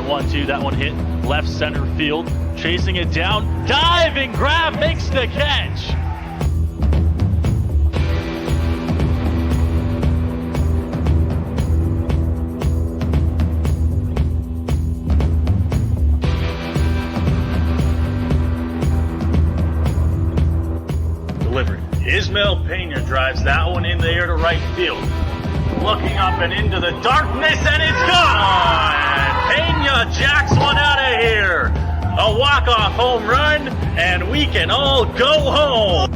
1-2. That one hit left center field. Chasing it down. Diving grab, makes the catch. Delivery. Ismael Pena drives that one in the air to right field. Looking up and into the darkness, and it's gone! Pena jacks one out of here. A walk-off home run, and we can all go home.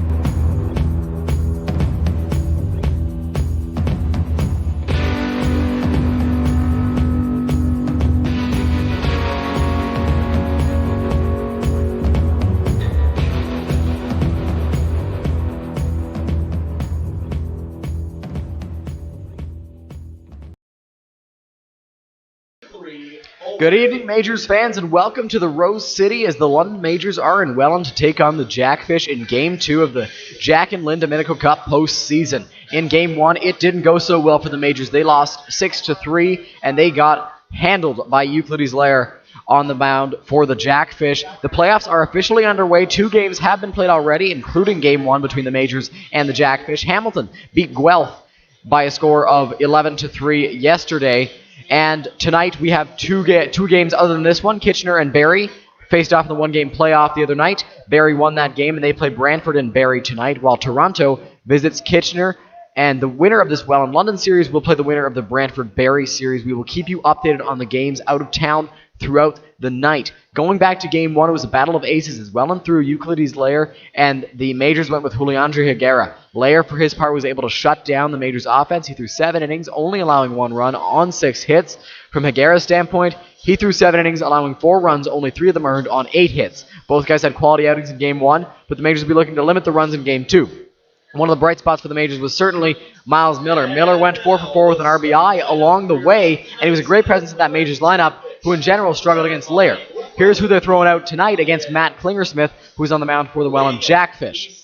Good evening, Majors fans, and welcome to the Rose City as the London Majors are in Welland to take on the Jackfish in Game 2 of the Jack and Lynn Domenico Cup postseason. In Game 1, it didn't go so well for the Majors. They lost 6-3, and they got handled by Euclides Lair on the mound for the Jackfish. The playoffs are officially underway. 2 games have been played already, including Game 1 between the Majors and the Jackfish. Hamilton beat Guelph by a score of 11-3 yesterday. And tonight we have two games other than this one. Kitchener and Barrie faced off in the one-game playoff the other night. Barrie won that game, and they play Brantford and Barrie tonight, while Toronto visits Kitchener. And the winner of this Welland London series will play the winner of the Brantford-Barrie series. We will keep you updated on the games out of town throughout the night. Going back to Game 1, it was a battle of aces as Welland threw Euclides Lair, and the Majors went with Juliandre Higuera. Lair, for his part, was able to shut down the Majors' offense. He threw 7 innings, only allowing 1 run on 6 hits. From Higuera's standpoint, he threw 7 innings, allowing 4 runs, only 3 of them earned on 8 hits. Both guys had quality outings in Game 1, but the Majors will be looking to limit the runs in Game 2. One of the bright spots for the Majors was certainly Miles Miller. Miller went 4 for 4 with an RBI along the way, and he was a great presence in that Majors lineup, who in general struggled against Lair. Here's who they're throwing out tonight against Matt Klingersmith, who's on the mound for the Welland Jackfish.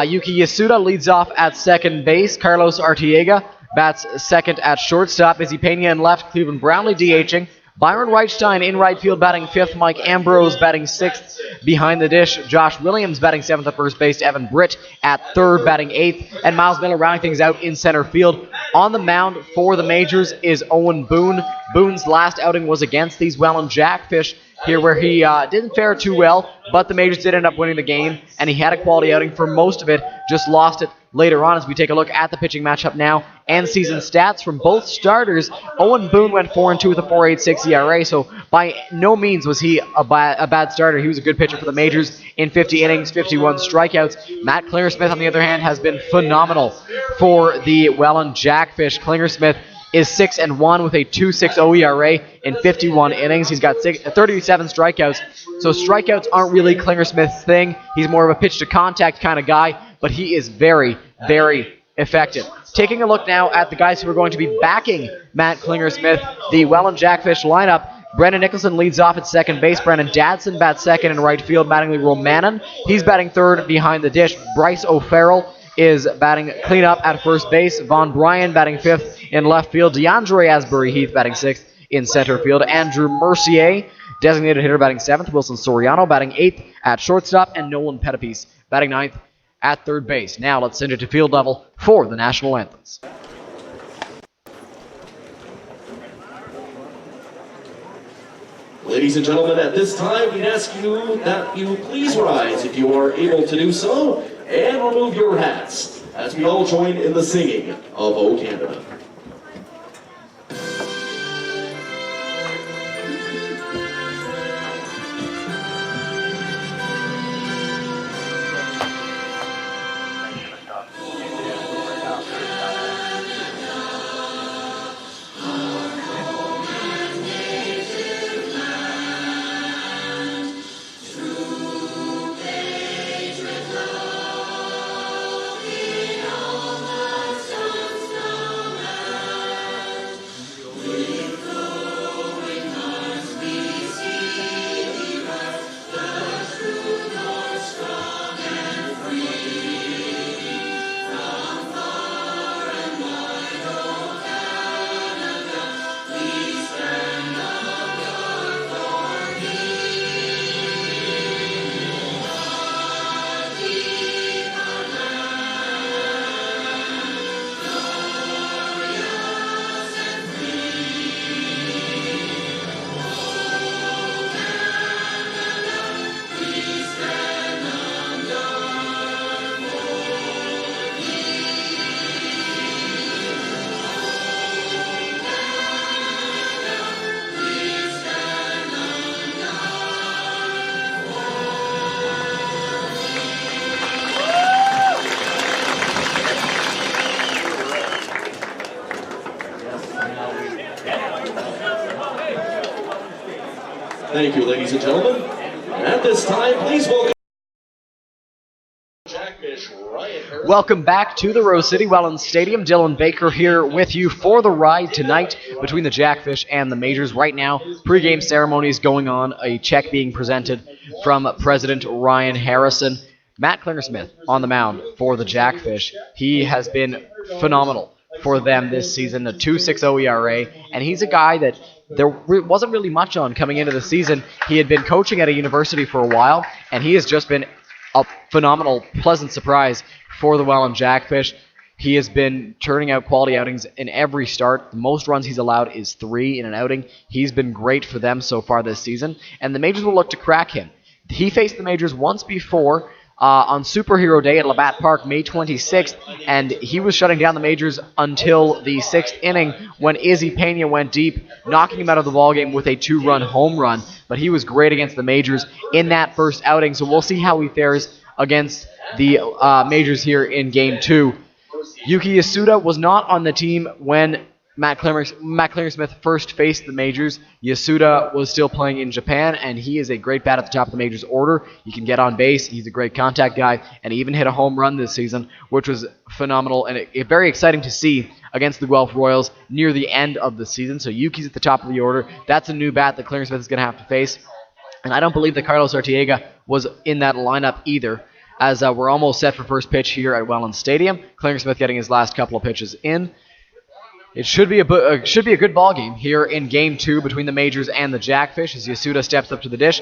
Yuki Yasuda leads off at second base. Carlos Artiega bats second at shortstop. Izzy Pena in left. Cleveland Brownlee DHing. Byron Reichstein in right field batting 5th. Mike Ambrose batting 6th behind the dish. Josh Williams batting 7th at first base. Evan Britt at 3rd batting 8th. And Miles Miller rounding things out in center field. On the mound for the Majors is Owen Boone. Boone's last outing was against these Welland Jackfish here, where he didn't fare too well, but the Majors did end up winning the game, and he had a quality outing for most of it, just lost it later on. As we take a look at the pitching matchup now and season stats from both starters, Owen Boone went 4-2 with a 4.86 ERA, so by no means was he a bad starter. He was a good pitcher for the Majors in 50 innings, 51 strikeouts. Matt Klingersmith, on the other hand, has been phenomenal for the Welland Jackfish. Klingersmith is 6-1 with a 2.60 ERA in 51 innings. He's got 37 strikeouts. So strikeouts aren't really Klingersmith's thing. He's more of a pitch-to-contact kind of guy, but he is very, very effective. Taking a look now at the guys who are going to be backing Matt Klingersmith, the Welland Jackfish lineup. Brendan Nicholson leads off at second base. Brandon Dadson bats second in right field, batting Leroy Mannon. He's batting 3rd behind the dish. Bryce O'Farrell is batting cleanup at first base. Vaughn Bryan batting 5th in left field. DeAndre Asbury-Heath batting 6th in center field. Andrew Mercier, designated hitter, batting 7th. Wilson Soriano batting 8th at shortstop. And Nolan Pettipies batting 9th at third base. Now let's send it to field level for the national anthems. Ladies and gentlemen, at this time, we ask you that you please rise if you are able to do so, and remove your hats as we all join in the singing of O Canada. Thank you, ladies and gentlemen. And at this time, please welcome Welcome back to the Rose City Welland Stadium. Dylan Baker here with you for the ride tonight between the Jackfish and the Majors. Right now, pregame ceremony is going on, a check being presented from President Ryan Harrison. Matt Klingersmith on the mound for the Jackfish. He has been phenomenal for them this season, a 2.60 ERA, and he's a guy that there wasn't really much on coming into the season. He had been coaching at a university for a while, and he has just been a phenomenal, pleasant surprise for the Welland Jackfish. He has been turning out quality outings in every start. The most runs he's allowed is 3 in an outing. He's been great for them so far this season, and the Majors will look to crack him. He faced the Majors once before on Superhero Day at Labatt Park, May 26th, and he was shutting down the Majors until the 6th inning when Izzy Pena went deep, knocking him out of the ballgame with a 2-run home run. But he was great against the Majors in that first outing, so we'll see how he fares against the Majors here in Game 2. Yuki Yasuda was not on the team when Matt Klingersmith first faced the Majors. Yasuda was still playing in Japan, and he is a great bat at the top of the Majors order. He can get on base. He's a great contact guy, and he even hit a home run this season, which was phenomenal and very exciting to see against the Guelph Royals near the end of the season. So Yuki's at the top of the order. That's a new bat that Klingersmith is going to have to face. And I don't believe that Carlos Artiega was in that lineup either, as we're almost set for first pitch here at Welland Stadium. Klingersmith getting his last couple of pitches in. It should be a good ball game here in Game 2 between the Majors and the Jackfish as Yasuda steps up to the dish.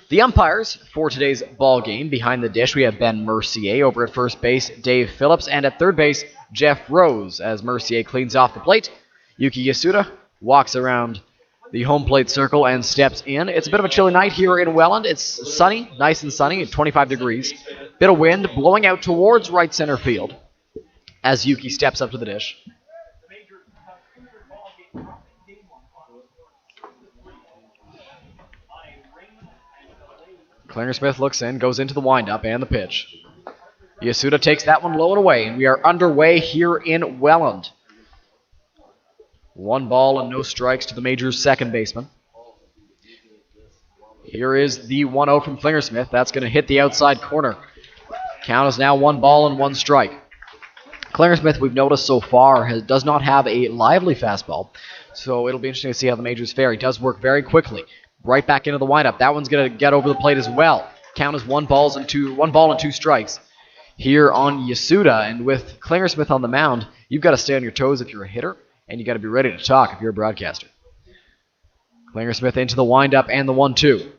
The umpires for today's ball game, behind the dish, we have Ben Mercier. Over at first base, Dave Phillips. And at third base, Jeff Rose, as Mercier cleans off the plate. Yuki Yasuda walks around the home plate circle and steps in. It's a bit of a chilly night here in Welland. It's sunny, nice and sunny, at 25 degrees. Bit of wind blowing out towards right center field as Yuki steps up to the dish. Klingersmith looks in, goes into the windup and the pitch. Yasuda takes that one low and away, and we are underway here in Welland. 1 ball and no strikes to the Majors' second baseman. Here is the 1-0 from Klingersmith. That's going to hit the outside corner. Count is now 1 ball and 1 strike. Klingersmith, we've noticed so far, does not have a lively fastball, so it'll be interesting to see how the Majors fare. He does work very quickly. Right back into the windup. That one's going to get over the plate as well. Count is 1 ball and 2 strikes here on Yasuda. And with Klingersmith on the mound, you've got to stay on your toes if you're a hitter, and you've got to be ready to talk if you're a broadcaster. Klingersmith into the windup and the 1-2.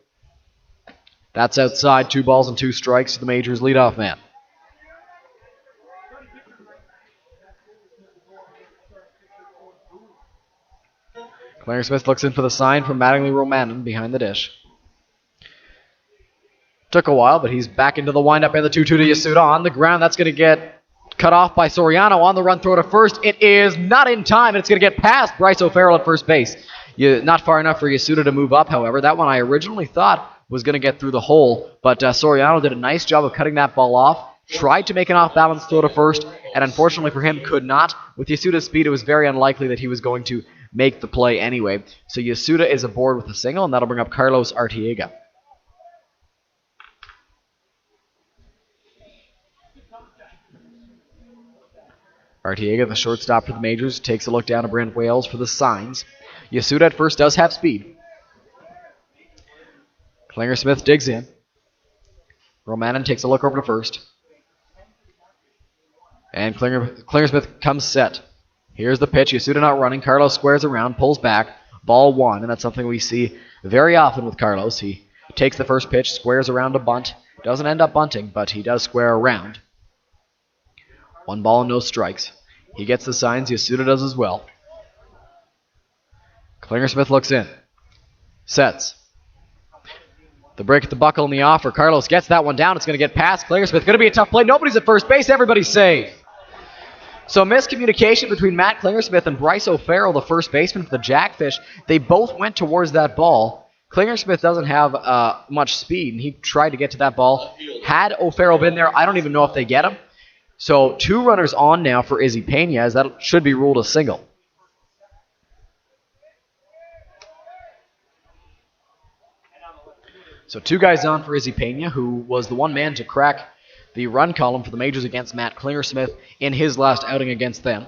That's outside. 2 balls and 2 strikes to the Majors' leadoff man. Klingersmith looks in for the sign from Mattingly Romanen behind the dish. Took a while, but he's back into the windup and the 2-2 to Yasuda on the ground. That's going to get cut off by Soriano on the run throw to first. It is not in time, and it's going to get past Bryce O'Farrell at first base. Not far enough for Yasuda to move up, however. That one I originally thought was going to get through the hole, but Soriano did a nice job of cutting that ball off. Tried to make an off-balance throw to first, and unfortunately for him, could not. With Yasuda's speed, it was very unlikely that he was going to make the play anyway. So Yasuda is aboard with a single, and that'll bring up Carlos Artiega. Artiega, the shortstop for the Majors, takes a look down at Brent Wales for the signs. Yasuda at first does have speed. Klingersmith digs in. Romanen takes a look over to first. And Klingersmith comes set. Here's the pitch. Yasuda not running. Carlos squares around, pulls back. Ball 1, and that's something we see very often with Carlos. He takes the first pitch, squares around a bunt. Doesn't end up bunting, but he does square around. 1 ball and no strikes. He gets the signs. Yasuda does as well. Klingersmith looks in. Sets. The break at the buckle and the offer. Carlos gets that one down. It's going to get past Klingersmith. Going to be a tough play. Nobody's at first base. Everybody's safe. So miscommunication between Matt Klingersmith and Bryce O'Farrell, the first baseman for the Jackfish. They both went towards that ball. Klingersmith doesn't have much speed, and he tried to get to that ball. Had O'Farrell been there, I don't even know if they get him. So 2 runners on now for Izzy Pena, as that should be ruled a single. So 2 guys on for Izzy Pena, who was the one man to crack the run column for the Majors against Matt Klingersmith in his last outing against them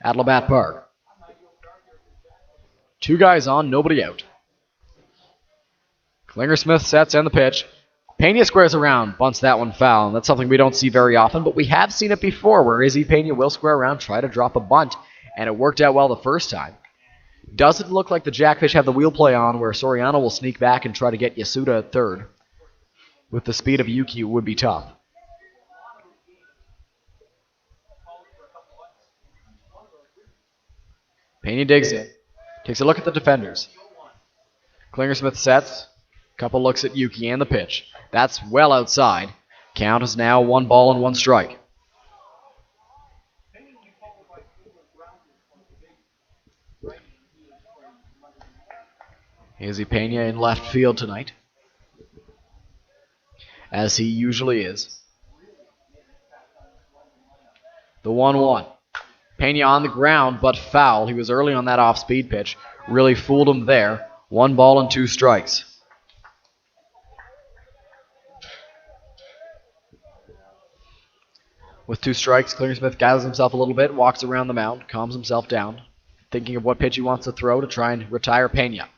at Labatt Park. 2 guys on, nobody out. Klingersmith sets and the pitch. Pena squares around, bunts that one foul. That's something we don't see very often, but we have seen it before where Izzy Pena will square around, try to drop a bunt, and it worked out well the first time. Doesn't look like the Jackfish have the wheel play on where Soriano will sneak back and try to get Yasuda at third. With the speed of Yuki, it would be tough. Pena digs in, takes a look at the defenders. Klingersmith sets, couple looks at Yuki and the pitch. That's well outside. Count is now 1 ball and 1 strike. Izzy Pena in left field tonight, as he usually is. The 1-1. Pena on the ground, but foul. He was early on that off-speed pitch. Really fooled him there. 1 ball and 2 strikes. With 2 strikes, Klingersmith gathers himself a little bit, walks around the mound, calms himself down, thinking of what pitch he wants to throw to try and retire Pena.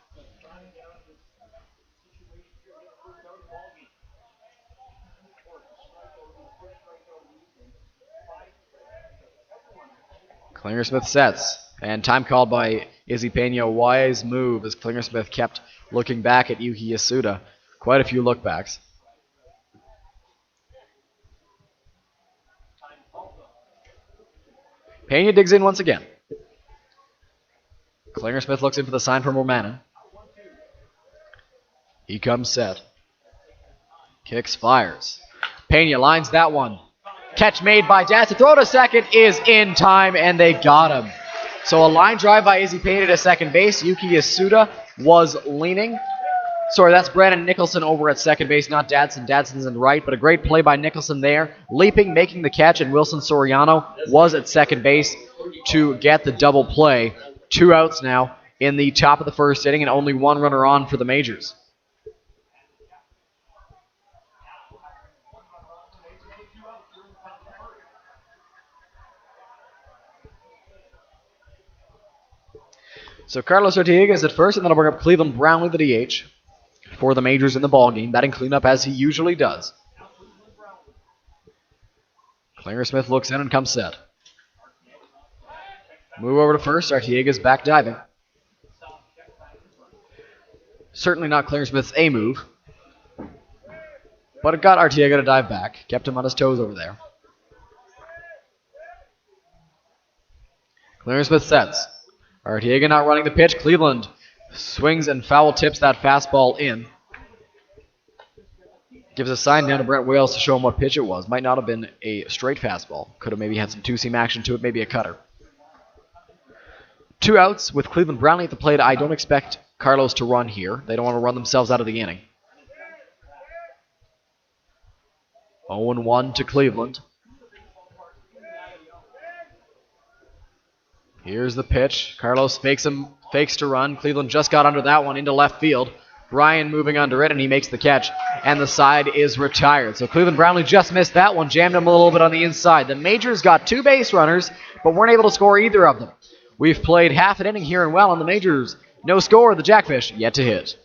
Klingersmith sets, and time called by Izzy Pena. A wise move as Klingersmith kept looking back at Yuki Yasuda. Quite a few lookbacks. Pena digs in once again. Klingersmith looks in for the sign from Romanen. He comes set. Kicks, fires. Pena lines that one. Catch made by Daz. The throw to second is in time, and they got him. So a line drive by Izzy Pena to second base. Yuki Yasuda was leaning. Sorry, that's Brandon Nicholson over at second base, not Dadson. Dadson's in right, but a great play by Nicholson there. Leaping, making the catch, and Wilson Soriano was at second base to get the double play. 2 outs now in the top of the first inning, and only 1 runner on for the Majors. So Carlos Artiega is at first, and then I'll bring up Cleveland Brownlee, the DH, for the Majors in the ballgame, batting cleanup as he usually does. Klingersmith looks in and comes set. Move over to first. Artiega's back diving. Certainly not Klingersmith's A move, but it got Artiega to dive back. Kept him on his toes over there. Klingersmith sets. Artiega not running the pitch. Cleveland swings and foul tips that fastball in. Gives a sign down to Brent Wales to show him what pitch it was. Might not have been a straight fastball. Could have maybe had some two-seam action to it, maybe a cutter. 2 outs with Cleveland Brownlee at the plate. I don't expect Carlos to run here. They don't want to run themselves out of the inning. 0-1 to Cleveland. Here's the pitch. Carlos fakes to run. Cleveland just got under that one into left field. Ryan moving under it, and he makes the catch, and the side is retired. So Cleveland Brownlee just missed that one, jammed him a little bit on the inside. The Majors got 2 base runners, but weren't able to score either of them. We've played half an inning here in Welland. The Majors, no score. The Jackfish yet to hit.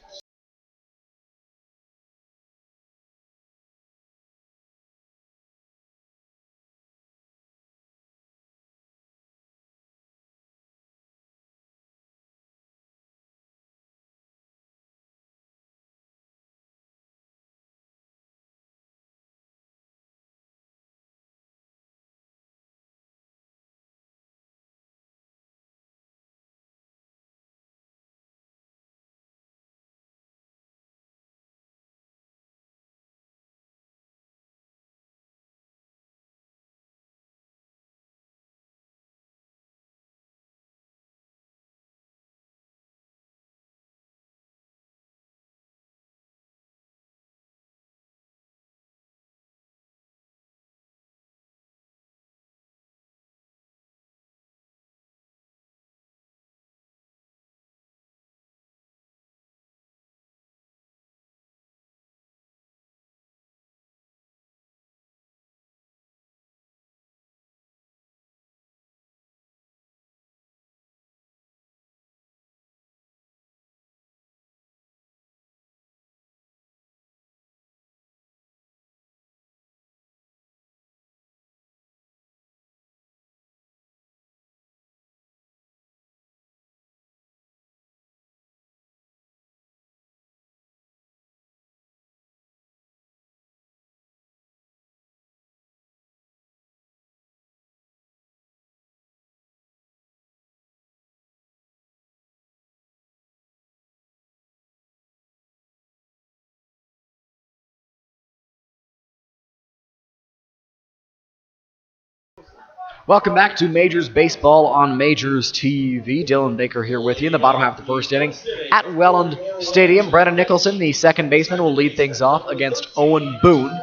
Welcome back to Majors Baseball on Majors TV. Dylan Baker here with you in the bottom half of the first inning at Welland Stadium. Brennan Nicholson, the second baseman, will lead things off against Owen Boone.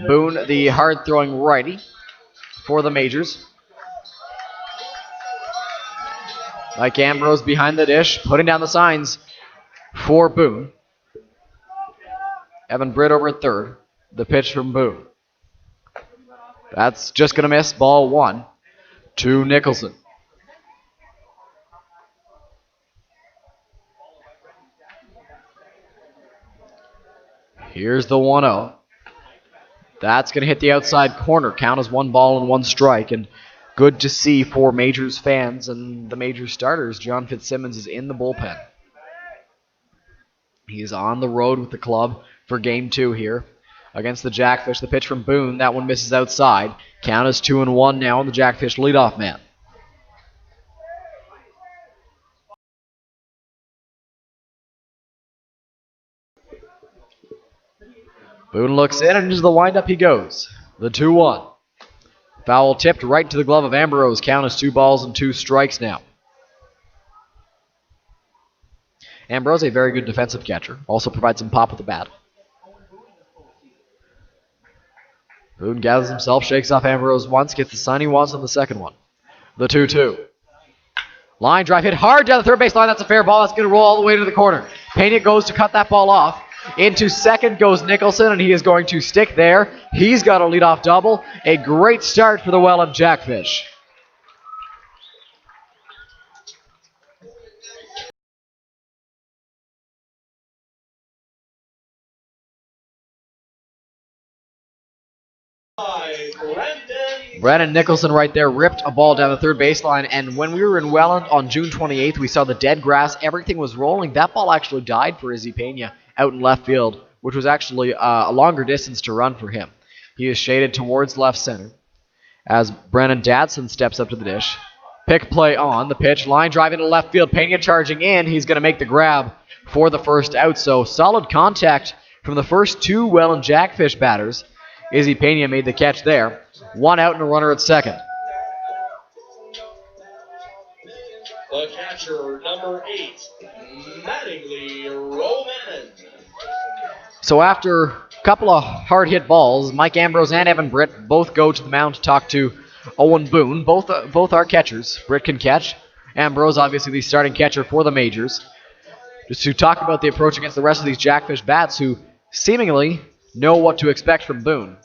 Boone, the hard-throwing righty for the Majors. Mike Ambrose behind the dish, putting down the signs for Boone. Evan Britt over at third. The pitch from Boone. That's just going to miss. Ball one to Nicholson. Here's the 1-0. That's going to hit the outside corner. Count as 1 ball and 1 strike. And good to see for Majors fans and the Majors starters. John Fitzsimmons is in the bullpen. He's on the road with the club for game 2 here against the Jackfish. The pitch from Boone. That one misses outside. Count is 2-1 now on the Jackfish leadoff man. Boone looks in, and into the windup he goes. The 2-1. Foul tipped right to the glove of Ambrose. Count is 2 balls and 2 strikes now. Ambrose, a very good defensive catcher. Also provides some pop with the bat. Boone gathers himself, shakes off Ambrose once, gets the sign he wants on the second one. The 2-2. Line drive hit hard down the third base line. That's a fair ball. That's going to roll all the way to the corner. Pena goes to cut that ball off. Into second goes Nicholson, and he is going to stick there. He's got a leadoff double. A great start for the Welland Jackfish. Brennan Nicholson right there ripped a ball down the third baseline, and when we were in Welland on June 28th, we saw the dead grass. Everything was rolling. That ball actually died for Izzy Pena out in left field, which was actually a longer distance to run for him. He is shaded towards left center as Brennan Dadson steps up to the dish. Pick play on the pitch. Line drive into left field. Pena charging in. He's going to make the grab for the first out. So solid contact from the first 2 Welland Jackfish batters. Izzy Pena made the catch there. 1 out and a runner at second. The catcher, number 8, Mattingly Romanen. So after a couple of hard-hit balls, Mike Ambrose and Evan Britt both go to the mound to talk to Owen Boone. Both are catchers. Britt can catch. Ambrose, obviously the starting catcher for the Majors. Just to talk about the approach against the rest of these Jackfish bats who seemingly know what to expect from Boone.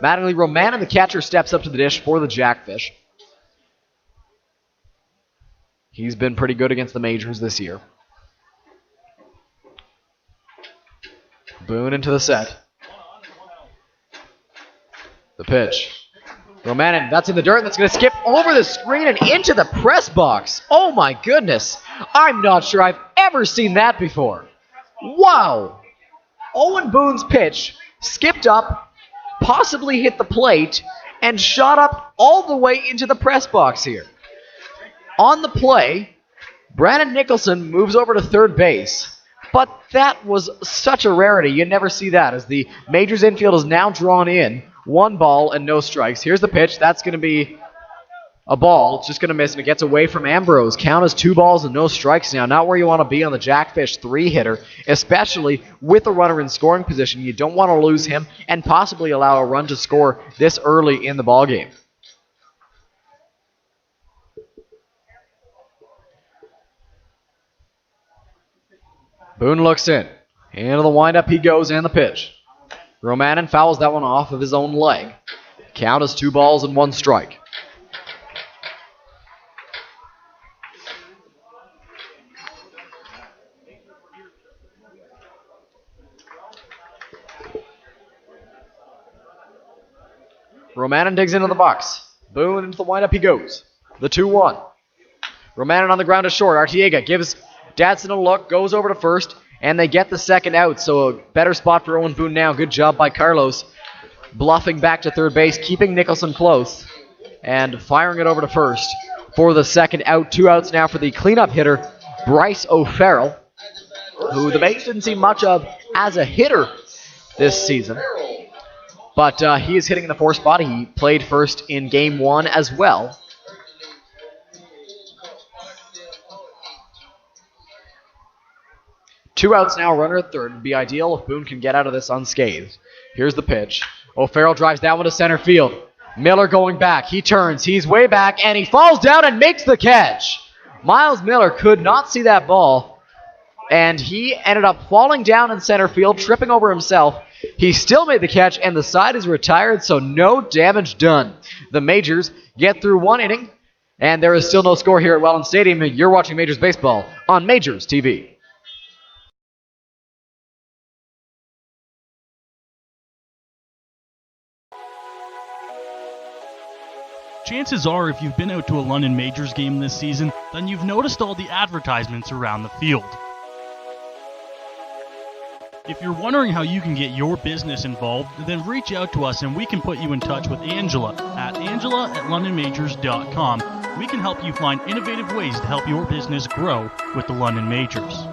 Mattingly Romanen, the catcher, steps up to the dish for the Jackfish. He's been pretty good against the Majors this year. Boone into the set. The pitch. Romanen, that's in the dirt. That's going to skip over the screen and into the press box. Oh my goodness. I'm not sure I've ever seen that before. Wow. Owen Boone's pitch skipped up, possibly hit the plate, and shot up all the way into the press box here. On the play, Brandon Nicholson moves over to third base. But that was such a rarity. You never see that as the Majors infield is now drawn in. 1 ball and no strikes. Here's the pitch. That's going to be a ball. It's just going to miss, and it gets away from Ambrose. Count as 2 balls and no strikes now. Not where you want to be on the Jackfish 3-hitter, especially with a runner in scoring position. You don't want to lose him and possibly allow a run to score this early in the ballgame. Boone looks in. Into the windup he goes and the pitch. Romanen fouls that one off of his own leg. Count as 2 balls and 1 strike. Romanen digs into the box. Boone into the windup he goes. The 2-1. Romanen on the ground to short. Artiega gives Dadson a look, goes over to first, and they get the second out. So a better spot for Owen Boone now. Good job by Carlos. Bluffing back to third base, keeping Nicholson close, and firing it over to first for the second out. 2 outs now for the cleanup hitter, Bryce O'Farrell, who the Majors didn't see much of as a hitter this season. But he is hitting in the 4 spot. He played first in Game 1 as well. Two outs now, runner at third. Would be ideal if Boone can get out of this unscathed. Here's the pitch. O'Farrell drives that one to center field. Miller going back. He turns. He's way back, and he falls down and makes the catch. Miles Miller could not see that ball, and he ended up falling down in center field, tripping over himself. He still made the catch, and the side is retired, so no damage done. The Majors get through 1 inning, and there is still no score here at Welland Stadium. You're watching Majors Baseball on Majors TV. Chances are, if you've been out to a London Majors game this season, then you've noticed all the advertisements around the field. If you're wondering how you can get your business involved, then reach out to us and we can put you in touch with Angela at angela@londonmajors.com. We can help you find innovative ways to help your business grow with the London Majors.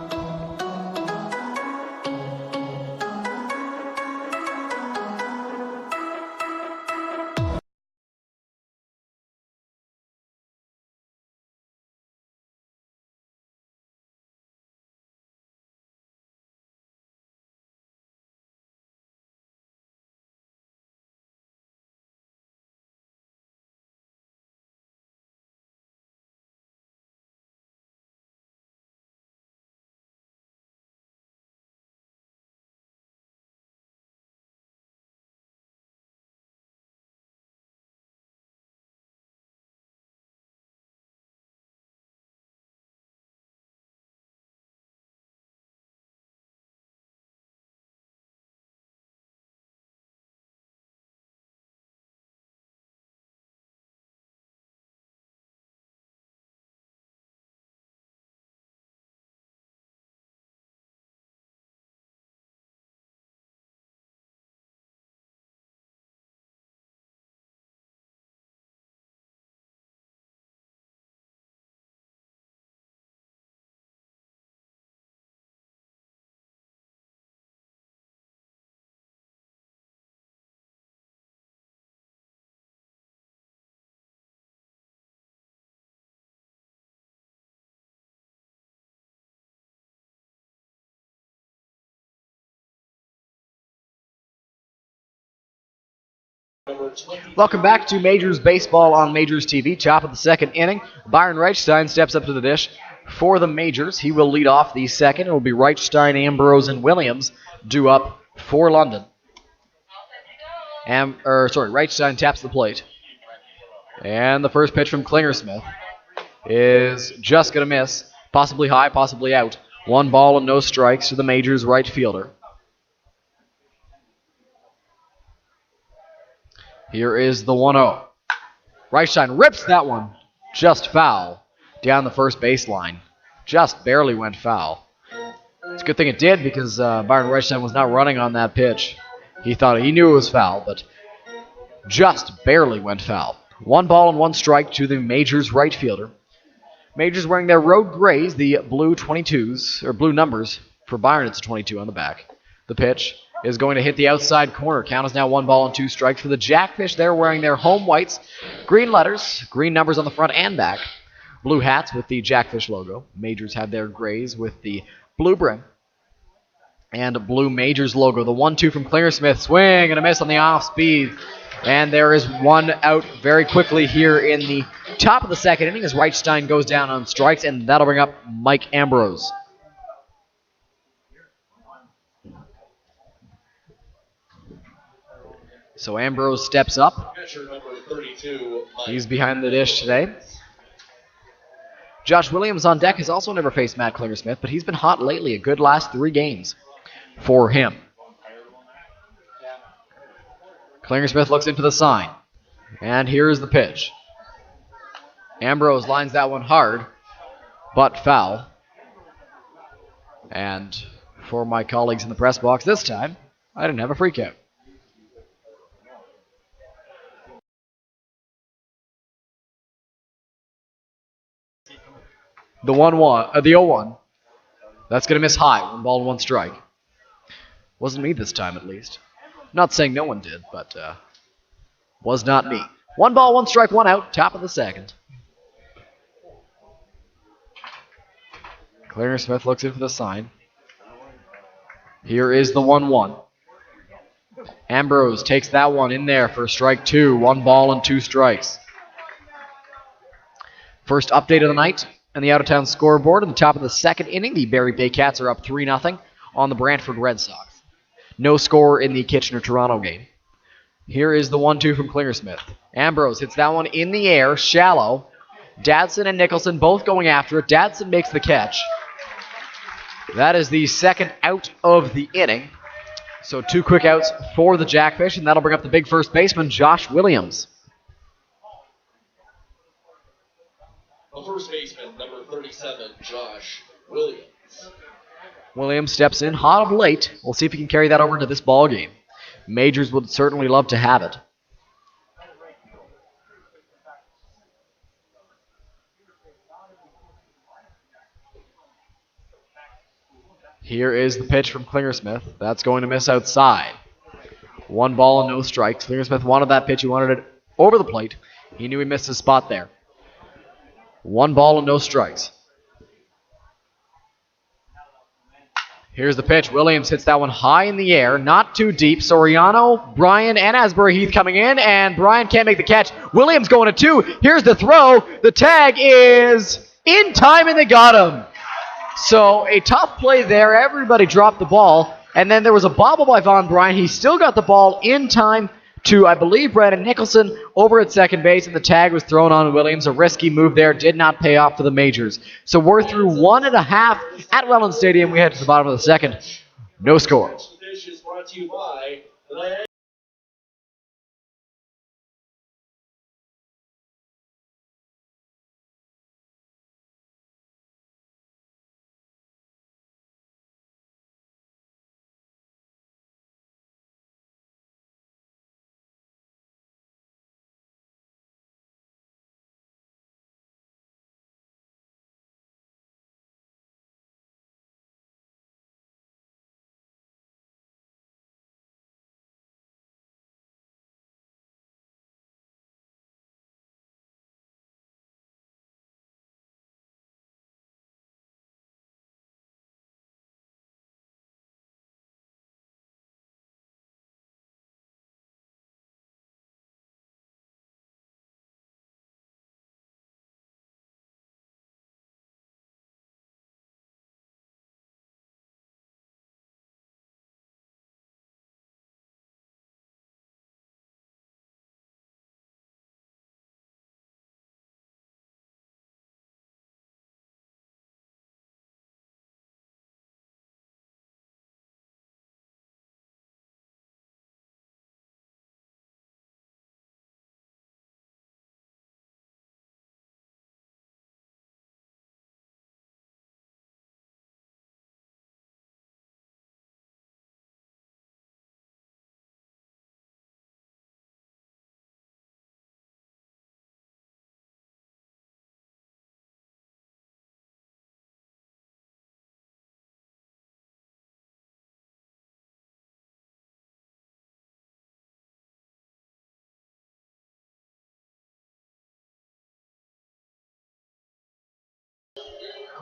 Welcome back to Majors Baseball on Majors TV. Top of the 2nd inning. Byron Reichstein steps up to the dish for the Majors. He will lead off the 2nd. It will be Reichstein, Ambrose, and Williams due up for London. Reichstein taps the plate. And the first pitch from Klingersmith is just going to miss. Possibly high, possibly out. 1 ball and no strikes to the Majors right fielder. Here is the 1-0. Reichstein rips that one just foul down the first baseline. Just barely went foul. It's a good thing it did because Byron Reichstein was not running on that pitch. He knew it was foul, but just barely went foul. 1 ball and 1 strike to the Majors right fielder. Majors wearing their road grays, the blue 22s, or blue numbers. For Byron, it's a 22 on the back. The pitch is going to hit the outside corner. Count is now 1 ball and 2 strikes for the Jackfish. They're wearing their home whites, green letters, green numbers on the front and back, blue hats with the Jackfish logo. Majors have their grays with the blue brim and a blue Majors logo. The 1-2 from Klingersmith, swing and a miss on the off speed. And there is 1 out very quickly here in the top of the 2nd inning as Reichstein goes down on strikes, and that'll bring up Mike Ambrose. So Ambrose steps up. He's behind the dish today. Josh Williams on deck has also never faced Matt Klingersmith, but he's been hot lately. A good last 3 games for him. Klingersmith looks into the sign. And here's the pitch. Ambrose lines that one hard, but foul. And for my colleagues in the press box this time, I didn't have a free count. The 0-1. That's going to miss high. 1 ball and 1 strike. Wasn't me this time, at least. Not saying no one did, but was not me. 1 ball, 1 strike, 1 out, top of the second. Clarence Smith looks in for the sign. Here is the 1-1. Ambrose takes that one in there for strike 2. 1 ball and 2 strikes. First update of the night and the out-of-town scoreboard. At the top of the second inning, the Barrie Bay Cats are up 3-0 on the Brantford Red Sox. No score in the Kitchener-Toronto game. Here is the 1-2 from Clingersmith. Ambrose hits that one in the air, shallow. Dadson and Nicholson both going after it. Dadson makes the catch. That is the second out of the inning. So 2 quick outs for the Jackfish, and that'll bring up the big first baseman, Josh Williams. The first baseman, number 37, Josh Williams. Williams steps in hot of late. We'll see if he can carry that over into this ball game. Majors would certainly love to have it. Here is the pitch from Clingersmith. That's going to miss outside. 1 ball and no strikes. Clingersmith wanted that pitch. He wanted it over the plate. He knew he missed his spot there. 1 ball and no strikes. Here's the pitch. Williams hits that one high in the air, not too deep. Soriano, Bryan, and Asbury Heath coming in, and Bryan can't make the catch. Williams going to 2. Here's the throw. The tag is in time, and they got him. So a tough play there. Everybody dropped the ball, and then there was a bobble by Von Bryan. He still got the ball in time to, I believe, Brandon Nicholson over at second base, and the tag was thrown on Williams. A risky move there, did not pay off for the Majors. So we're through 1.5 at Welland Stadium. We head to the bottom of the second. No score. This is brought to you by the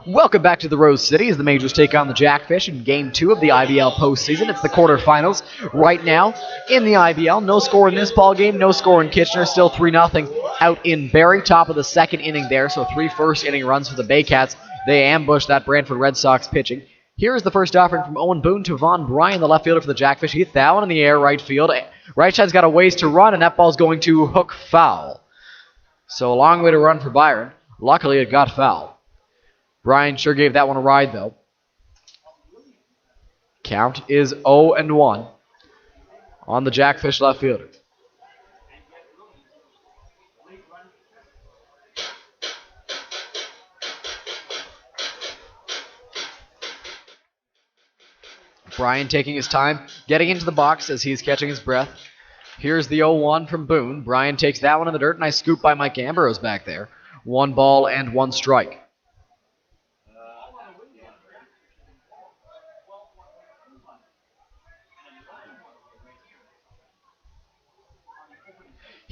Welcome back to the Rose City as the Majors take on the Jackfish in Game 2 of the IBL postseason. It's the quarterfinals right now in the IBL. No score in this ball game, no score in Kitchener. Still 3-0 out in Barrie. Top of the second inning there, so 3 first-inning runs for the Baycats. They ambush that Brantford Red Sox pitching. Here's the first offering from Owen Boone to Von Bryan, the left fielder for the Jackfish. He hits that one in the air, right field. Right side's got a ways to run, and that ball's going to hook foul. So a long way to run for Byron. Luckily, it got foul. Bryan sure gave that one a ride, though. Count is 0-1 on the Jackfish left fielder. Bryan taking his time, getting into the box as he's catching his breath. Here's the 0-1 from Boone. Bryan takes that one in the dirt. Nice scoop by Mike Ambrose back there. 1 ball and 1 strike.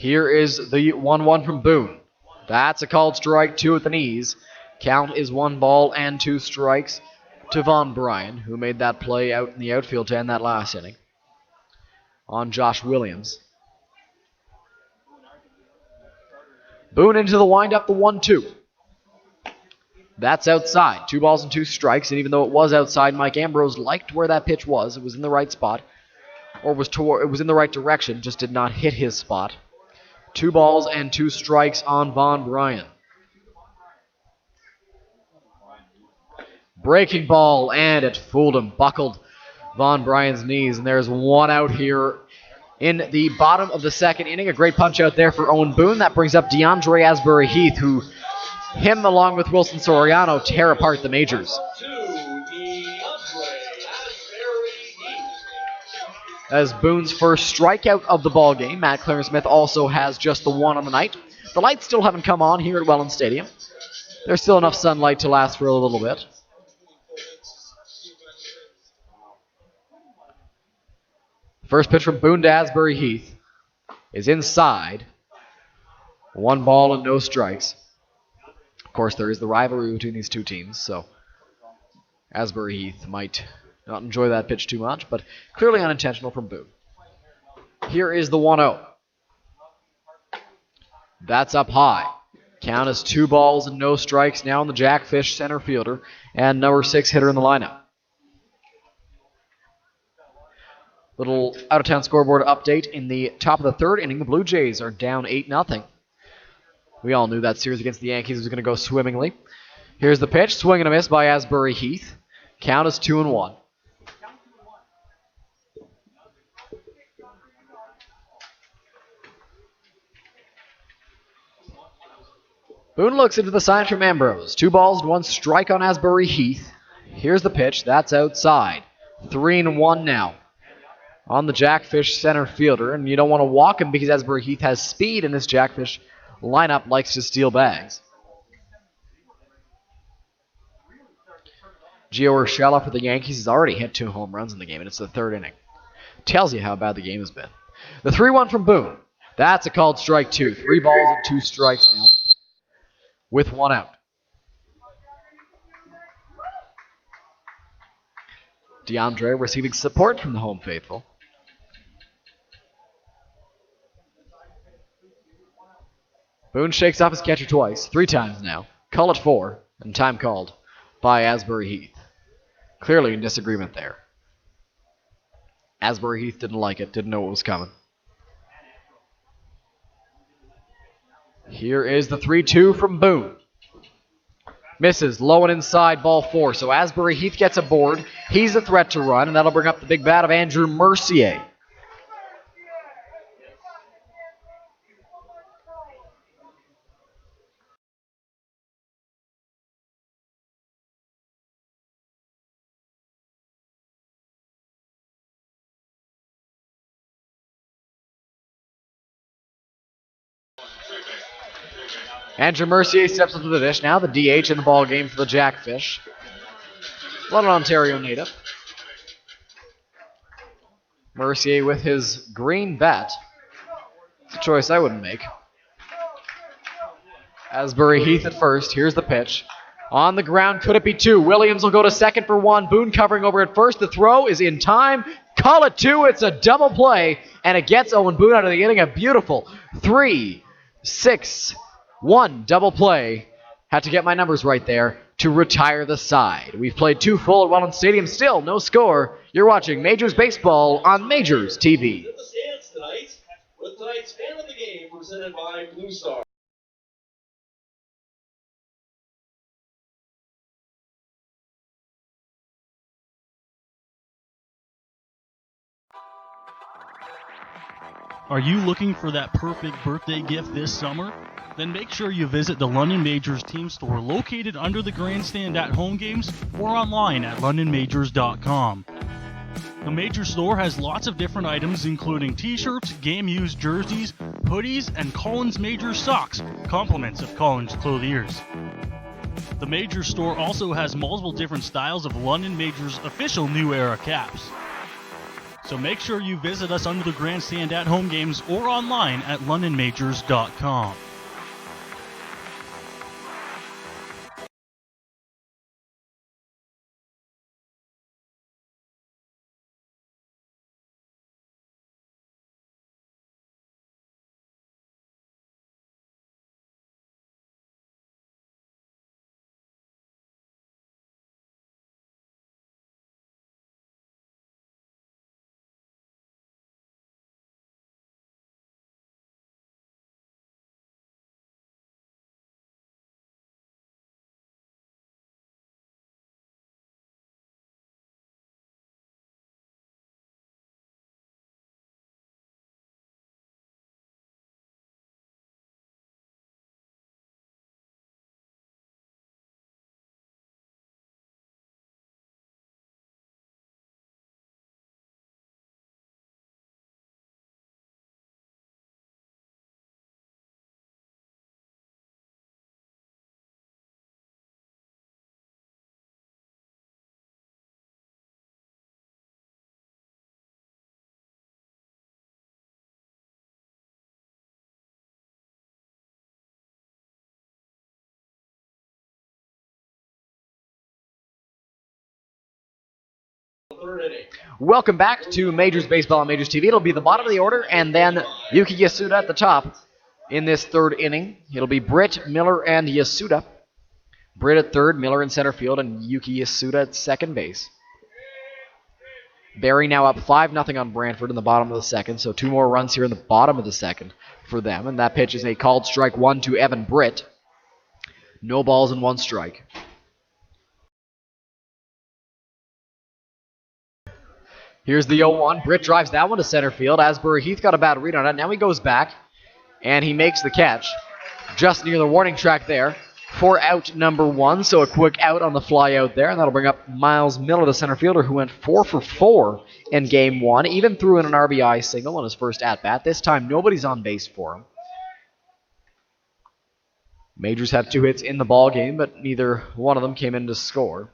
Here is the 1-1 from Boone. That's a called strike, 2 at the knees. Count is 1 ball and 2 strikes to Von Bryan, who made that play out in the outfield to end that last inning on Josh Williams. Boone into the windup, the 1-2. That's outside. 2 balls and 2 strikes, and even though it was outside, Mike Ambrose liked where that pitch was. It was in the right spot, or it was in the right direction, just did not hit his spot. 2 balls and 2 strikes on Von Bryan. Breaking ball, and it fooled him, buckled Von Bryan's knees, and there's 1 out here in the bottom of the 2nd inning. A great punch out there for Owen Boone. That brings up DeAndre Asbury-Heath, who him along with Wilson Soriano tear apart the majors. As Boone's first strikeout of the ball game, Matt Clarence-Smith also has just the 1 on the night. The lights still haven't come on here at Welland Stadium. There's still enough sunlight to last for a little bit. First pitch from Boone to Asbury-Heath is inside. 1 ball and no strikes. Of course, there is the rivalry between these two teams, so Asbury-Heath might not enjoy that pitch too much, but clearly unintentional from Boone. Here is the 1-0. That's up high. Count is 2 balls and no strikes now on the Jackfish center fielder and number 6 hitter in the lineup. Little out-of-town scoreboard update. In the top of the 3rd inning, the Blue Jays are down 8-0. We all knew that series against the Yankees was going to go swimmingly. Here's the pitch. Swing and a miss by Asbury-Heath. Count is 2-1. Boone looks into the sign from Ambrose. 2 balls and 1 strike on Asbury-Heath. Here's the pitch. That's outside. 3-1 now on the Jackfish center fielder. And you don't want to walk him because Asbury-Heath has speed, and this Jackfish lineup likes to steal bags. Gio Urshela for the Yankees has already hit 2 home runs in the game, and it's the 3rd inning. Tells you how bad the game has been. The 3-1 from Boone. That's a called strike 2. 3 balls and 2 strikes now with 1 out. DeAndre receiving support from the home faithful. Boone shakes off his catcher twice, 3 times now. Call it 4, and time called by Asbury-Heath. Clearly in disagreement there. Asbury-Heath didn't like it, didn't know what was coming. Here is the 3-2 from Boone. Misses, low and inside, ball 4. So Asbury-Heath gets a board. He's a threat to run, and that'll bring up the big bat of Andrew Mercier. Andrew Mercier steps up to the dish now, the DH in the ball game for the Jackfish. London, Ontario native. Mercier with his green bat. It's a choice I wouldn't make. Asbury-Heath at first. Here's the pitch. On the ground, could it be 2? Williams will go to second for 1. Boone covering over at first. The throw is in time. Call it 2. It's a double play, and it gets Owen Boone out of the inning. A beautiful 3-6-1 double play. Had to get my numbers right there to retire the side. We've played 2 full at Welland Stadium. Still no score. You're watching Majors Baseball on Majors TV. The stands tonight with tonight's fan of the game presented by Blue Star. Are you looking for that perfect birthday gift this summer? Then make sure you visit the London Majors team store located under the grandstand at home games or online at londonmajors.com. The Major store has lots of different items including t-shirts, game-used jerseys, hoodies, and Collins Majors socks, compliments of Collins clothiers. The Major store also has multiple different styles of London Majors official New Era caps. So make sure you visit us under the grandstand at home games or online at londonmajors.com. Welcome back to Majors Baseball on Majors TV. It'll be the bottom of the order, and then Yuki Yasuda at the top in this third inning. It'll be Britt, Miller, and Yasuda. Britt at third, Miller in center field, and Yuki Yasuda at second base. Barry now up 5-0 on Brantford in the bottom of the second, so 2 more runs here in the bottom of the second for them, and that pitch is a called strike 1 to Evan Britt. No balls and 1 strike. Here's the 0-1. Britt drives that one to center field. Asbury Heath got a bad read on it. Now he goes back, and he makes the catch just near the warning track there for out number 1. So a quick out on the fly out there, and that'll bring up Miles Miller, the center fielder, who went 4 for 4 in Game 1, even threw in an RBI single on his first at-bat. This time, nobody's on base for him. Majors had 2 hits in the ball game, but neither one of them came in to score.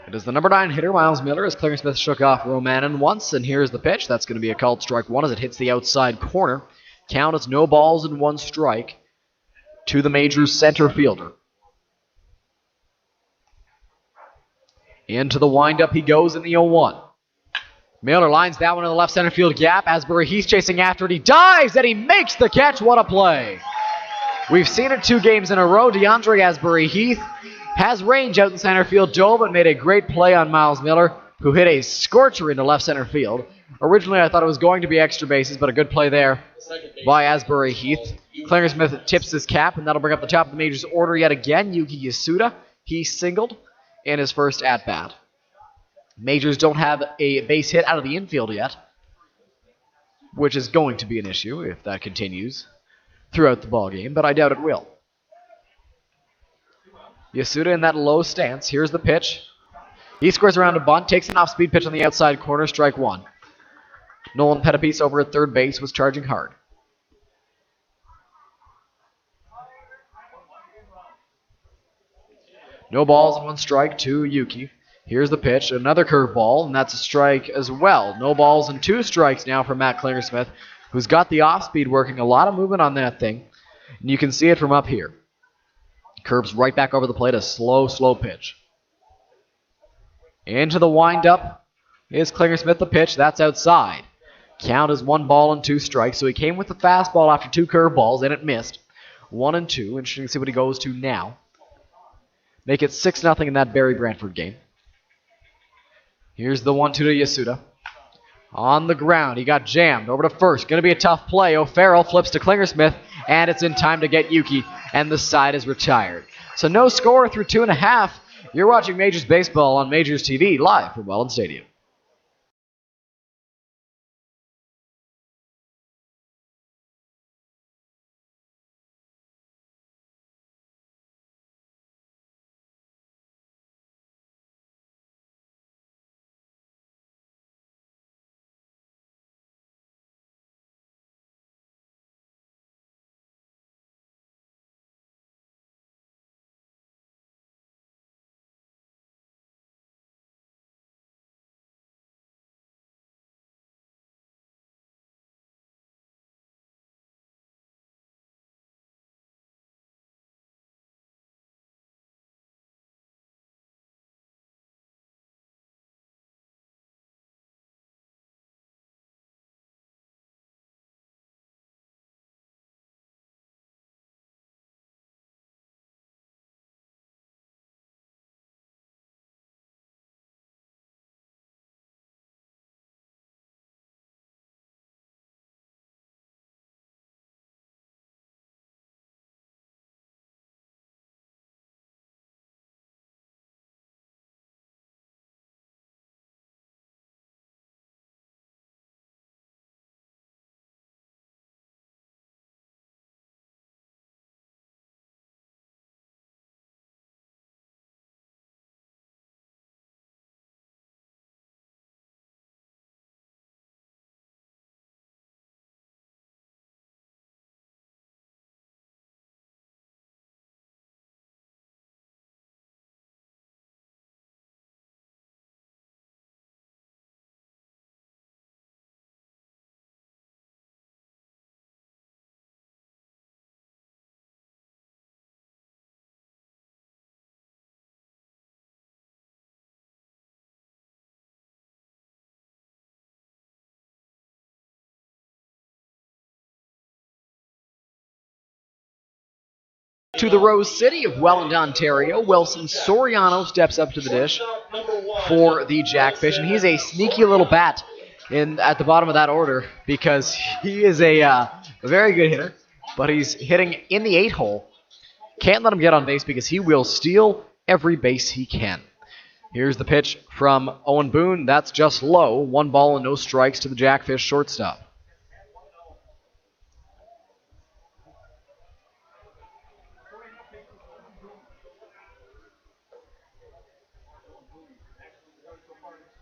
It is the number 9 hitter, Miles Miller, as Clarence Smith shook off Romanen once, and here's the pitch. That's going to be a called strike 1 as it hits the outside corner. Count is no balls and 1 strike to the Majors center fielder. Into the windup he goes in the 0-1. Miller lines that one in the left center field gap. Asbury Heath chasing after it. He dives and he makes the catch. What a play. We've seen it 2 games in a row. DeAndre Asbury Heath has range out in center field, dove, but made a great play on Miles Miller, who hit a scorcher into left center field. Originally, I thought it was going to be extra bases, but a good play there by Asbury Heath. Clarence Smith tips his cap, and that'll bring up the top of the Majors order yet again. Yuki Yasuda, he singled in his first at-bat. Majors don't have a base hit out of the infield yet, which is going to be an issue if that continues throughout the ballgame, but I doubt it will. Yasuda in that low stance. Here's the pitch. He squares around a bunt, takes an off-speed pitch on the outside corner, strike 1. Nolan Pettipies over at third base was charging hard. No balls and 1 strike to Yuki. Here's the pitch, another curveball, and that's a strike as well. No balls and 2 strikes now for Matt Klingersmith, who's got the off-speed working. A lot of movement on that thing, and you can see it from up here. Curves right back over the plate, a slow pitch. Into the windup is Klingersmith, the pitch. That's outside. Count is 1 ball and 2 strikes, so he came with the fastball after 2 curveballs, and it missed. 1 and 2. Interesting to see what he goes to now. Make it 6-0 in that Barry Brantford game. Here's the 1-2 to Yasuda. On the ground, he got jammed over to first. Going to be a tough play. O'Farrell flips to Klingersmith, and it's in time to get Yuki, and the side is retired. So no score through 2.5. You're watching Majors Baseball on Majors TV, live from Welland Stadium. to the Rose City of Welland, Ontario. Wilson Soriano steps up to the dish for the Jackfish, and he's a sneaky little bat at the bottom of that order because he is a very good hitter, but he's hitting in the 8-hole. Can't let him get on base because he will steal every base he can. Here's the pitch from Owen Boone. That's just low. 1 ball and no strikes to the Jackfish shortstop.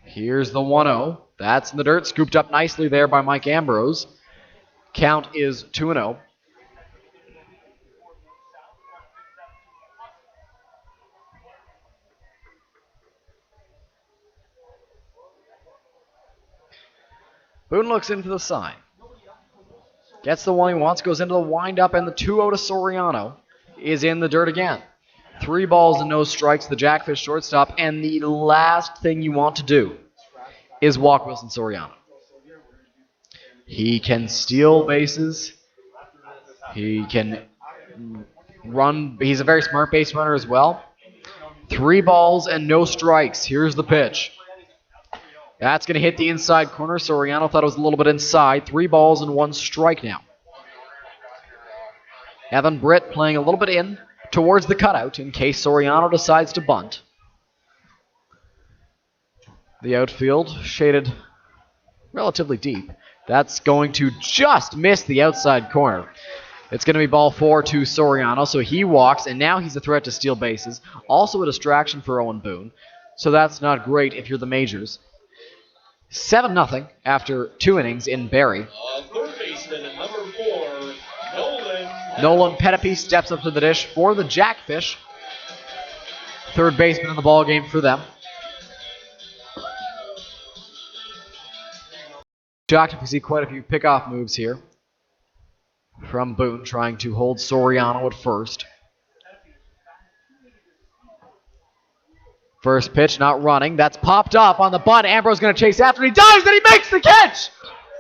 Here's the 1-0. That's in the dirt. Scooped up nicely there by Mike Ambrose. Count is 2-0. Boone looks into the sign. Gets the one he wants, goes into the windup, and the 2-0 to Soriano is in the dirt again. 3 balls and no strikes, the Jackfish shortstop, and the last thing you want to do is walk Wilson Soriano. He can steal bases. He can run. He's a very smart base runner as well. 3 balls and no strikes. Here's the pitch. That's going to hit the inside corner. Soriano thought it was a little bit inside. 3 balls and 1 strike now. Evan Britt playing a little bit in towards the cutout in case Soriano decides to bunt. The outfield shaded relatively deep. That's going to just miss the outside corner. It's going to be ball 4 to Soriano, so he walks, and now he's a threat to steal bases. Also a distraction for Owen Boone, so that's not great if you're the Majors. 7-0 after 2 innings in Barrie. Third baseman at number 4, Nolan Pettipe steps up to the dish for the Jackfish. Third baseman in the ball game for them. Shocked if we see quite a few pickoff moves here from Boone, trying to hold Soriano at first. First pitch not running. That's popped up on the bunt. Ambrose going to chase after. He dives, and he makes the catch!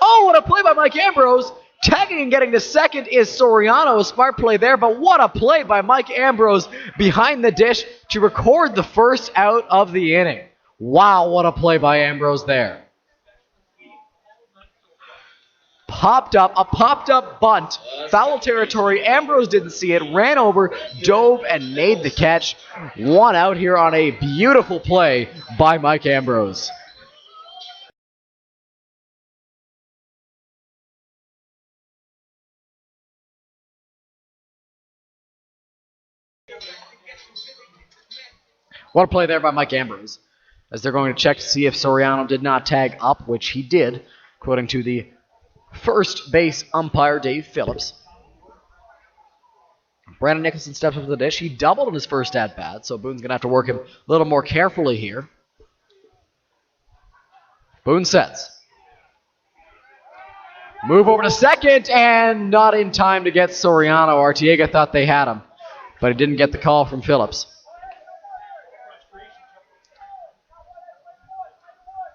Oh, what a play by Mike Ambrose. Tagging and getting to second is Soriano. A smart play there, but what a play by Mike Ambrose behind the dish to record the first out of the inning. Wow, what a play by Ambrose there. A popped up bunt. Foul territory. Ambrose didn't see it. Ran over, dove, and made the catch. 1 out here on a beautiful play by Mike Ambrose. What a play there by Mike Ambrose, as they're going to check to see if Soriano did not tag up, which he did, according to the first base umpire, Dave Phillips. Brandon Nicholson steps up to the dish. He doubled in his first at-bat, so Boone's going to have to work him a little more carefully here. Boone sets. Move over to second, and not in time to get Soriano. Artiega thought they had him, but he didn't get the call from Phillips.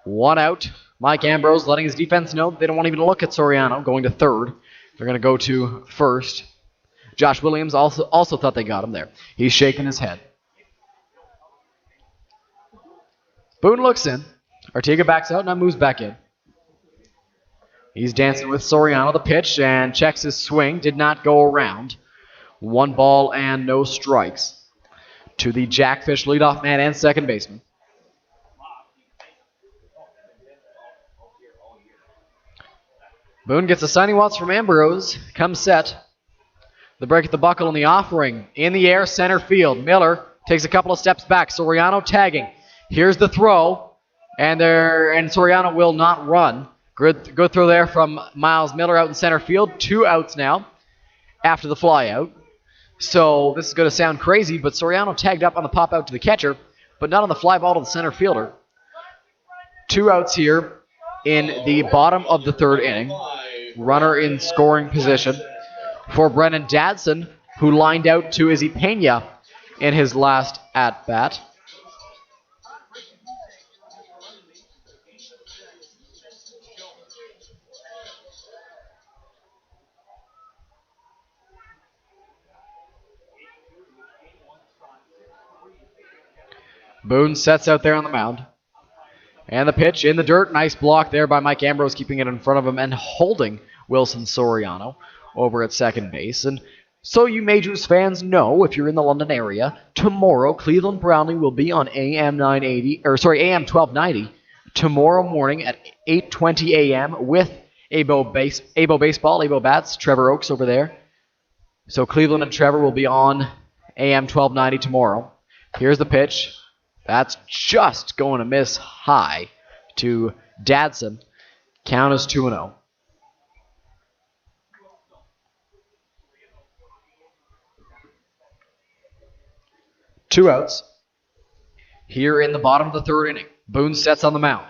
1 out. Mike Ambrose letting his defense know they don't want even to look at Soriano going to third. They're going to go to first. Josh Williams also thought they got him there. He's shaking his head. Boone looks in. Artiega backs out and now moves back in. He's dancing with Soriano. The pitch and checks his swing. Did not go around. 1 ball and no strikes to the Jackfish leadoff man and second baseman. Boone gets the sign he wants from Ambrose. Comes set. The break at the buckle and the offering. In the air, center field. Miller takes a couple of steps back. Soriano tagging. Here's the throw. And Soriano will not run. Good throw there from Miles Miller out in center field. 2 outs now after the fly out. So this is going to sound crazy, but Soriano tagged up on the pop out to the catcher, but not on the fly ball to the center fielder. 2 outs here in the bottom of the 3rd inning. Runner in scoring position for Brennan Dadson, who lined out to Izzy Pena in his last at-bat. Boone sets out there on the mound. And the pitch in the dirt. Nice block there by Mike Ambrose, keeping it in front of him and holding Wilson Soriano over at second base. And so you Majors fans know, if you're in the London area, tomorrow Cleveland Browning will be on AM 1290 tomorrow morning at 8:20 a.m. with Abo Baseball, Abo Bats, Trevor Oakes over there. So Cleveland and Trevor will be on AM 1290 tomorrow. Here's the pitch. That's just going to miss high to Dadson. Count is 2-0. Two outs. Here in the bottom of the third inning. Boone sets on the mound.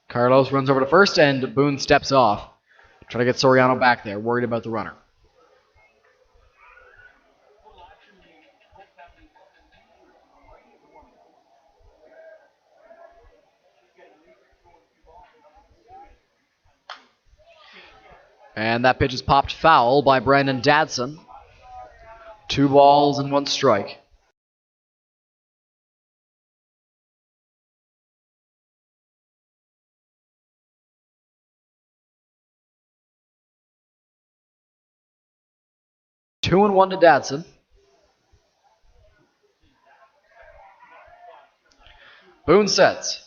Carlos runs over to first, and Boone steps off. Trying to get Soriano back there, worried about the runner. And that pitch is popped foul by Brandon Dadson. 2 balls and 1 strike. Two and 1 to Dadson. Boone sets.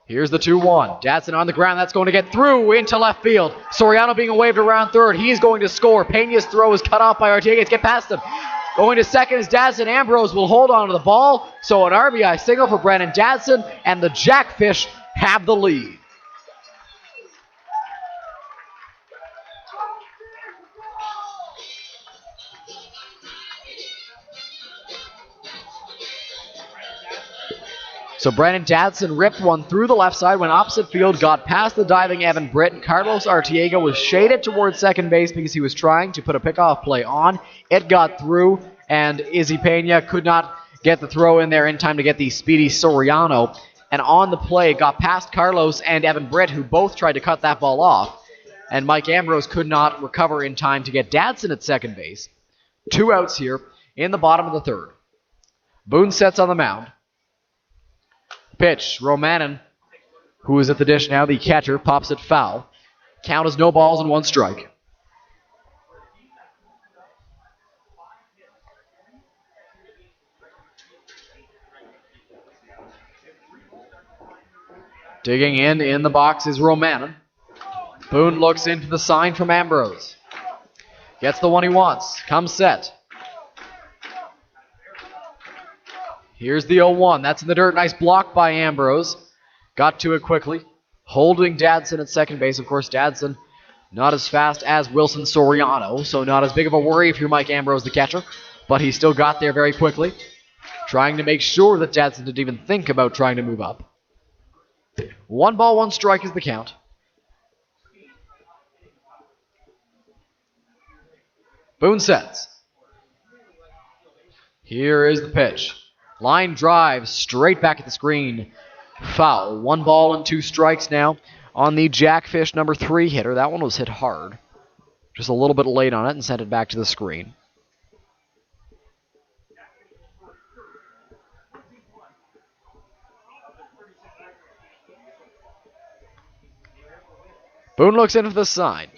Here's the 2-1. Dadson on the ground. That's going to get through into left field. Soriano being waved around third. He's going to score. Pena's throw is cut off by Arteaga. Get past him. Going to second is Dadson. Ambrose will hold on to the ball. So an RBI signal for Brandon Dadson, and the Jackfish have the lead. So Brandon Dadson ripped one through the left side, went opposite field, got past the diving Evan Britt, and Carlos Arteaga was shaded towards second base because he was trying to put a pickoff play on. It got through, and Izzy Pena could not get the throw in there in time to get the speedy Soriano. And on the play, got past Carlos and Evan Britt, who both tried to cut that ball off. And Mike Ambrose could not recover in time to get Dadson at second base. 2 outs here in the bottom of the third. Boone sets on the mound. Pitch, Romanen, who is at the dish now, the catcher, pops it foul. Count is no balls and 1 strike. Digging in the box is Romanen. Boone looks into the sign from Ambrose. Gets the one he wants. Comes set. Here's the 0-1. That's in the dirt. Nice block by Ambrose. Got to it quickly. Holding Dadson at second base. Of course, Dadson not as fast as Wilson Soriano, so not as big of a worry if you're Mike Ambrose, the catcher. But he still got there very quickly, trying to make sure that Dadson didn't even think about trying to move up. 1 ball, 1 strike is the count. Boone sets. Here is the pitch. Line drive straight back at the screen. Foul. 1 ball and 2 strikes now on the Jackfish number 3 hitter. That one was hit hard. Just a little bit late on it and sent it back to the screen. Boone looks into the sign.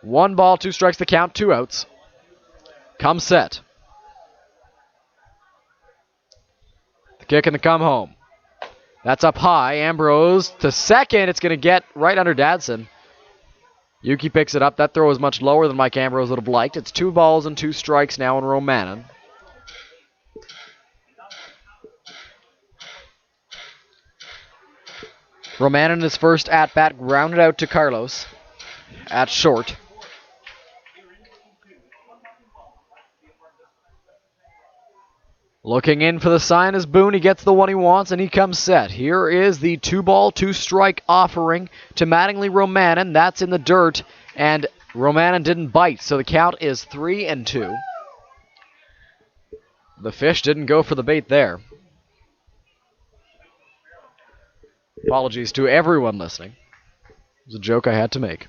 1 ball, 2 strikes the count, 2 outs. Come set. The kick and the come home. That's up high. Ambrose to second. It's going to get right under Dadson. Yuki picks it up. That throw is much lower than Mike Ambrose would have liked. It's 2 balls and 2 strikes now on Romanen. Romanen, his first at-bat, grounded out to Carlos at short. Looking in for the sign is Boone. He gets the one he wants, and he comes set. Here is the 2 ball, 2 strike offering to Mattingly Romanen. That's in the dirt, and Romanen didn't bite, so the count is 3-2. The fish didn't go for the bait there. Apologies to everyone listening. It was a joke I had to make.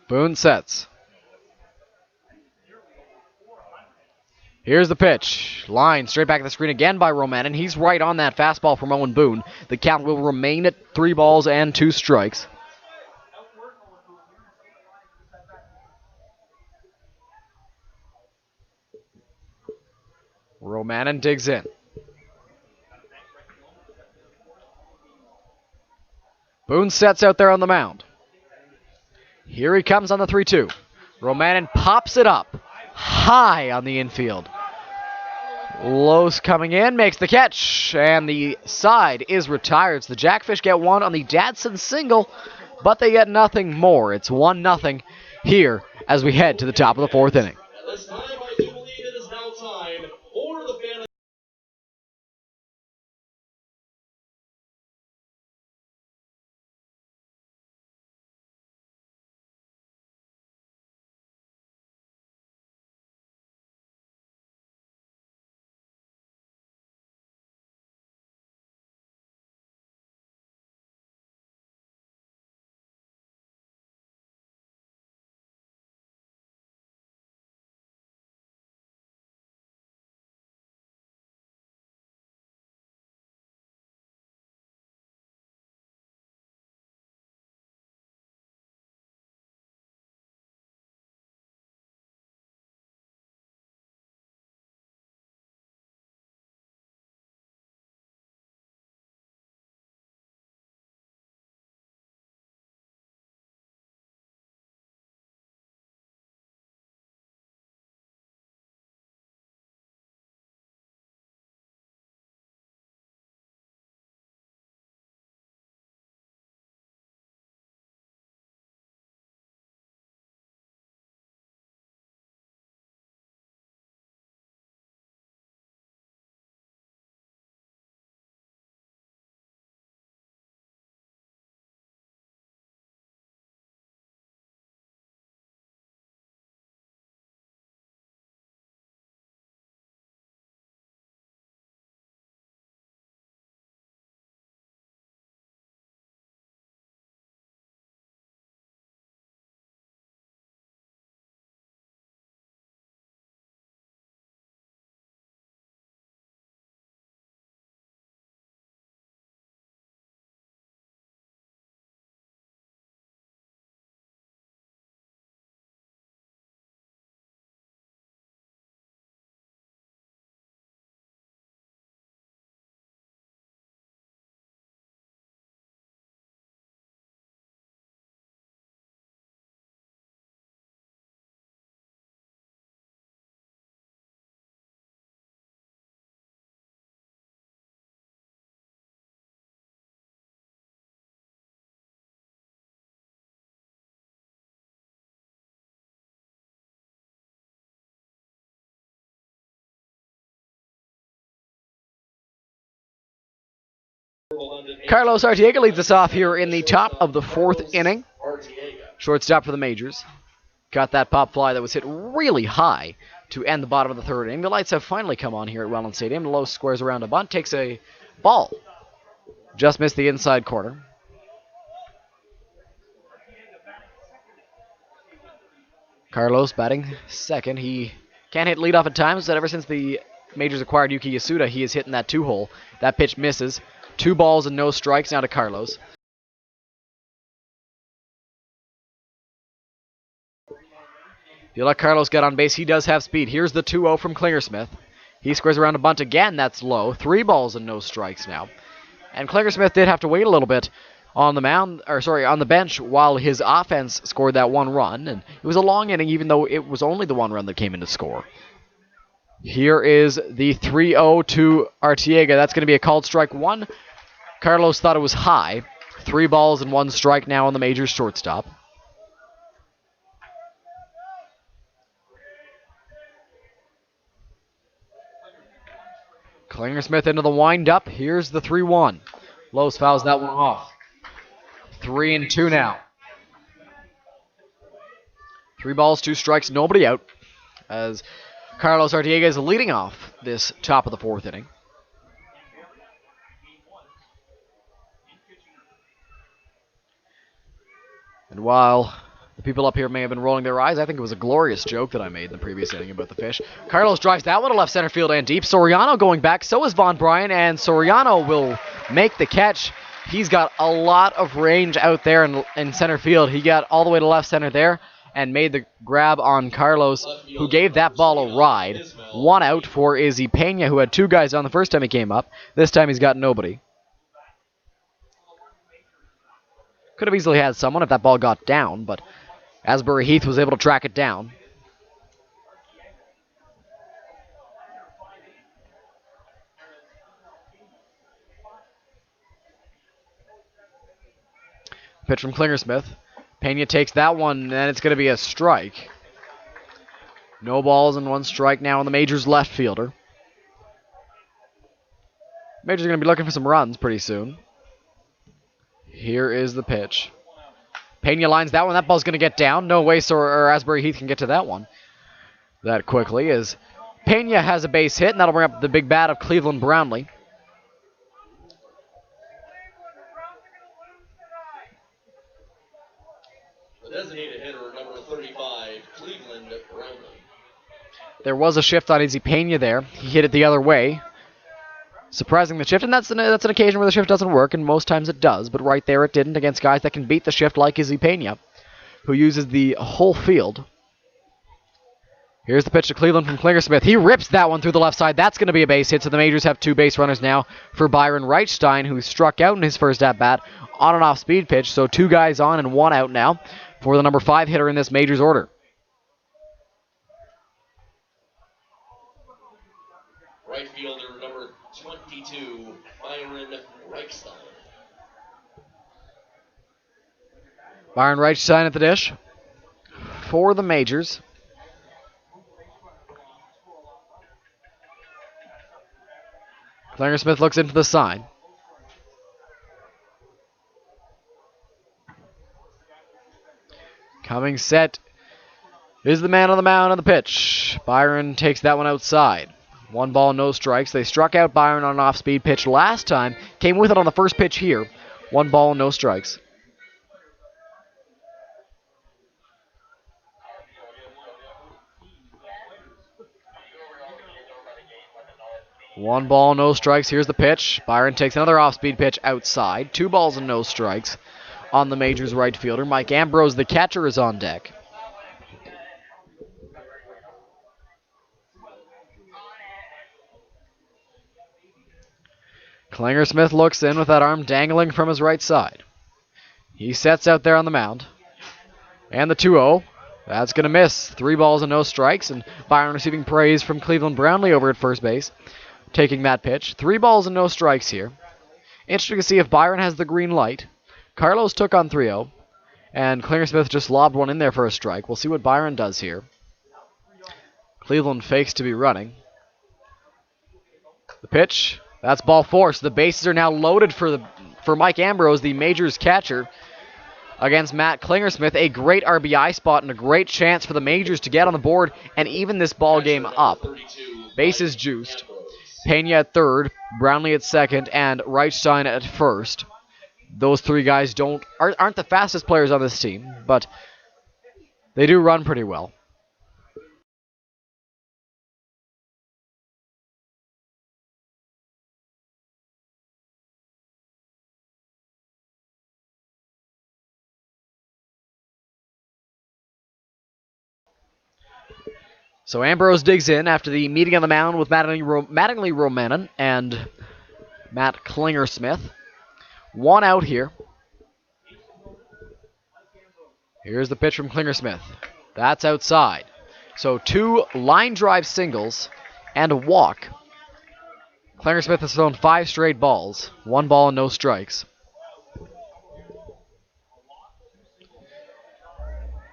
Boone sets. Here's the pitch. Line straight back at the screen again by Roman, and he's right on that fastball from Owen Boone. The count will remain at 3 balls and 2 strikes. Romanen digs in. Boone sets out there on the mound. Here he comes on the 3-2. Romanen pops it up high on the infield. Los coming in, makes the catch, and the side is retired. So the Jackfish get one on the Dadson single, but they get nothing more. It's 1-0 here as we head to the top of the 4th inning. At this time, I do believe it is now time for the fan. Carlos Artiega leads us off here in the top of the 4th inning. Shortstop for the Majors. Got that pop fly that was hit really high to end the bottom of the 3rd inning. The lights have finally come on here at Welland Stadium. Los squares around a bunt, takes a ball. Just missed the inside corner. Carlos batting second. He can't hit leadoff at times, but ever since the Majors acquired Yuki Yasuda, he is hitting that 2-hole. That pitch misses. 2 balls and no strikes now to Carlos. If you let Carlos get on base, he does have speed. Here's the 2-0 from Klingersmith. He squares around a bunt again. That's low. 3 balls and no strikes now. And Klingersmith did have to wait a little bit on the bench while his offense scored that 1 run. And it was a long inning, even though it was only the 1 run that came in to score. Here is the 3-0 to Artiega. That's going to be a called strike 1. Carlos thought it was high. 3 balls and 1 strike now on the Majors shortstop. Klingersmith into the windup. Here's the 3-1. Los fouls that one off. 3-2 now. 3 balls, 2 strikes, nobody out. As Carlos Artiega is leading off this top of the 4th inning. And while The people up here may have been rolling their eyes. I think it was a glorious joke that I made in the previous inning about the fish. Carlos drives that one to left center field and deep. Soriano going back. So is Von Bryan, and Soriano will make the catch. He's got a lot of range out there in center field. He got all the way to left center there and made the grab on Carlos, who gave that ball a ride. One out for Izzy Pena, who had two guys on the first time he came up. This time he's got nobody. Could have easily had someone if that ball got down, but Asbury Heath was able to track it down. Pitch from Klingersmith. Pena takes that one, and it's going to be a strike. No balls and one strike now on the Majors left fielder. Majors are going to be looking for some runs pretty soon. Here is the pitch. Pena lines that one. That ball's going to get down. No way or Asbury Heath can get to that one that quickly, as Pena has a base hit, and that'll bring up the big bat of Cleveland Brownlee. The designated hitter, number 35, Cleveland Brownlee. There was a shift on Izzy Pena there. He hit it the other way, surprising the shift, and that's an occasion where the shift doesn't work, and most times it does, but right there it didn't against guys that can beat the shift like Izzy Pena, who uses the whole field. Here's the pitch to Cleveland from Klingersmith. He rips that one through the left side. That's going to be a base hit, so the Majors have two base runners now for Byron Reichstein, who struck out in his first at-bat on an off-speed pitch, so two guys on and one out now for the number 5 hitter in this Majors order. Right fielder, number 22, Byron Reichstein. Byron Reichstein at the dish for the Majors. Klingersmith looks into the sign. Coming set is the man on the mound on the pitch. Byron takes that one outside. 1 ball, no strikes. They struck out Byron on an off-speed pitch last time. Came with it on the first pitch here. 1 ball, no strikes. One ball, no strikes. Here's the pitch. Byron takes another off-speed pitch outside. 2 balls and no strikes on the Majors right fielder. Mike Ambrose, the catcher, is on deck. Klingersmith looks in with that arm dangling from his right side. He sets out there on the mound. And the 2-0. That's going to miss. 3 balls and no strikes. And Byron receiving praise from Cleveland Brownlee over at first base, taking that pitch. 3 balls and no strikes here. Interesting to see if Byron has the green light. Carlos took on 3-0, and Klingersmith just lobbed one in there for a strike. We'll see what Byron does here. Cleveland fakes to be running. The pitch, that's ball 4. So the bases are now loaded for Mike Ambrose, the Majors catcher, against Matt Klingersmith. A great RBI spot and a great chance for the Majors to get on the board and even this ball game up. Bases juiced. Pena at third, Brownlee at second, and Reichstein at first. Those 3 guys aren't the fastest players on this team, but they do run pretty well. So Ambrose digs in after the meeting on the mound with Mattingly Romanen and Matt Klingersmith. 1 out here. Here's the pitch from Klingersmith. That's outside. So 2 line drive singles and a walk. Klingersmith has thrown 5 straight balls. 1 ball and no strikes.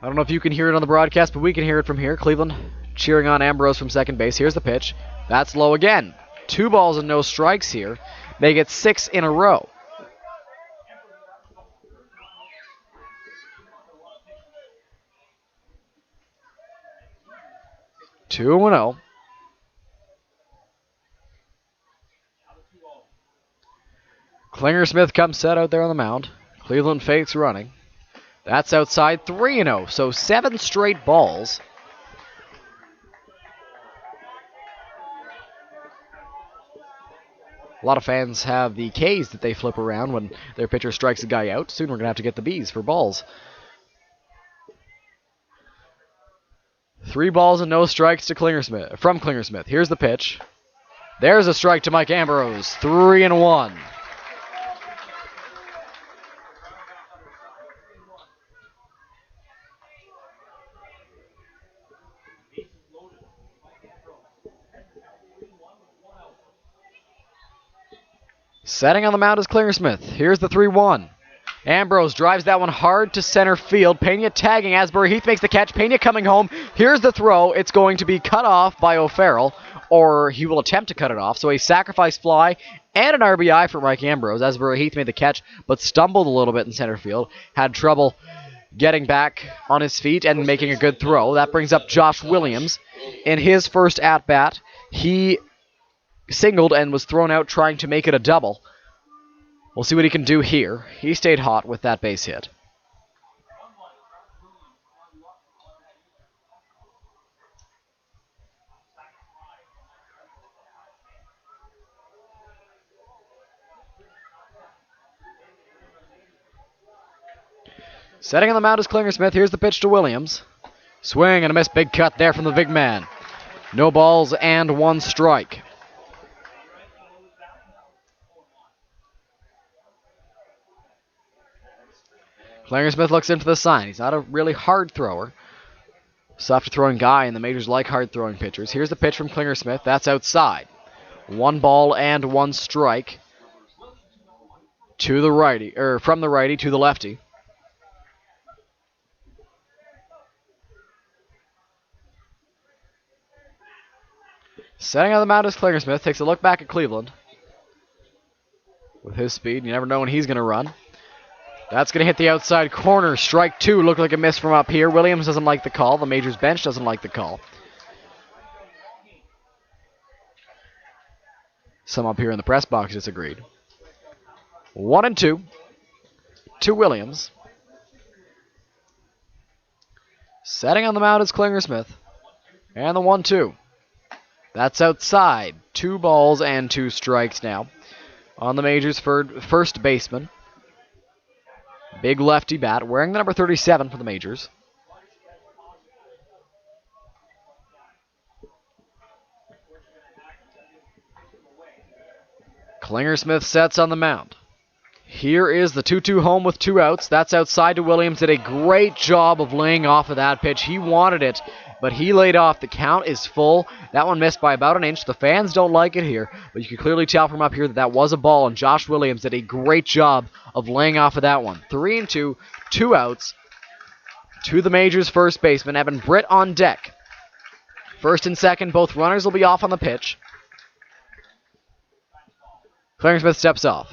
I don't know if you can hear it on the broadcast, but we can hear it from here. Cleveland cheering on Ambrose from second base. Here's the pitch. That's low again. 2 balls and no strikes here. They get 6 in a row. Two and 0. Klingersmith comes set out there on the mound. Cleveland fakes running. That's outside 3-0, so 7 straight balls. A lot of fans have the Ks that they flip around when their pitcher strikes a guy out. Soon we're going to have to get the Bs for balls. 3 balls and no strikes to from Klingersmith. Here's the pitch. There's a strike to Mike Ambrose. 3-1. Setting on the mound is Klingersmith. Here's the 3-1. Ambrose drives that one hard to center field. Pena tagging. Asbury Heath makes the catch. Pena coming home. Here's the throw. It's going to be cut off by O'Farrell, or he will attempt to cut it off. So a sacrifice fly and an RBI for Mike Ambrose. Asbury Heath made the catch, but stumbled a little bit in center field. Had trouble getting back on his feet and making a good throw. That brings up Josh Williams. In his first at-bat, he singled and was thrown out trying to make it a double. We'll see what he can do here. He stayed hot with that base hit. Setting on the mound is Klingersmith. Here's the pitch to Williams. Swing and a miss. Big cut there from the big man. No balls and 1 strike. Klingersmith looks in for the sign. He's not a really hard thrower. Softer throwing guy, and the majors like hard throwing pitchers. Here's the pitch from Klingersmith. That's outside. 1 ball and 1 strike to the righty, or from the righty to the lefty. Setting on the mound is Klingersmith. Takes a look back at Cleveland. With his speed, you never know when he's going to run. That's going to hit the outside corner. Strike 2. Looked like a miss from up here. Williams doesn't like the call. The majors bench doesn't like the call. Some up here in the press box disagreed. 1-2 to Williams. Setting on the mound is Klingersmith. And the 1-2. That's outside. 2 balls and 2 strikes now on the majors' first baseman. Big lefty bat, wearing the number 37 for the majors. Klingersmith sets on the mound. Here is the 2-2 home with 2 outs. That's outside to Williams. Did a great job of laying off of that pitch. He wanted it, but he laid off. The count is full. That one missed by about an inch. The fans don't like it here, but you can clearly tell from up here that that was a ball, and Josh Williams did a great job of laying off of that one. 3-2, 2 outs to the majors' first baseman, Evan Britt on deck. First and second, both runners will be off on the pitch. Klingersmith steps off.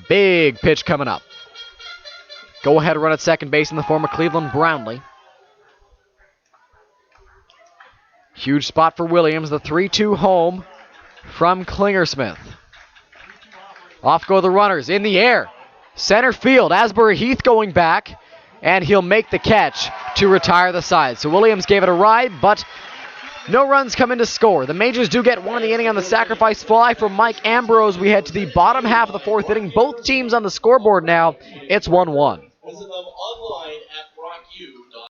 Big pitch coming up. Go ahead run at second base in the form of Cleveland Brownlee. Huge spot for Williams. The 3-2 home from Klingersmith. Off go the runners in the air. Center field. Asbury Heath going back, and he'll make the catch to retire the side. So Williams gave it a ride, but no runs come in to score. The majors do get 1 in the inning on the sacrifice fly from Mike Ambrose. We head to the bottom half of the 4th inning. Both teams on the scoreboard now. It's 1-1. Visit them online at rocku.com.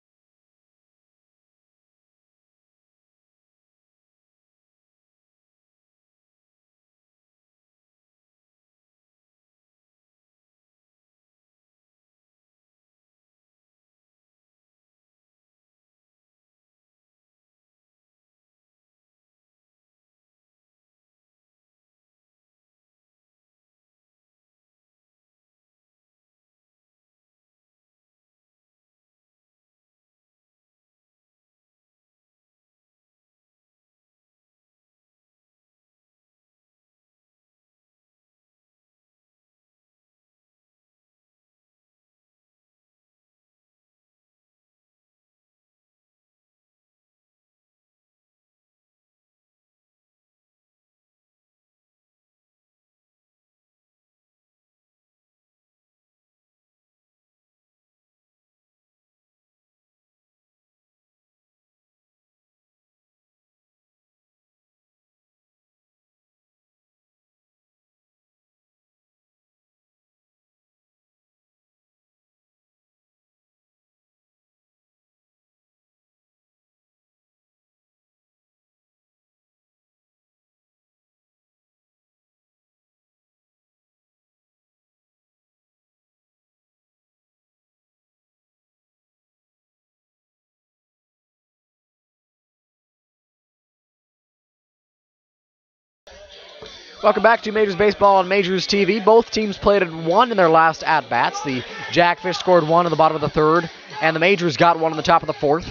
Welcome back to Majors Baseball on Majors TV. Both teams played at 1 in their last at-bats. The Jackfish scored 1 in the bottom of the 3rd, and the Majors got 1 in the top of the 4th.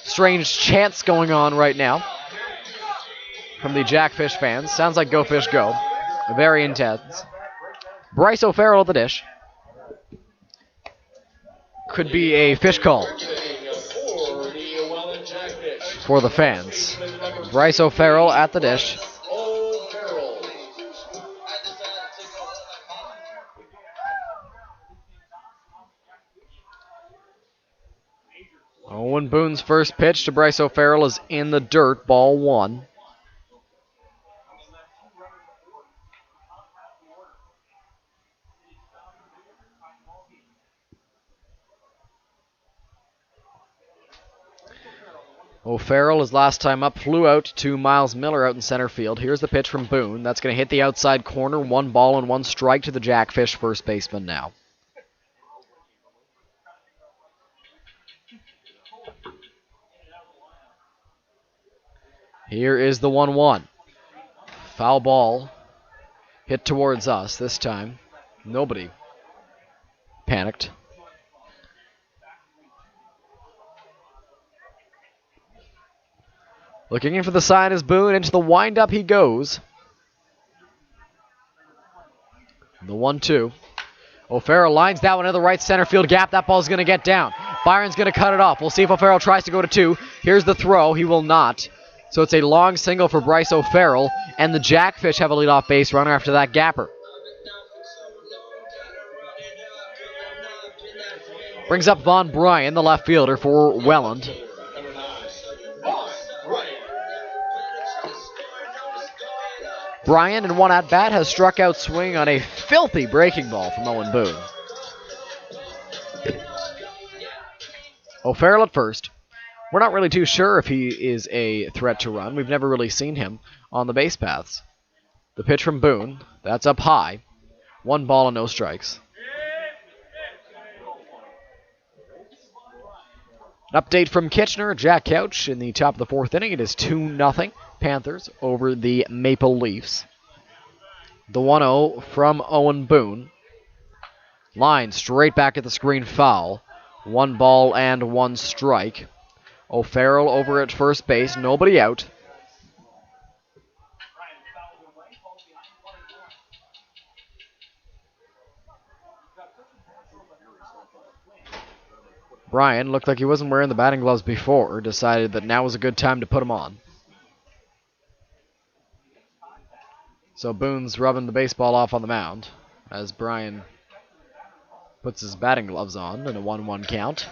Strange chants going on right now from the Jackfish fans. Sounds like Go Fish Go. Very intense. Bryce O'Farrell at the dish. Could be a fish call for the fans. Bryce O'Farrell at the dish. Owen Boone's first pitch to Bryce O'Farrell is in the dirt, ball 1. O'Farrell, his last time up, flew out to Miles Miller out in center field. Here's the pitch from Boone. That's going to hit the outside corner. 1 ball and 1 strike to the Jackfish first baseman now. Here is the 1-1. Foul ball hit towards us this time. Nobody panicked. Looking in for the sign is Boone. Into the windup he goes. The 1-2. O'Farrell lines that one into the right center field gap. That ball's going to get down. Byron's going to cut it off. We'll see if O'Farrell tries to go to 2. Here's the throw. He will not. So it's a long single for Bryce O'Farrell, and the Jackfish have a leadoff base runner after that gapper. Brings up Von Bryan, the left fielder for Welland. Bryan, in one at-bat, has struck out swing on a filthy breaking ball from Owen Boone. O'Farrell at first. We're not really too sure if he is a threat to run. We've never really seen him on the base paths. The pitch from Boone, that's up high. 1 ball and no strikes. An update from Kitchener, Jack Couch in the top of the 4th inning. It is 2-0 Panthers over the Maple Leafs. The 1-0 from Owen Boone. Line straight back at the screen, foul. 1 ball and 1 strike. O'Farrell over at first base, nobody out. Bryan looked like he wasn't wearing the batting gloves before, decided that now was a good time to put them on. So Boone's rubbing the baseball off on the mound as Bryan puts his batting gloves on in a 1-1 count.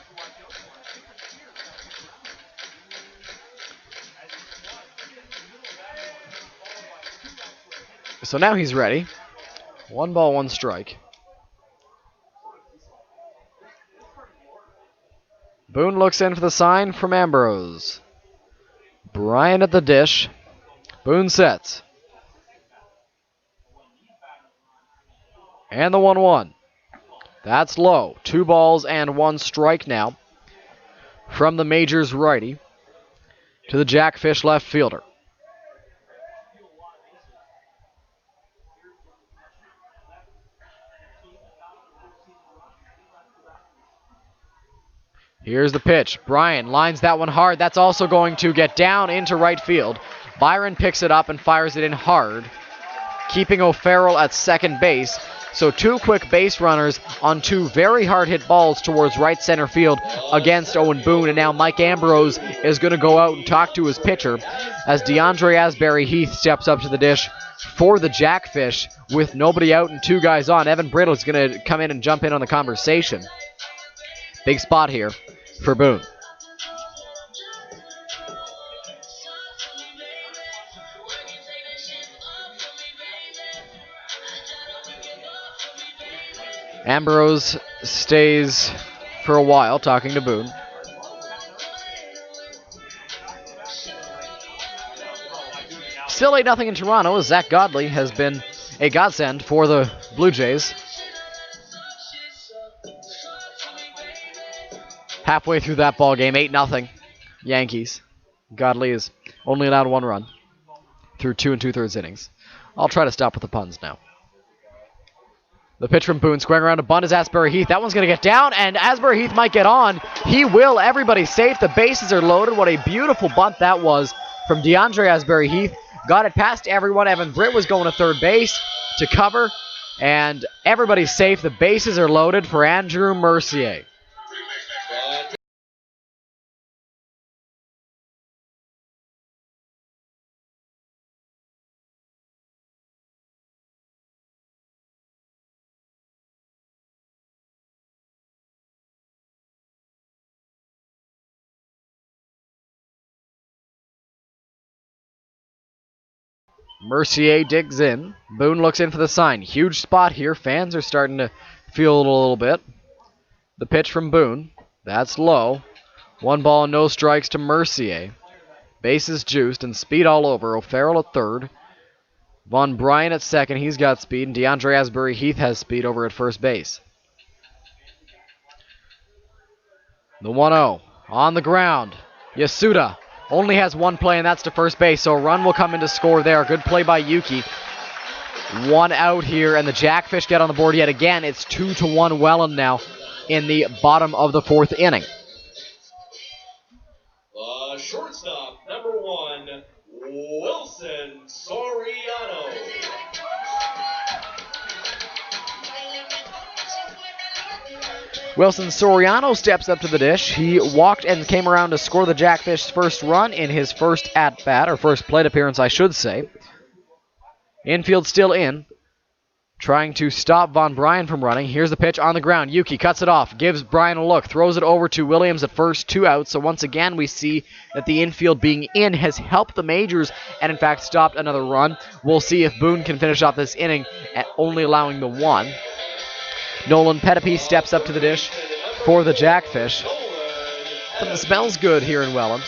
So now he's ready. 1 ball, 1 strike. Boone looks in for the sign from Ambrose. Bryan at the dish. Boone sets. And the 1-1. That's low. 2 balls and 1 strike now from the Majors righty to the Jackfish left fielder. Here's the pitch. Bryan lines that one hard. That's also going to get down into right field. Byron picks it up and fires it in hard, keeping O'Farrell at second base. So 2 quick base runners on 2 very hard-hit balls towards right center field against Owen Boone. And now Mike Ambrose is going to go out and talk to his pitcher as DeAndre Asbury Heath steps up to the dish for the Jackfish with nobody out and 2 guys on. Evan Brittle is going to come in and jump in on the conversation. Big spot here for Boone. Ambrose stays for a while talking to Boone. Still 8-0 in Toronto as Zach Godley has been a godsend for the Blue Jays. Halfway through that ball game, 8-0 Yankees. Godley is only allowed 1 run through 2 2/3 innings. I'll try to stop with the puns now. The pitch from Boone, squaring around to bunt is Asbury Heath. That one's going to get down, and Asbury Heath might get on. He will. Everybody's safe. The bases are loaded. What a beautiful bunt that was from DeAndre Asbury Heath. Got it past everyone. Evan Britt was going to third base to cover, and everybody's safe. The bases are loaded for Andrew Mercier. Mercier digs in. Boone looks in for the sign. Huge spot here. Fans are starting to feel it a little bit. The pitch from Boone. That's low. 1 ball, no strikes to Mercier. Bases juiced and speed all over. O'Farrell at third. Von Bryan at second. He's got speed. And DeAndre Asbury Heath has speed over at first base. The 1-0 on the ground. Yasuda only has one play, and that's to first base, so a run will come in to score there. Good play by Yuki. 1 out here, and the Jackfish get on the board yet again. It's 2-1 Welland now in the bottom of the 4th inning. Shortstop, number 1, Wilson Soriano. Wilson Soriano steps up to the dish. He walked and came around to score the Jackfish's first run in his first at-bat, or first plate appearance, I should say. Infield still in. Trying to stop Von Bryan from running. Here's the pitch on the ground. Yuki cuts it off, gives Bryan a look, throws it over to Williams at first, 2 outs. So once again, we see that the infield being in has helped the Majors and, in fact, stopped another run. We'll see if Boone can finish off this inning at only allowing the 1. Nolan Pettipe steps up to the dish for the Jackfish. Something smells good here in Welland.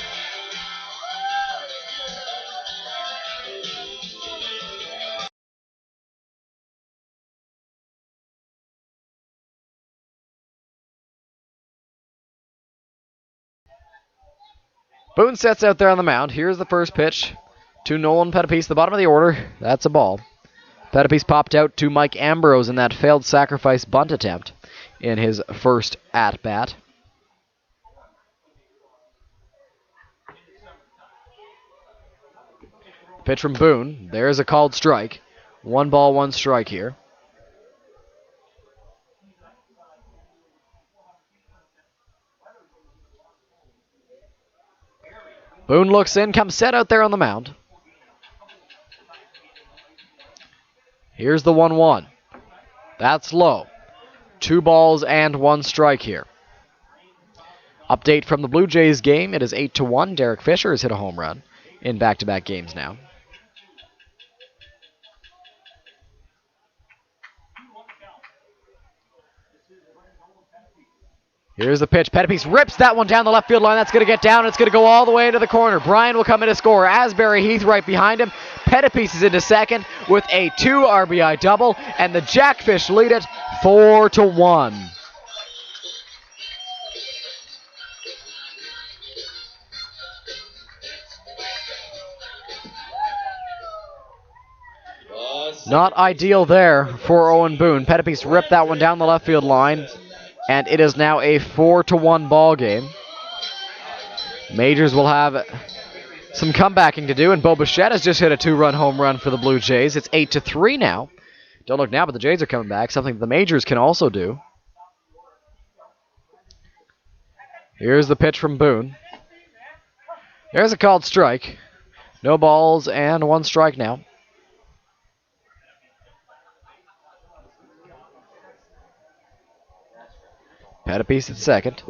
Boone sets out there on the mound. Here's the first pitch to Nolan Pettipe, the bottom of the order. That's a ball. Pettipe's popped out to Mike Ambrose in that failed sacrifice bunt attempt in his first at-bat. Pitch from Boone. There's a called strike. 1 ball, 1 strike here. Boone looks in, comes set out there on the mound. Here's the 1-1. That's low. 2 balls and 1 strike here. Update from the Blue Jays game. It is 8-1. Derek Fisher has hit a home run in back-to-back games now. Here's the pitch. Pettipe rips that one down the left field line. That's going to get down. It's going to go all the way into the corner. Bryan will come in to score. Asbury Heath right behind him. Pettipe is into second with a 2 RBI double, and the Jackfish lead it 4-1. Not ideal there for Owen Boone. Pettipe ripped that one down the left field line, and it is now a 4-1 ball game. Majors will have some comebacking to do, and Bo Bichette has just hit a 2-run home run for the Blue Jays. It's 8-3 now. Don't look now, but the Jays are coming back, something the Majors can also do. Here's the pitch from Boone. There's a called strike. No balls and 1 strike now. Pettipe at second.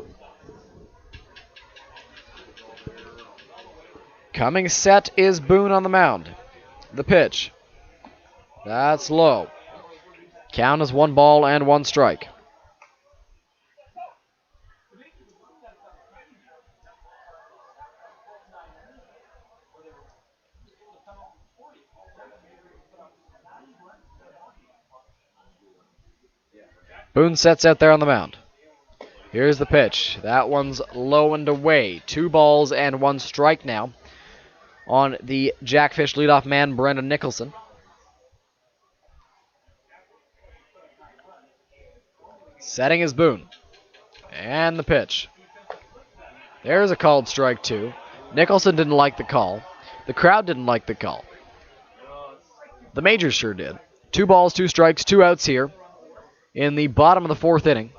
Coming set is Boone on the mound. The pitch. That's low. Count is 1 ball and 1 strike. Boone sets out there on the mound. Here's the pitch. That one's low and away. 2 balls and 1 strike now on the Jackfish leadoff man, Brendan Nicholson. Setting is Boone. And the pitch. There's a called strike 2. Nicholson didn't like the call. The crowd didn't like the call. The Majors sure did. 2 balls, 2 strikes, 2 outs here in the bottom of the 4th inning.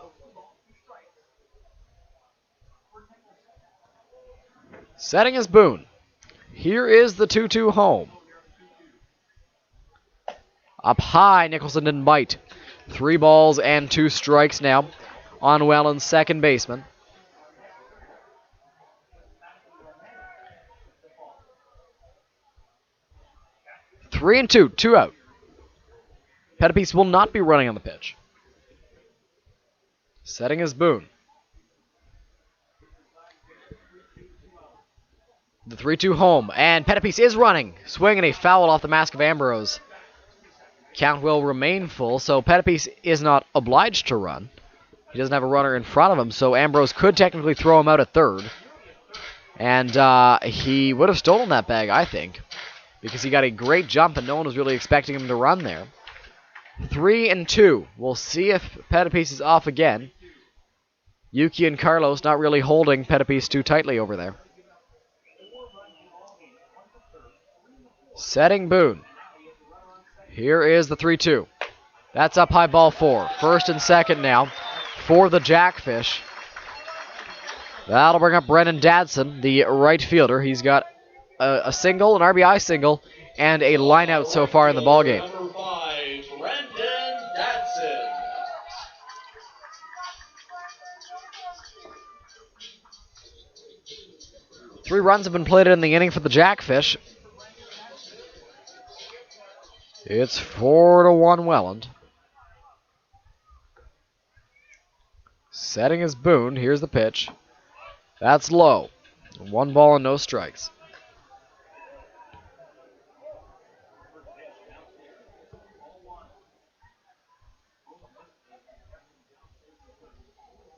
Setting is Boone. Here is the 2-2 home. Up high, Nicholson didn't bite. 3 balls and 2 strikes now on Welland's second baseman. Three and two out. Pettipies will not be running on the pitch. Setting is Boone. The 3-2 home, and Pettipies is running. Swinging a foul off the mask of Ambrose. Count will remain full, so Pettipies is not obliged to run. He doesn't have a runner in front of him, so Ambrose could technically throw him out at third. And he would have stolen that bag, I think, because he got a great jump and no one was really expecting him to run there. 3-2. We'll see if Pettipies is off again. Yuki and Carlos not really holding Pettipies too tightly over there. Setting Boone. Here is the 3-2. That's up high, ball 4. First and second now for the Jackfish. That'll bring up Brendan Dadson, the right fielder. He's got a single, an RBI single, and a line out so far in the ballgame. Number 5, Brendan Dadson. Three runs have been played in the inning for the Jackfish. It's 4-1 Welland. Setting is Boone. Here's the pitch. That's low. 1 ball and no strikes.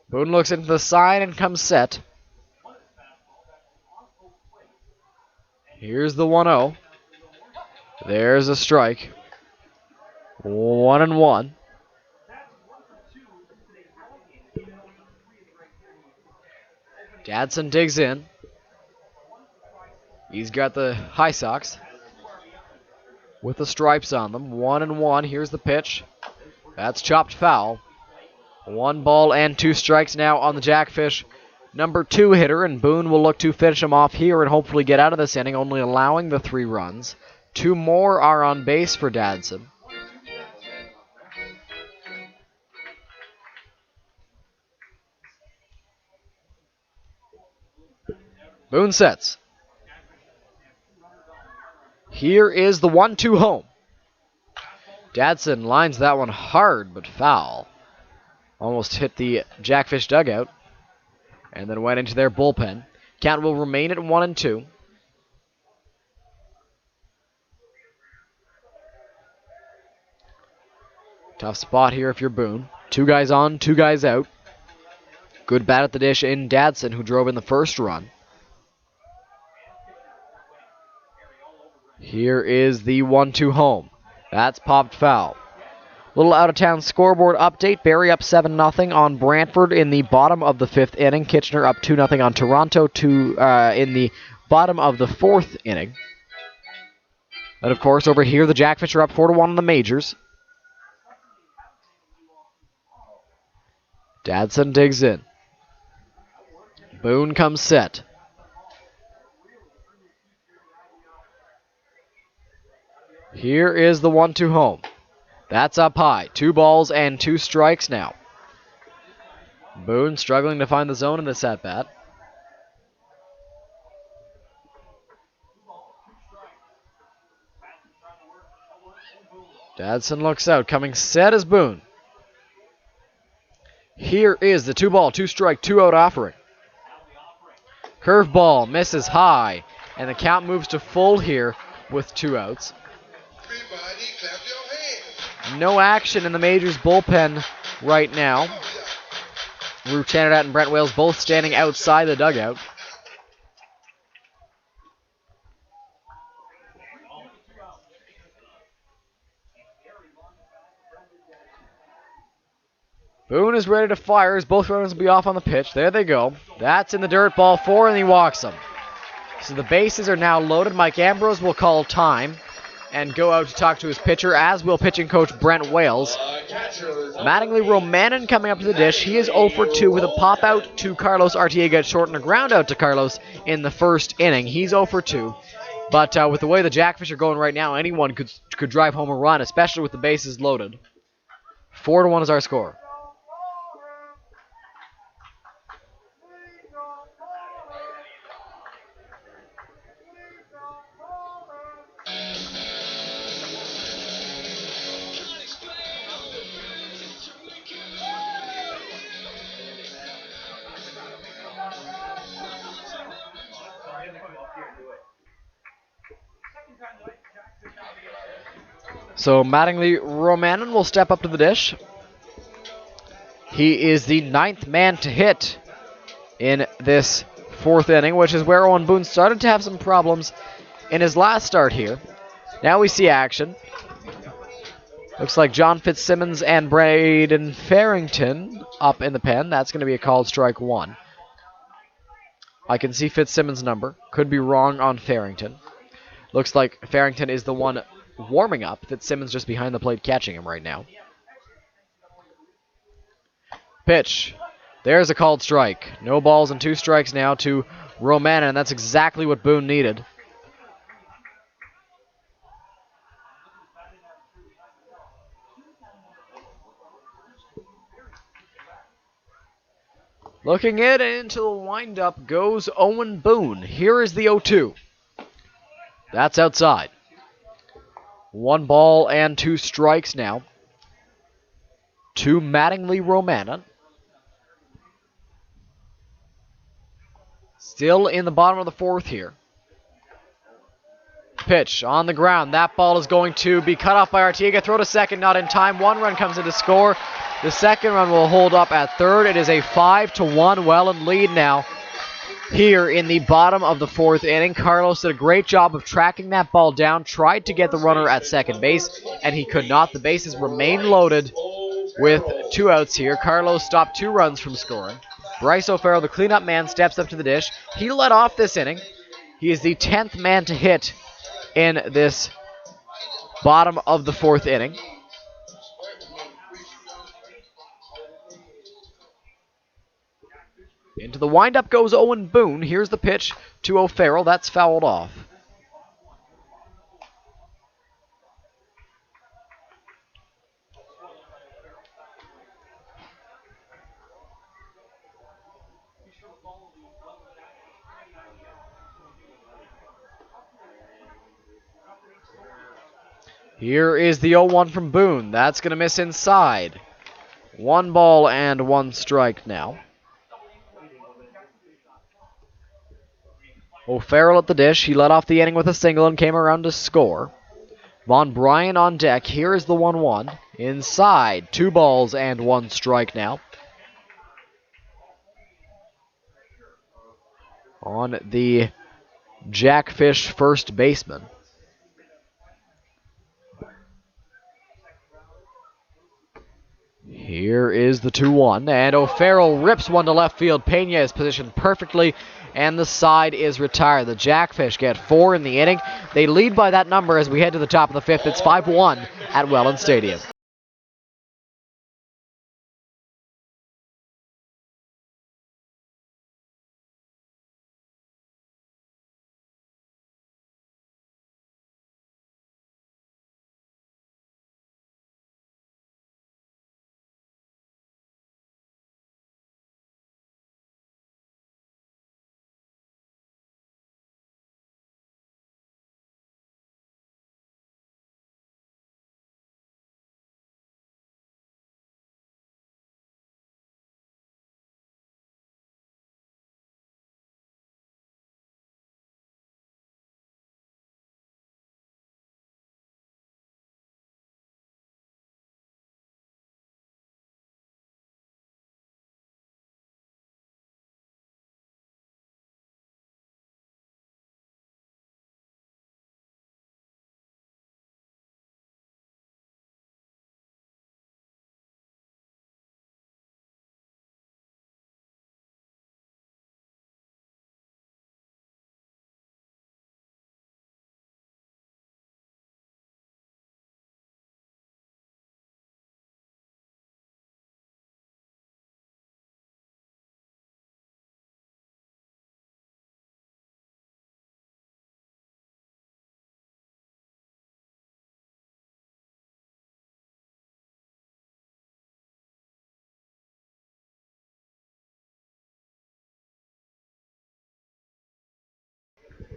Boone looks into the sign and comes set. Here's the 1-0. There's a strike. 1-1. Dadson digs in. He's got the high socks with the stripes on them. 1-1. Here's the pitch. That's chopped foul. 1 ball and 2 strikes now on the Jackfish number 2 hitter, and Boone will look to finish him off here and hopefully get out of this inning, only allowing the 3 runs. 2 more are on base for Dadson. Boone sets. Here is the 1-2 home. Dadson lines that one hard, but foul. Almost hit the Jackfish dugout and then went into their bullpen. Count will remain at 1-2. Tough spot here if you're Boone. 2 guys on, 2 guys out. Good bat at the dish in Dadson, who drove in the first run. Here is the 1-2 home. That's popped foul. Little out-of-town scoreboard update. Barrie up 7-0 on Brantford in the bottom of the 5th inning. Kitchener up 2-0 on Toronto in the bottom of the 4th inning. And, of course, over here, the Jackfish are up 4-1 on the Majors. Dadson digs in. Boone comes set. Here is the 1-2 home. That's up high. 2 balls and 2 strikes now. Boone struggling to find the zone in this at-bat. Dadson looks out. Coming set is Boone. Here is the 2-ball, 2-strike, 2-out offering. Curveball misses high, and the count moves to full here with 2 outs. No action in the Majors bullpen right now. Rue Chanadat and Brent Wales both standing outside the dugout. Boone is ready to fire as both runners will be off on the pitch. There they go. That's in the dirt, ball 4, and he walks them. So the bases are now loaded. Mike Ambrose will call time and go out to talk to his pitcher, as will pitching coach Brent Wales. Mattingly Romanen coming up to the dish. He is 0 for 2 with a pop out to Carlos Artiega at short and a ground out to Carlos in the first inning. He's 0 for 2. But with the way the Jackfish are going right now, anyone could drive home a run, especially with the bases loaded. 4-1 is our score. So Mattingly Romanen will step up to the dish. He is the 9th man to hit in this 4th inning, which is where Owen Boone started to have some problems in his last start here. Now we see action. Looks like John Fitzsimmons and Braden Farrington up in the pen. That's going to be a called strike 1. I can see Fitzsimmons' number. Could be wrong on Farrington. Looks like Farrington is the one warming up. Fitzsimmons just behind the plate catching him right now. Pitch. There's a called strike. No balls and 2 strikes now to Romanen, and that's exactly what Boone needed. Looking it into the windup goes Owen Boone. Here is the 0-2. That's outside. 1 ball and 2 strikes now to Mattingly Romanen. Still in the bottom of the 4th here. Pitch on the ground. That ball is going to be cut off by Artiega. Throw to second, not in time. 1 run comes in to score. The second run will hold up at 3rd. It is a 5-1 Welland lead now here in the bottom of the 4th inning. Carlos did a great job of tracking that ball down, tried to get the runner at second base, and he could not. The bases remain loaded with 2 outs here. Carlos stopped 2 runs from scoring. Bryce O'Farrell, the cleanup man, steps up to the dish. He led off this inning. He is the 10th man to hit in this bottom of the 4th inning. Into the windup goes Owen Boone. Here's the pitch to O'Farrell. That's fouled off. Here is the 0-1 from Boone. That's going to miss inside. 1 ball and 1 strike now. O'Farrell at the dish. He led off the inning with a single and came around to score. Von Bryan on deck. Here is the 1-1. Inside. 2 balls and 1 strike now. On the Jackfish first baseman. Here is the 2-1, and O'Farrell rips one to left field. Pena is positioned perfectly, and the side is retired. The Jackfish get 4 in the inning. They lead by that number as we head to the top of the 5th. It's 5-1 at Welland Stadium.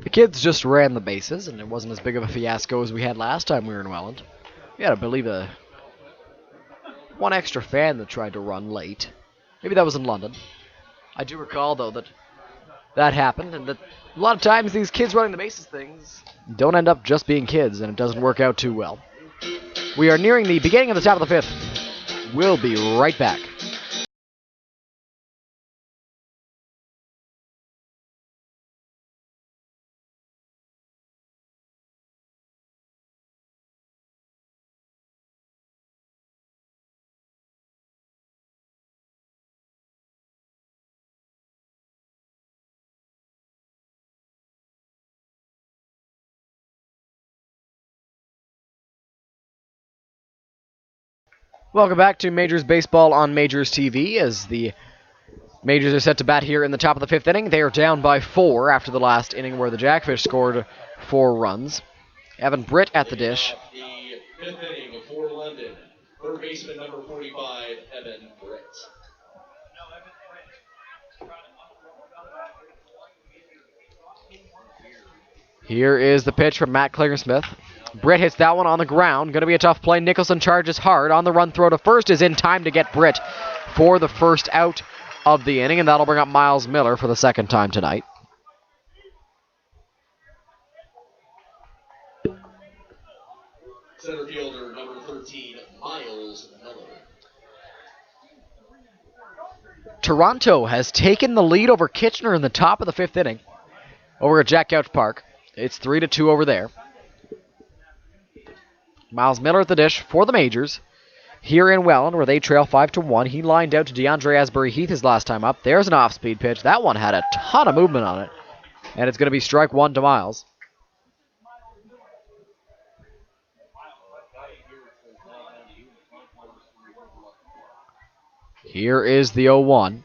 The kids just ran the bases, and it wasn't as big of a fiasco as we had last time we were in Welland. We had, I believe, one extra fan that tried to run late. Maybe that was in London. I do recall, though, that happened, and that a lot of times these kids running the bases things don't end up just being kids, and it doesn't work out too well. We are nearing the beginning of the top of the fifth. We'll be right back. Welcome back to Majors Baseball on Majors TV as the Majors are set to bat here in the top of the fifth inning. They are down by 4 after the last inning where the Jackfish scored 4 runs. Evan Britt at the dish. The fifth inning for London. Third baseman number 45, Evan Britt. Here is the pitch from Matt Klingersmith. Britt hits that one on the ground. Going to be a tough play. Nicholson charges hard. On the run throw to first is in time to get Britt for the first out of the inning, and that'll bring up Miles Miller for the second time tonight. Center fielder number 13, Miles Miller. Toronto has taken the lead over Kitchener in the top of the fifth inning over at Jack Couch Park. It's 3-2 over there. Miles Miller at the dish for the Majors. Here in Welland, where they trail 5-1. He lined out to DeAndre Asbury-Heath his last time up. There's an off-speed pitch. That one had a ton of movement on it. And it's going to be strike 1 to Miles. Here is the 0-1.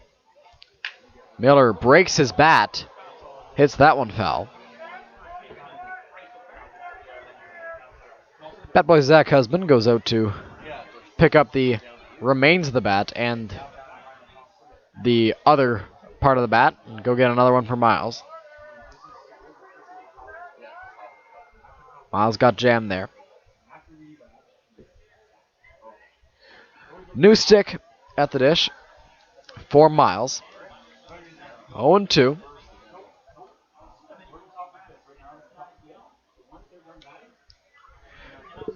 Miller breaks his bat. Hits that one foul. Bat boy Zach Husband goes out to pick up the remains of the bat and the other part of the bat and go get another one for Miles. Miles got jammed there. New stick at the dish for Miles. 0-2.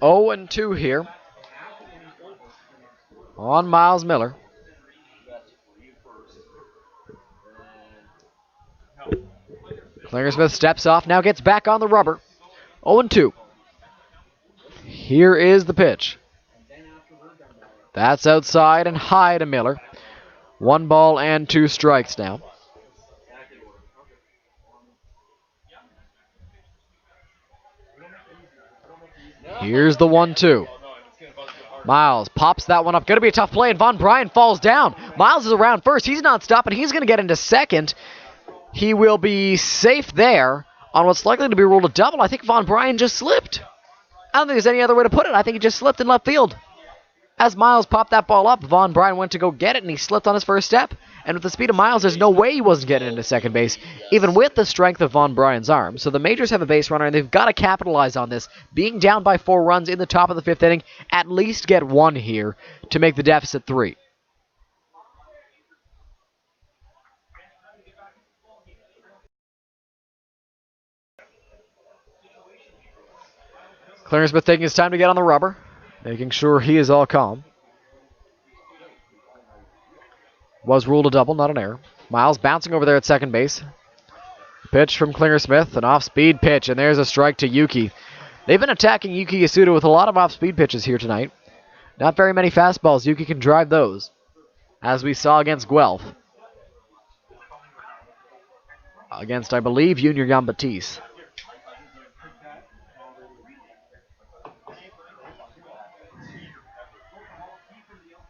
Oh and 2 here on Miles Miller. Klingersmith steps off, now gets back on the rubber. 0-2. Here is the pitch. That's outside and high to Miller. 1 ball and 2 strikes now. Here's the 1-2. Miles pops that one up. Going to be a tough play, and Von Bryan falls down. Miles is around first. He's not stopping. He's going to get into second. He will be safe there on what's likely to be ruled a double. I think Von Bryan just slipped. I don't think there's any other way to put it. I think he just slipped in left field. As Miles popped that ball up, Von Bryan went to go get it, and he slipped on his first step. And with the speed of Miles, there's no way he wasn't getting into second base, even with the strength of Von Bryan's arm. So the Majors have a base runner, and they've got to capitalize on this. Being down by 4 runs in the top of the fifth inning, at least get 1 here to make the deficit 3. Klingersmith taking his time to get on the rubber, making sure he is all calm. Was ruled a double, not an error. Miles bouncing over there at second base. Pitch from Klingersmith, an off-speed pitch, and there's a strike to Yuki. They've been attacking Yuki Yasuda with a lot of off-speed pitches here tonight. Not very many fastballs. Yuki can drive those, as we saw against Guelph. Against, I believe, Junior Jean-Baptiste.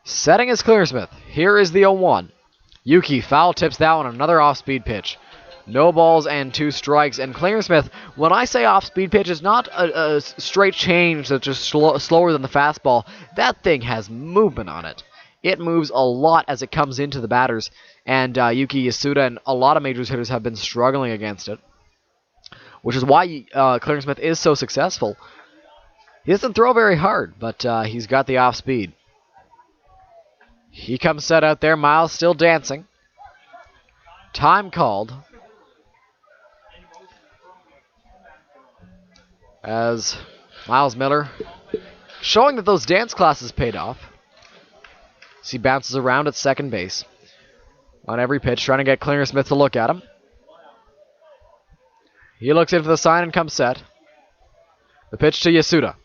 Setting is Klingersmith. Here is the 0-1. Yuki foul tips that one, another off-speed pitch. No balls and 2 strikes. And Klingersmith, when I say off-speed pitch, is not a straight change that's just slower than the fastball. That thing has movement on it. It moves a lot as it comes into the batters. And Yuki Yasuda and a lot of Majors hitters have been struggling against it. which is why Clarence Smith is so successful. He doesn't throw very hard, but he's got the off speed. He comes set out there. Miles still dancing. Time called. As Miles Miller showing that those dance classes paid off. As he bounces around at second base. On every pitch, trying to get Clarence Smith to look at him. He looks in for the sign and comes set. The pitch to Yasuda.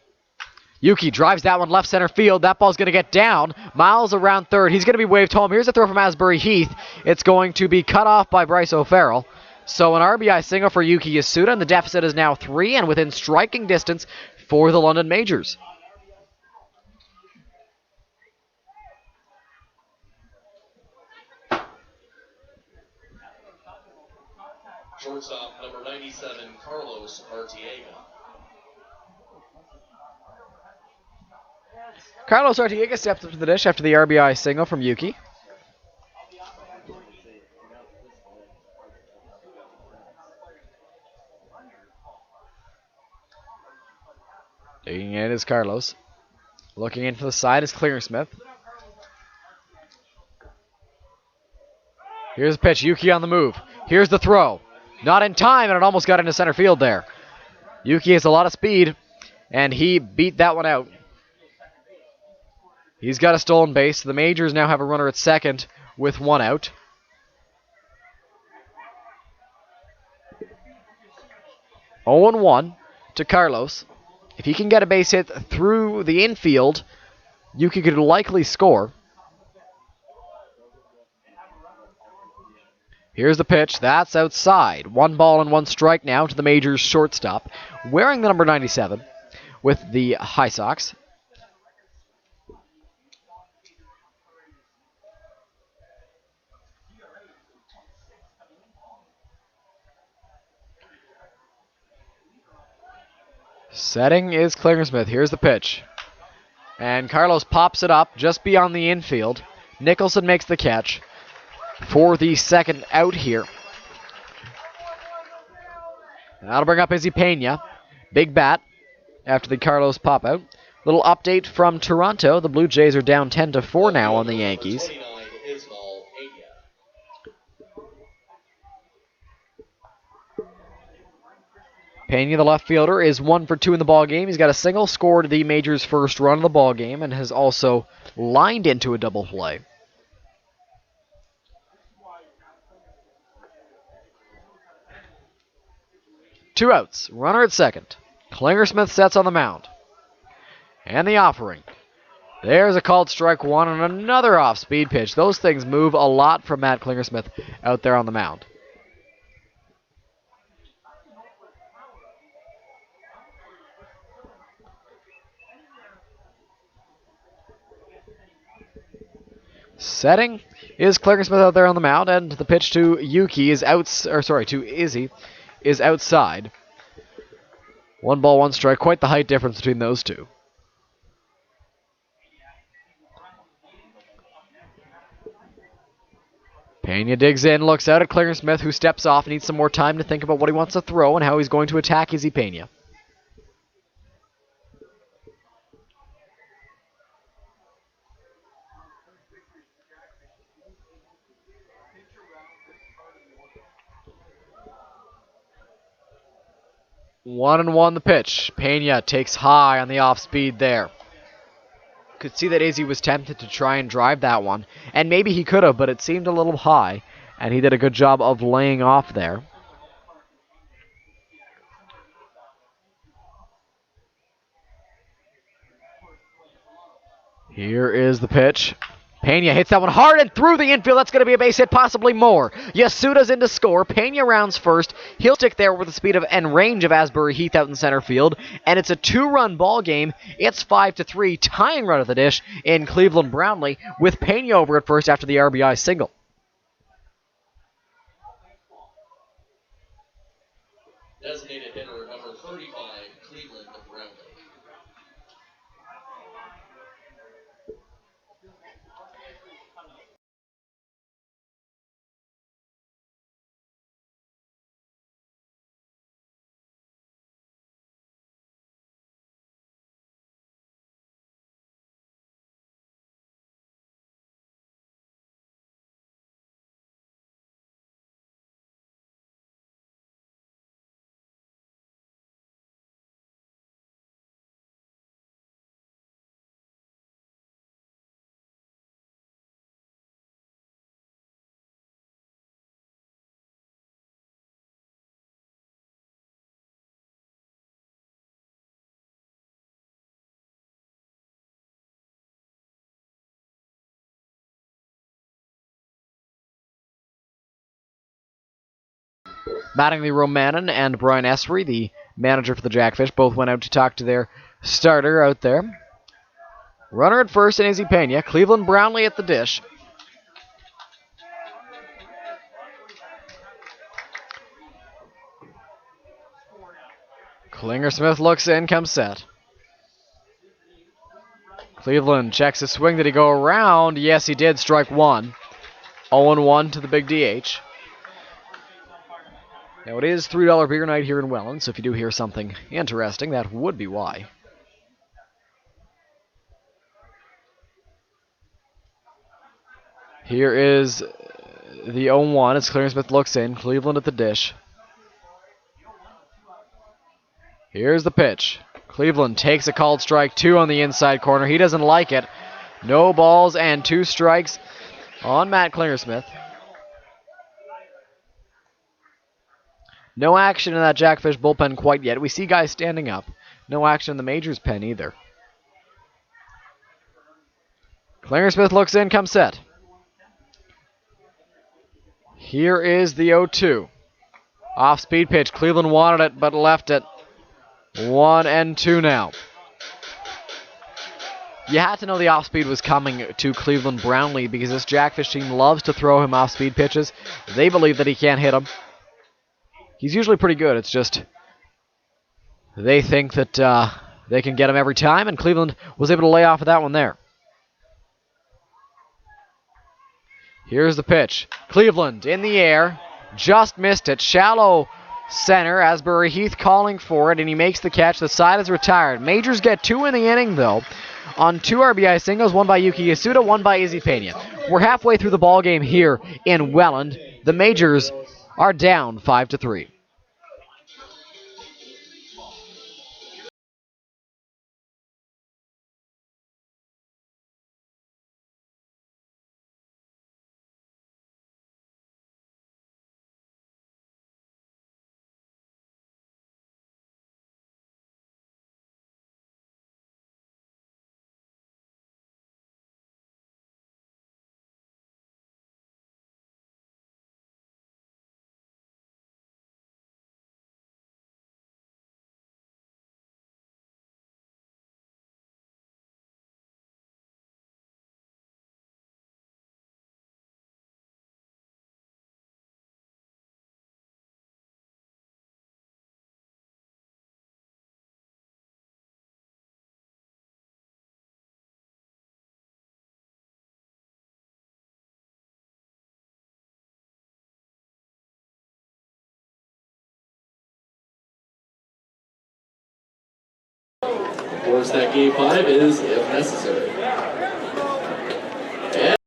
Yuki drives that one left center field. That ball's going to get down. Miles around third. He's going to be waved home. Here's a throw from Asbury Heath. It's going to be cut off by Bryce O'Farrell. So an RBI single for Yuki Yasuda, and the deficit is now 3 and within striking distance for the London Majors. Shortstop number 97, Carlos Artiega. Carlos Artiega steps up to the dish after the RBI single from Yuki. Digging in is Carlos. Looking in for the side is Clarence Smith. Here's the pitch. Yuki on the move. Here's the throw. Not in time, and it almost got into center field there. Yuki has a lot of speed, and he beat that one out. He's got a stolen base. The Majors now have a runner at second with 1 out. Oh and 1 to Carlos. If he can get a base hit through the infield, Yuki could likely score. Here's the pitch. That's outside. 1 ball and 1 strike now to the Majors shortstop, wearing the number 97 with the High Sox. Setting is Clarence Smith. Here's the pitch. And Carlos pops it up just beyond the infield. Nicholson makes the catch for the second out here. And that'll bring up Izzy Pena. Big bat after the Carlos pop out. Little update from Toronto. The Blue Jays are down 10-4 now on the Yankees. Pena, the left fielder, is 1 for 2 in the ball game. He's got a single, scored the Majors' first run of the ball game, and has also lined into a double play. Two outs, runner at second. Klinger Smith sets on the mound. And the offering. There's a called strike 1 and another off-speed pitch. Those things move a lot from Matt Klinger Smith out there on the mound. Setting is Klinger Smith out there on the mound, and the pitch to Yuki is to Izzy is outside. 1 ball, 1 strike. Quite the height difference between those two. Pena digs in, looks out at Klinger Smith, who steps off, needs some more time to think about what he wants to throw and how he's going to attack Izzy Pena. One and 1 the pitch. Pena takes high on the off speed there. Could see that Izzy was tempted to try and drive that one. And maybe he could have, but it seemed a little high. And he did a good job of laying off there. Here is the pitch. Pena hits that one hard and through the infield. That's going to be a base hit, possibly more. Yasuda's in to score. Pena rounds first. He'll stick there with the speed of and range of Asbury Heath out in center field. And it's a 2-run ball game. It's 5-3, tying run at the dish in Cleveland Brownlee with Pena over at first after the RBI single. Designated hitter number 35, Cleveland Brownlee. Mattingly Romanen and Brian Essery, the manager for the Jackfish, both went out to talk to their starter out there. Runner at first and Izzy Pena. Cleveland Brownlee at the dish. Klinger Smith looks in, comes set. Cleveland checks his swing. Did he go around? Yes, he did. Strike one. 0-1 to the big DH. Now, it is $3 beer night here in Welland, so if you do hear something interesting, that would be why. Here is the 0-1 as Klinger Smith looks in. Cleveland at the dish. Here's the pitch. Cleveland takes a called strike 2 on the inside corner. He doesn't like it. No balls and 2 strikes on Matt Klinger Smith. No action in that Jackfish bullpen quite yet. We see guys standing up. No action in the Majors pen either. Klinger Smith looks in, comes set. Here is the 0-2. Off-speed pitch. Cleveland wanted it, but left it. 1-2 now. You had to know the off-speed was coming to Cleveland Brownlee because this Jackfish team loves to throw him off-speed pitches. They believe that he can't hit them. He's usually pretty good. It's just they think that they can get him every time, and Cleveland was able to lay off of that one there. Here's the pitch. Cleveland in the air. Just missed it. Shallow center. Asbury Heath calling for it, and he makes the catch. The side is retired. Majors get 2 in the inning, though, on 2 RBI singles, one by Yuki Yasuda, one by Izzy Pena. We're halfway through the ball game here in Welland. The Majors are down 5-3. Of course, that game 5 is if necessary. And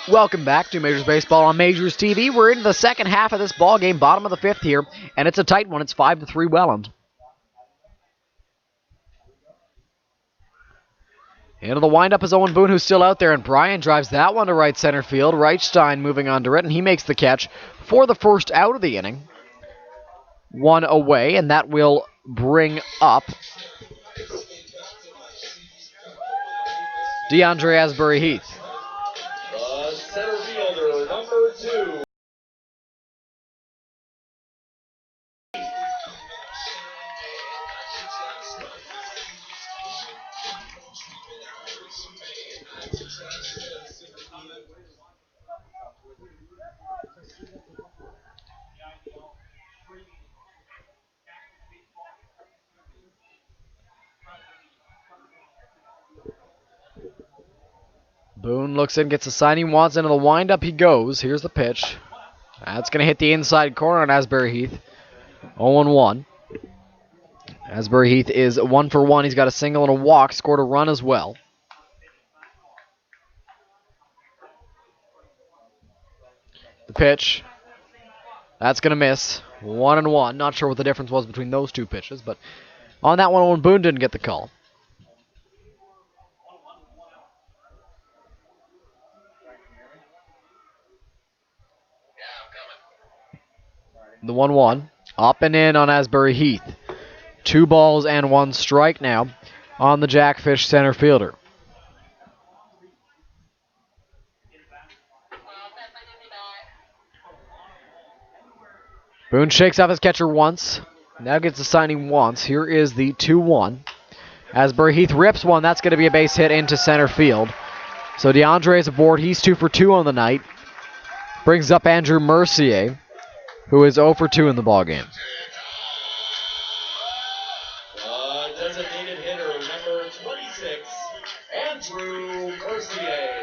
Welcome back to Majors Baseball on Majors TV. We're into the second half of this ball game, bottom of the 5th here, and it's a tight one. It's 5-3 Welland. Into the windup is Owen Boone, who's still out there, and Brian drives that one to right center field. Reichstein moving under it, and he makes the catch for the first out of the inning. 1 away, and that will bring up DeAndre Asbury Heath. center fielder, number 2. Boone looks in, gets the sign he wants, into the windup he goes. Here's the pitch. That's going to hit the inside corner on Asbury Heath. 0-1. Asbury Heath is 1 for 1. He's got a single and a walk, scored a run as well. The pitch. That's going to miss. 1-1. Not sure what the difference was between those two pitches, but on that one, Boone didn't get the call. The 1-1. Up and in on Asbury Heath. 2 balls and 1 strike now on the Jackfish center fielder. Boone shakes off his catcher once. Now gets the sign he wants. Here is the 2-1. Asbury Heath rips one. That's going to be a base hit into center field. So DeAndre is aboard. He's 2 for 2 on the night. Brings up Andrew Mercier, who is 0 for 2 in the ballgame. Designated hitter number 26, Andrew Mercier.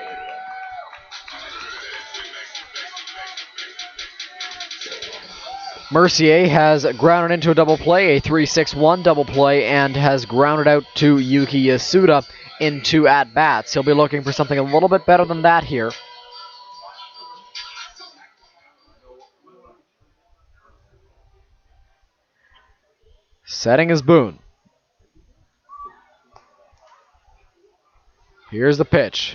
Mercier has grounded into a double play, a 3-6-1 double play, and has grounded out to Yuki Yasuda in 2 at-bats. He'll be looking for something a little bit better than that here. Setting is Boone. Here's the pitch.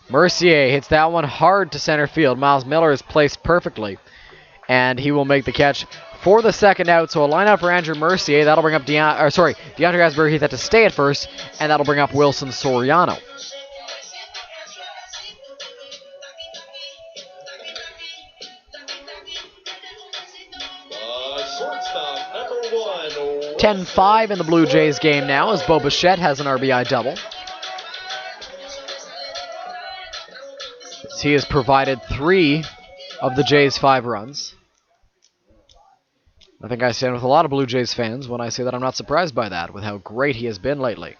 Mercier hits that one hard to center field. Miles Miller is placed perfectly, and he will make the catch for the second out. So a line out for Andrew Mercier. That'll bring up DeAndre Asbury Heath had to stay at first, and that'll bring up Wilson Soriano. Shortstop number 1. 10-5 in the Blue Jays game now as Bo Bichette has an RBI double. He has provided 3 of the Jays' 5 runs. I think I stand with a lot of Blue Jays fans when I say that I'm not surprised by that, with how great he has been lately.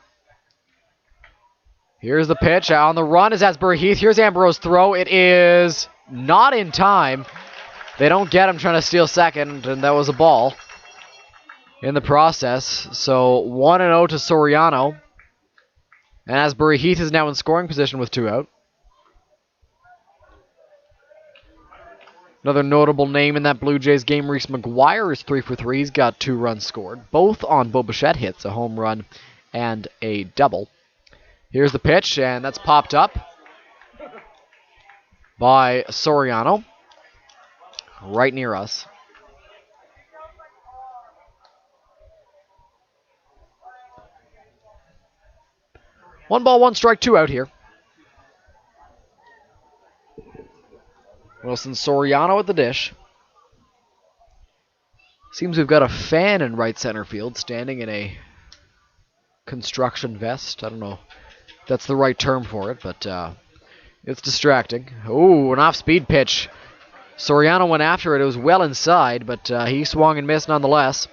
Here's the pitch. On the run is Asbury Heath. Here's Ambrose's throw. It is not in time. They don't get him trying to steal second, and that was a ball in the process. So 1-0 to Soriano. And Asbury Heath is now in scoring position with 2 out. Another notable name in that Blue Jays game, Reese McGuire, is 3 for 3. He's got 2 runs scored, both on Bo Bichette hits, a home run and a double. Here's the pitch, and that's popped up by Soriano, right near us. One ball, 1 strike, 2 out here. Wilson Soriano at the dish. Seems we've got a fan in right center field standing in a construction vest. I don't know if that's the right term for it, but it's distracting. Oh, an off-speed pitch. Soriano went after it. It was well inside, but he swung and missed nonetheless.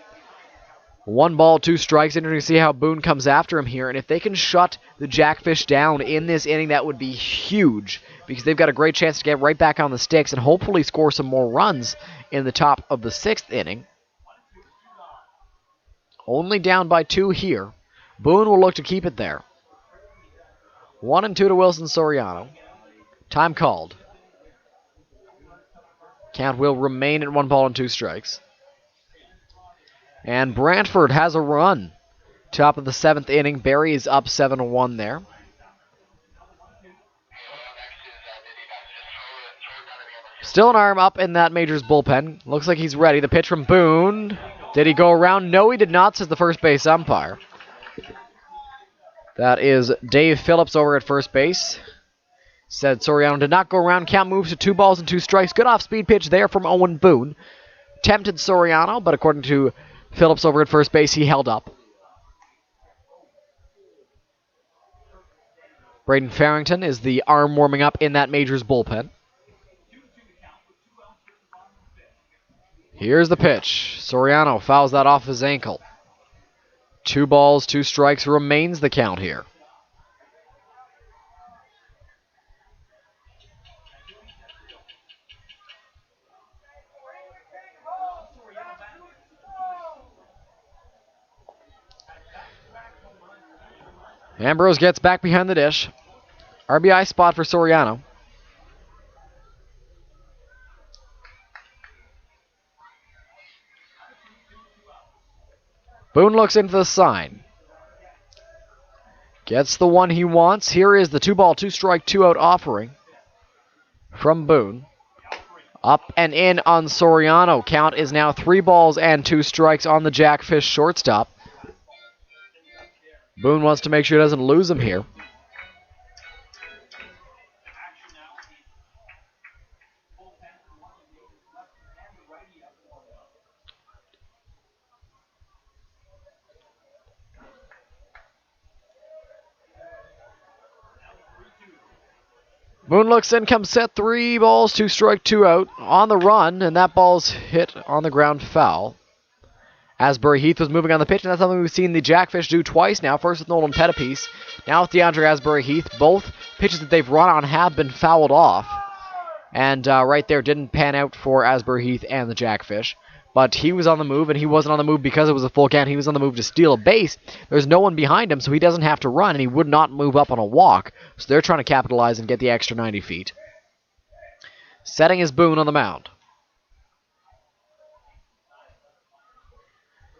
1 ball, 2 strikes. Interesting to see how Boone comes after him here. And if they can shut the Jackfish down in this inning, that would be huge, because they've got a great chance to get right back on the sticks and hopefully score some more runs in the top of the 6th inning. Only down by 2 here. Boone will look to keep it there. 1-2 to Wilson Soriano. Time called. Count will remain at 1 ball and 2 strikes. And Brantford has a run. Top of the 7th inning. Barry is up 7-1 there. Still an arm up in that Majors bullpen. Looks like he's ready. The pitch from Boone. Did he go around? No, he did not, says the first base umpire. That is Dave Phillips over at first base. Said Soriano did not go around. Count moves to 2 balls and 2 strikes. Good off-speed pitch there from Owen Boone. Tempted Soriano, but according to Phillips over at first base, he held up. Braden Farrington is the arm warming up in that Majors bullpen. Here's the pitch. Soriano fouls that off his ankle. 2 balls, 2 strikes remains the count here. Ambrose gets back behind the dish. RBI spot for Soriano. Boone looks into the sign. Gets the one he wants. Here is the 2-ball, 2-strike, 2-out offering from Boone. Up and in on Soriano. Count is now 3 balls and 2 strikes on the Jackfish shortstop. Boone wants to make sure he doesn't lose him here. Boone looks in, comes set, 3 balls, 2 strike, 2 out on the run, and that ball's hit on the ground foul. Asbury Heath was moving on the pitch, and that's something we've seen the Jackfish do twice now. First with Nolan Pettipies, now with DeAndre Asbury Heath. Both pitches that they've run on have been fouled off, and right there didn't pan out for Asbury Heath and the Jackfish. But he was on the move, and he wasn't on the move because it was a full count. He was on the move to steal a base. There's no one behind him, so he doesn't have to run, and he would not move up on a walk. So they're trying to capitalize and get the extra 90 feet. Setting is Boone on the mound.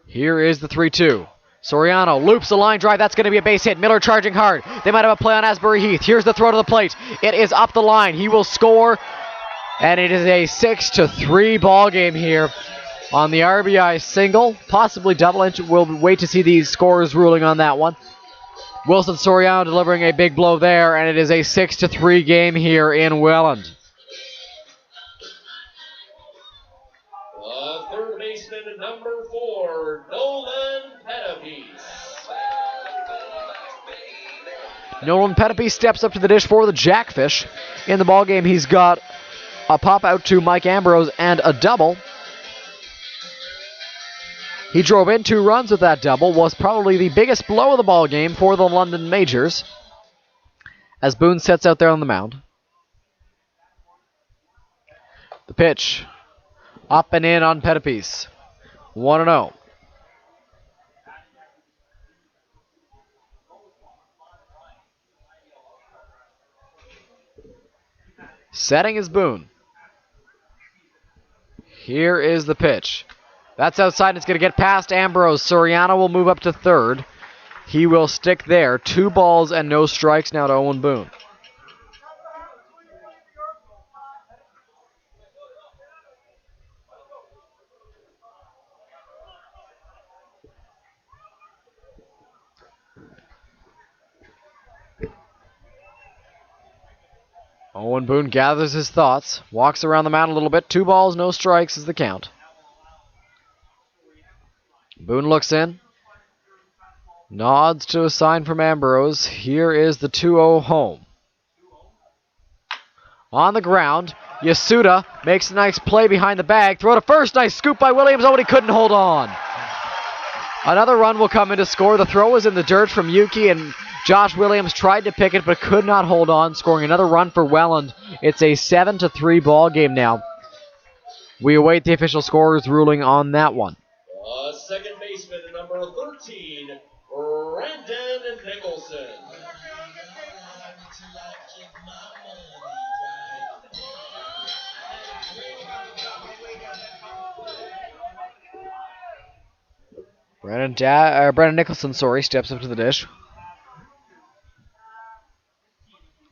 Here is the 3-2. Soriano loops the line drive. That's going to be a base hit. Miller charging hard. They might have a play on Asbury Heath. Here's the throw to the plate. It is up the line. He will score, and it is a 6-3 ball game here on the RBI single, possibly double. We'll wait to see the scores ruling on that one. Wilson Soriano delivering a big blow there, and it is a 6-3 game here in Welland. Third baseman, number 4, Nolan Pettipies. Nolan Pettipies steps up to the dish for the Jackfish. In the ballgame, he's got a pop out to Mike Ambrose and a double. He drove in 2 runs with that double, was probably the biggest blow of the ball game for the London Majors, as Boone sets out there on the mound. The pitch, up and in on Pettipies, 1-0. Setting is Boone. Here is the pitch. That's outside, and it's going to get past Ambrose. Soriano will move up to third. He will stick there. 2 balls and no strikes now to Owen Boone. Owen Boone gathers his thoughts, walks around the mound a little bit. 2 balls, no strikes is the count. Boone looks in, nods to a sign from Ambrose. Here is the 2-0 home. On the ground, Yasuda makes a nice play behind the bag. Throw to first, nice scoop by Williams. Oh, but he couldn't hold on. Another run will come in to score. The throw was in the dirt from Yuki, and Josh Williams tried to pick it but could not hold on, scoring another run for Welland. It's a 7-3 ball game now. We await the official scorer's ruling on that one. Second baseman, number 13, Brandon Nicholson. Brandon Nicholson, steps up to the dish.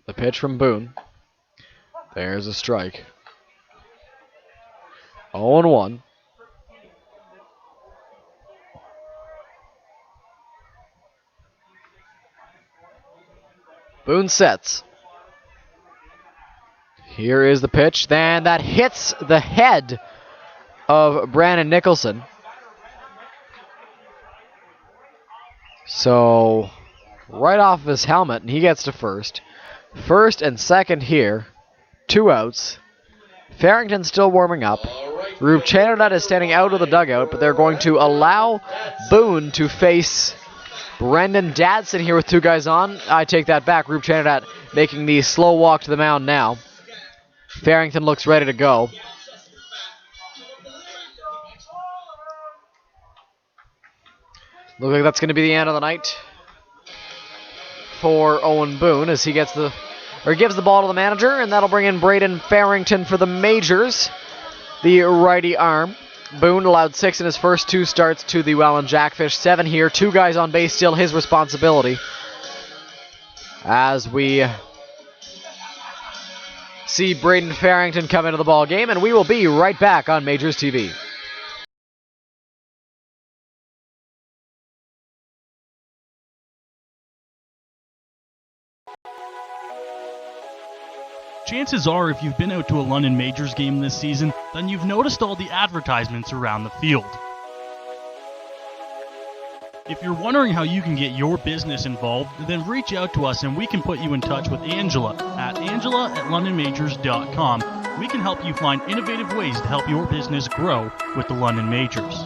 The pitch from Boone. There's a strike. 0-1. Boone sets. Here is the pitch. Then that hits the head of Brandon Nicholson. So, right off of his helmet, and he gets to first. First and second here. 2 outs. Farrington's still warming up. Rube Chanardot is standing out of the dugout, but they're going to allow Boone to face Brendan Dadson here with 2 guys on. I take that back. Rube Chanardot making the slow walk to the mound now. Farrington looks ready to go. Looks like that's going to be the end of the night. for Owen Boone as he gives the ball to the manager, and that'll bring in Braden Farrington for the Majors, the righty arm. Boone allowed 6 in his first 2 starts to the Welland Jackfish. 7 here, 2 guys on base, still his responsibility. As we see Braden Farrington come into the ball game, and we will be right back on Majors TV. Chances are, if you've been out to a London Majors game this season, then you've noticed all the advertisements around the field. If you're wondering how you can get your business involved, then reach out to us and we can put you in touch with Angela at angela@londonmajors.com. We can help you find innovative ways to help your business grow with the London Majors.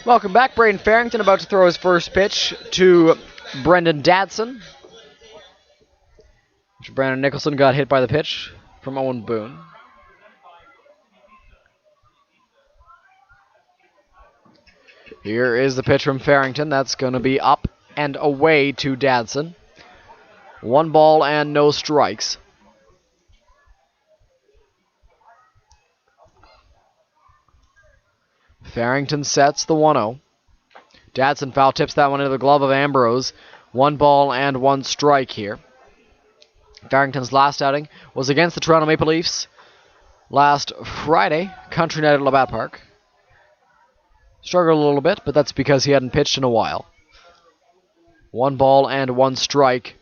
Welcome back. Braden Farrington about to throw his first pitch to Brendan Dadson. Brandon Nicholson got hit by the pitch from Owen Boone. Here is the pitch from Farrington. That's going to be up and away to Dadson. 1 ball and no strikes. Farrington sets the 1-0. Dadson foul tips that one into the glove of Ambrose. 1 ball and 1 strike here. Farrington's last outing was against the Toronto Maple Leafs last Friday, Country Night at Labatt Park. Struggled a little bit, but that's because he hadn't pitched in a while. 1 ball and 1 strike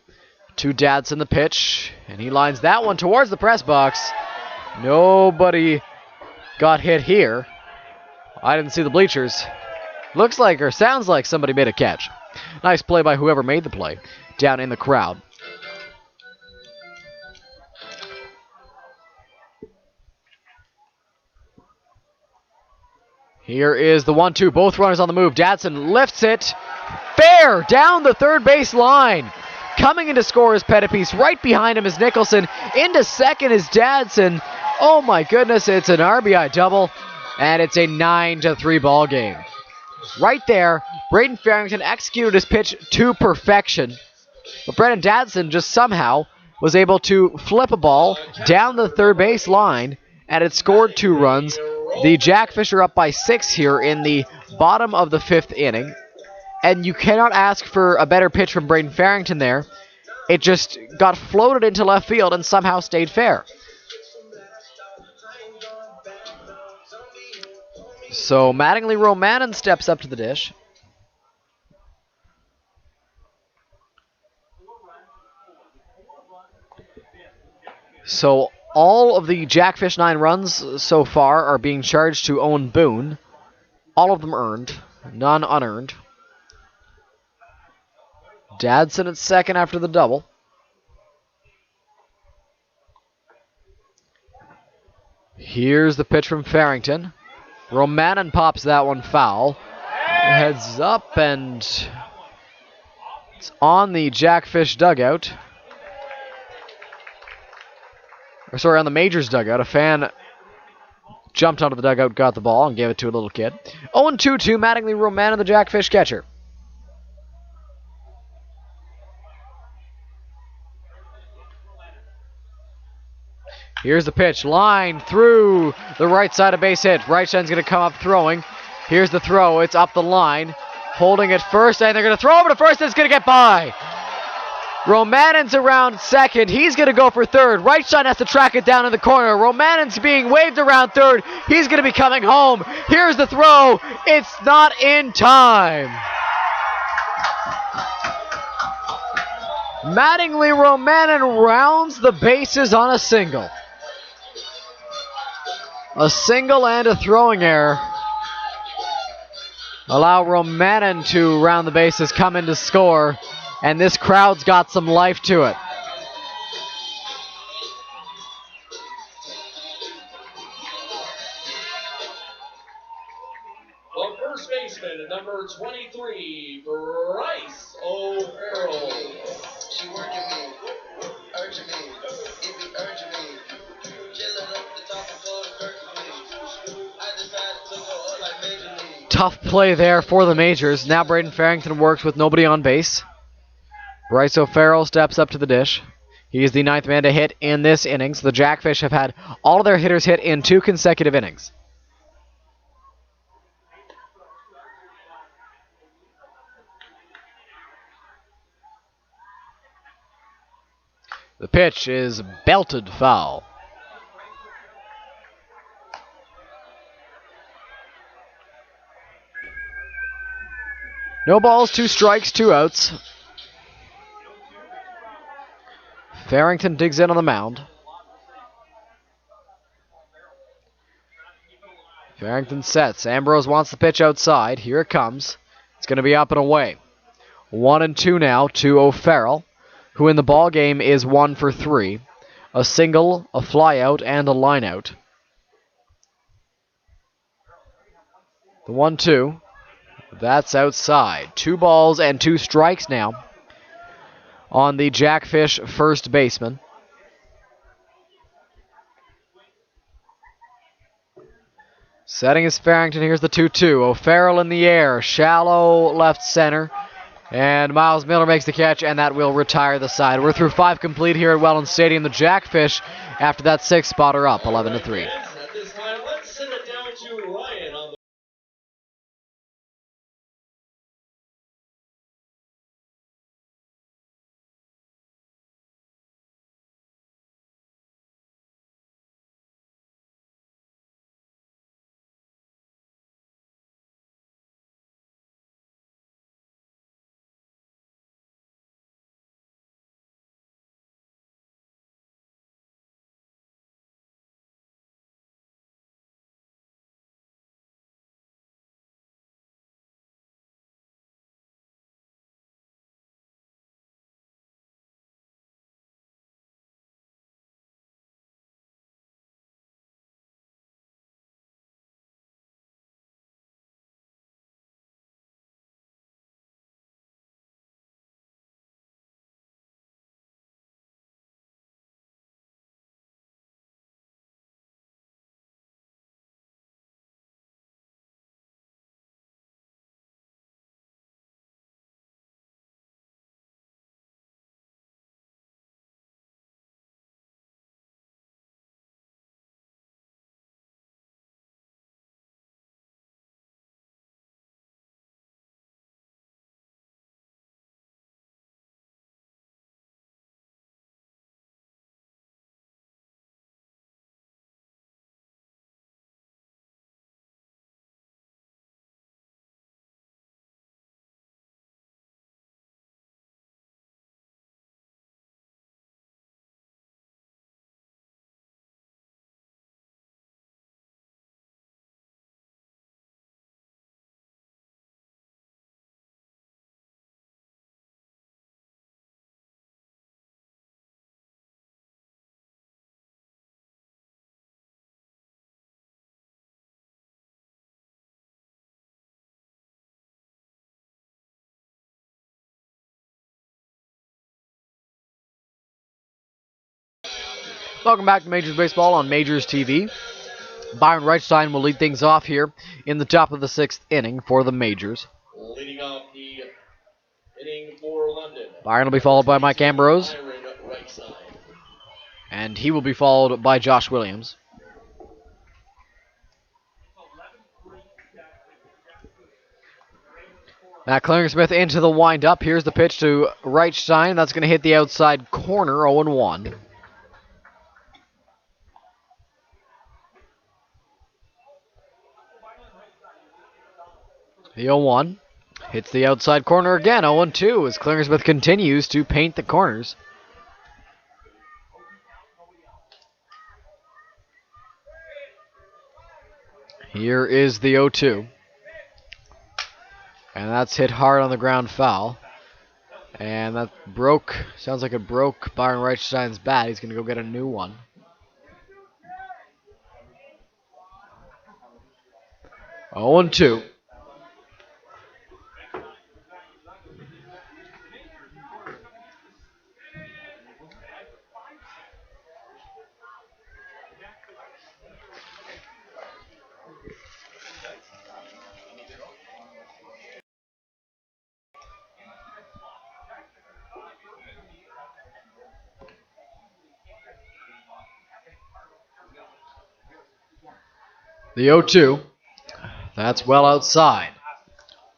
to Dadson, the pitch, and he lines that one towards the press box. Nobody got hit here. I didn't see the bleachers. Looks like or sounds like somebody made a catch. Nice play by whoever made the play down in the crowd. Here is the 1-2. Both runners on the move. Dadson lifts it. Fair down the third base line. Coming in to score is Pettipies. Right behind him is Nicholson. Into second is Dadson. Oh my goodness, it's an RBI double. And it's a 9-3 ball game. Right there, Braden Farrington executed his pitch to perfection. But Brendan Dadson just somehow was able to flip a ball down the third base line, and it scored 2 runs. The Jackfish are up by 6 here in the bottom of the 5th inning. And you cannot ask for a better pitch from Braden Farrington there. It just got floated into left field and somehow stayed fair. So Mattingly Romanen steps up to the dish. So all of the Jackfish 9 runs so far are being charged to Owen Boone. All of them earned, none unearned. Dadson at second after the double. Here's the pitch from Farrington. Romanen pops that one foul. Heads up, and it's on the Jackfish dugout. Or sorry, on the Majors dugout. A fan jumped onto the dugout, got the ball, and gave it to a little kid. 0-2 Mattingly Romanen, the Jackfish catcher. Here's the pitch, line through the right side of base hit. Right side's going to come up throwing. Here's the throw, it's up the line. Holding it first, and they're going to throw over to first, and it's going to get by. Romanen's around second. He's going to go for third. Reichstein has to track it down in the corner. Romanen's being waved around third. He's going to be coming home. Here's the throw. It's not in time. Mattingly Romanen rounds the bases on a single. A single and a throwing error allow Romanen to round the bases, come in to score, and this crowd's got some life to it. The first baseman, number 23, Bryce O'Farrell. She working me, urging me, it be urging me. Chilling up the top of the curtain, I decided to go up like Major League. Tough play there for the Majors. Now Braden Farrington works with nobody on base. Bryce O'Farrell steps up to the dish. He is the 9th man to hit in this inning. So the Jackfish have had all of their hitters hit in 2 consecutive innings. The pitch is belted foul. No balls, 2 strikes, 2 outs. Farrington digs in on the mound. Farrington sets. Ambrose wants the pitch outside. Here it comes. It's going to be up and away. 1-2 now to O'Farrell, who in the ball game is 1 for 3. A single, a flyout, and a lineout. The 1-2. That's outside. 2 balls and 2 strikes now on the Jackfish first baseman. Setting is Farrington. Here's the 2-2. O'Farrell in the air. Shallow left center. And Miles Miller makes the catch, and that will retire the side. We're through 5 complete here at Welland Stadium. The Jackfish, after that 6 spot, are up 11-3. At this time, let's send it down to Ryan on the Welcome back to Majors Baseball on Majors TV. Byron Reichstein will lead things off here in the top of the 6th inning for the Majors. leading off the inning for London. Byron will be followed by Mike Ambrose, Byron Reichstein. and he will be followed by Josh Williams. Matt Klingersmith into the windup. Here's the pitch to Reichstein. That's going to hit the outside corner, 0-1. The 0-1 hits the outside corner again, 0-2, as Klingersmith continues to paint the corners. Here is the 0-2. And that's hit hard on the ground foul. And that sounds like it broke Byron Reichstein's bat. He's going to go get a new one. Oh and 2. The 0-2. That's well outside.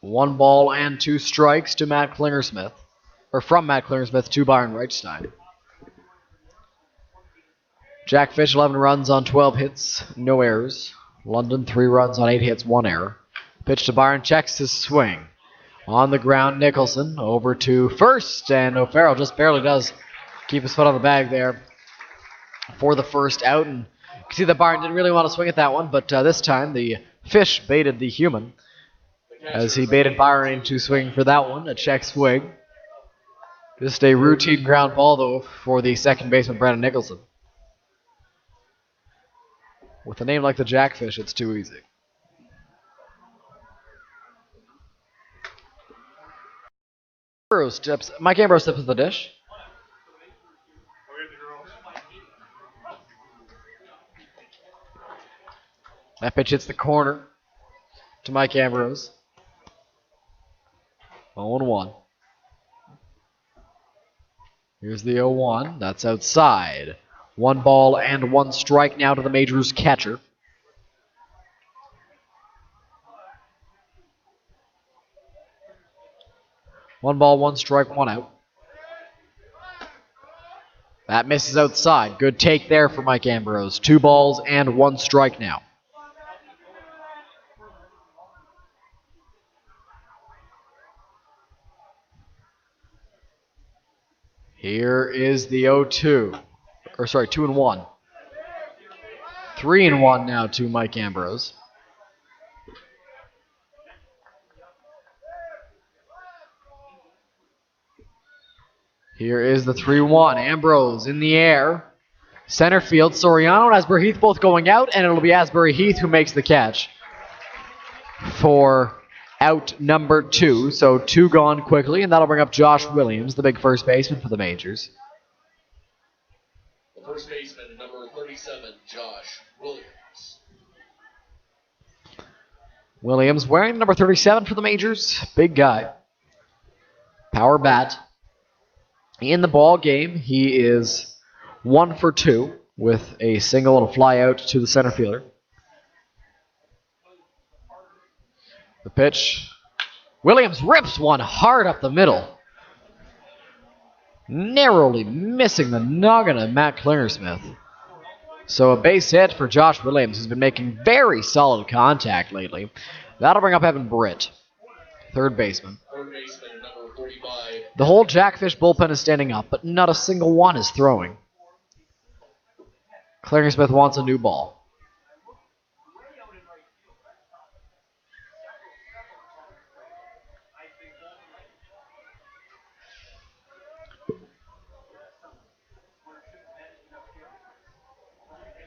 1 ball and 2 strikes to Matt Klingersmith. Or from Matt Klingersmith to Byron Reichstein. Jackfish 11 runs on 12 hits, no errors. London 3 runs on 8 hits, 1 error. Pitch to Byron, checks his swing. On the ground, Nicholson over to first, and O'Farrell just barely does keep his foot on the bag there for the first out. And you can see that Byron didn't really want to swing at that one, but this time the fish baited the human as he baited Byron into swinging for that one, a check swing. Just a routine ground ball, though, for the second baseman, Brandon Nicholson. With a name like the Jackfish, it's too easy. Mike Ambrose steps to the dish. That pitch hits the corner to Mike Ambrose. 0-1. Here's the 0-1. That's outside. 1 ball and 1 strike now to the Majors catcher. One ball, 1 strike, 1 out. That misses outside. Good take there for Mike Ambrose. 2 balls and 1 strike now. Here is the 0-2. 2-1. 3-1 now to Mike Ambrose. Here is the 3-1. Ambrose in the air. Center field. Soriano and Asbury Heath both going out, and it'll be Asbury Heath who makes the catch for out number 2. So 2 gone quickly, and that'll bring up Josh Williams, the big first baseman for the Majors. The first baseman, number 37, Josh Williams. Williams wearing number 37 for the Majors. Big guy. Power bat. In the ball game, he is 1 for 2 with a single and a fly out to the center fielder. The pitch. Williams rips one hard up the middle. Narrowly missing the noggin of Matt Klingersmith. So a base hit for Josh Williams, who's been making very solid contact lately. That'll bring up Evan Britt, third baseman. Number 45. The whole Jackfish bullpen is standing up, but not a single one is throwing. Klingersmith wants a new ball.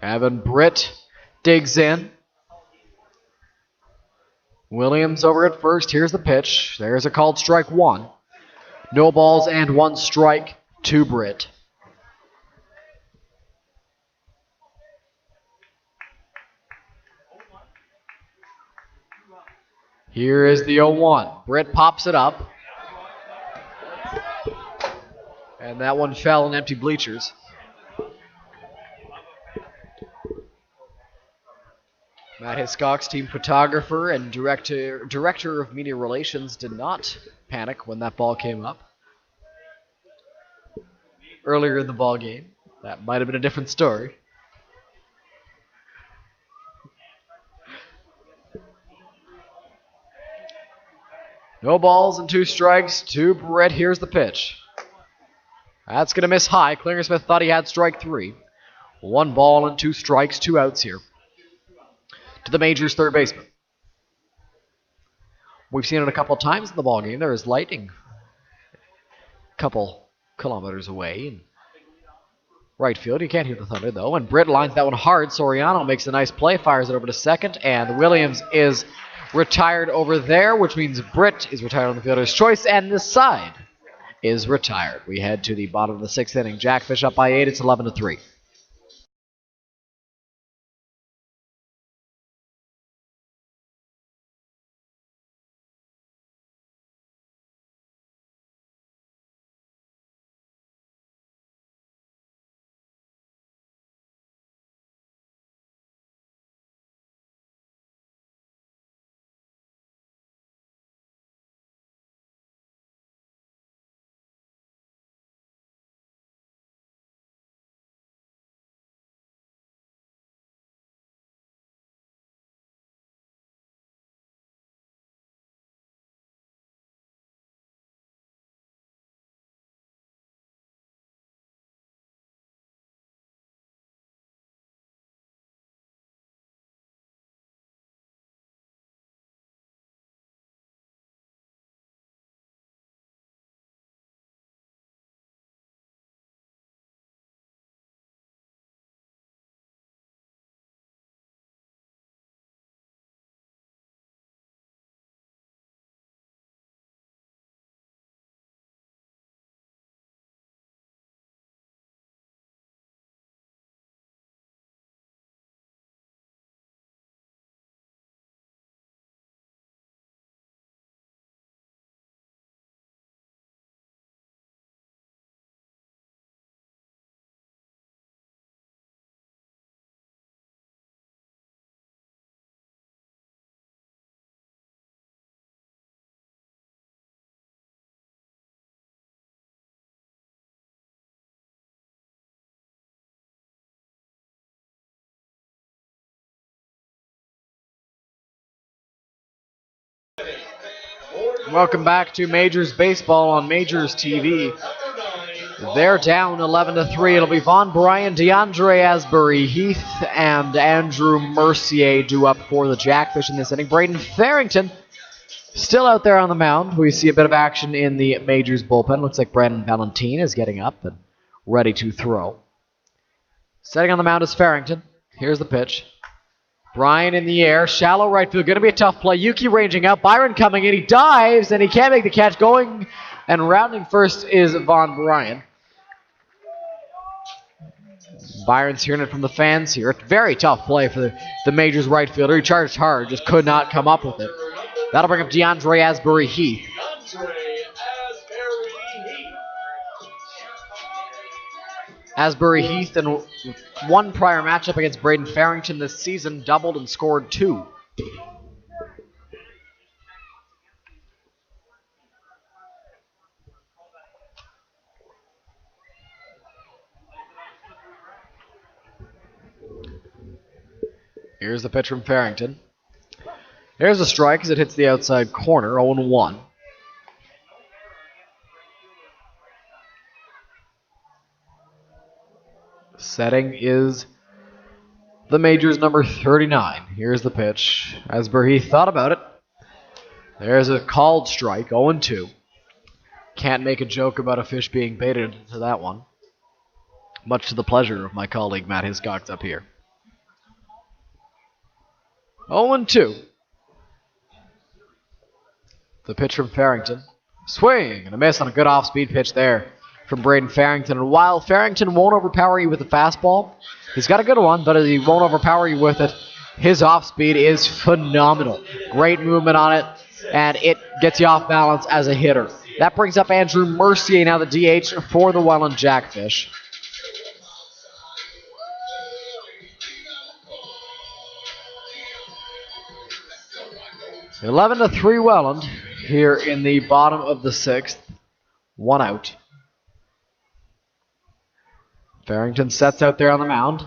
Evan Britt digs in. Williams over at first. Here's the pitch. There's a called strike 1. No balls and 1 strike to Britt. Here is the 0-1. Britt pops it up. And that one fell in empty bleachers. Matt Hiscock's team photographer and director of media relations did not panic when that ball came up. Earlier in the ball game, that might have been a different story. No balls and 2 strikes to Brett. Here's the pitch. That's going to miss high. Klingersmith thought he had strike 3. 1 ball and 2 strikes, 2 outs here to the Majors third baseman. We've seen it a couple times in the ball game. There is lightning a couple kilometers away in right field. You can't hear the thunder, though. And Britt lines that one hard. Soriano makes a nice play, fires it over to second, and Williams is retired over there, which means Britt is retired on the fielder's choice, and this side is retired. We head to the bottom of the 6th inning. Jackfish up by 8. It's 11-3. Welcome back to Majors Baseball on Majors TV. They're down 11-3. It'll be Vaughn Bryan, DeAndre Asbury, Heath, and Andrew Mercier due up for the Jackfish in this inning. Braden Farrington still out there on the mound. We see a bit of action in the Majors bullpen. Looks like Brandon Valentin is getting up and ready to throw. Setting on the mound is Farrington. Here's the pitch. Bryan in the air, shallow right field, going to be a tough play. Yuki ranging out, Byron coming in, he dives, and he can't make the catch. Going and rounding first is Vaughn Bryan. Byron's hearing it from the fans here. Very tough play for the Majors right fielder. He charged hard, just could not come up with it. That'll bring up DeAndre Asbury Heath. Asbury Heath in one prior matchup against Braden Farrington this season doubled and scored 2. Here's the pitch from Farrington. Here's a strike as it hits the outside corner, 0-1. Setting is the Majors number 39. Here's the pitch. Asbury thought about it. There's a called strike, 0-2. Can't make a joke about a fish being baited into that one. Much to the pleasure of my colleague Matt Hiscox up here. 0-2. The pitch from Farrington. Swing and a miss on a good off-speed pitch there from Braden Farrington. And while Farrington won't overpower you with a fastball, he's got a good one, but he won't overpower you with it. His off-speed is phenomenal. Great movement on it, and it gets you off balance as a hitter. That brings up Andrew Mercier, now the DH for the Welland Jackfish. 11-3 Welland here in the bottom of the 6th. 1 out. Farrington sets out there on the mound.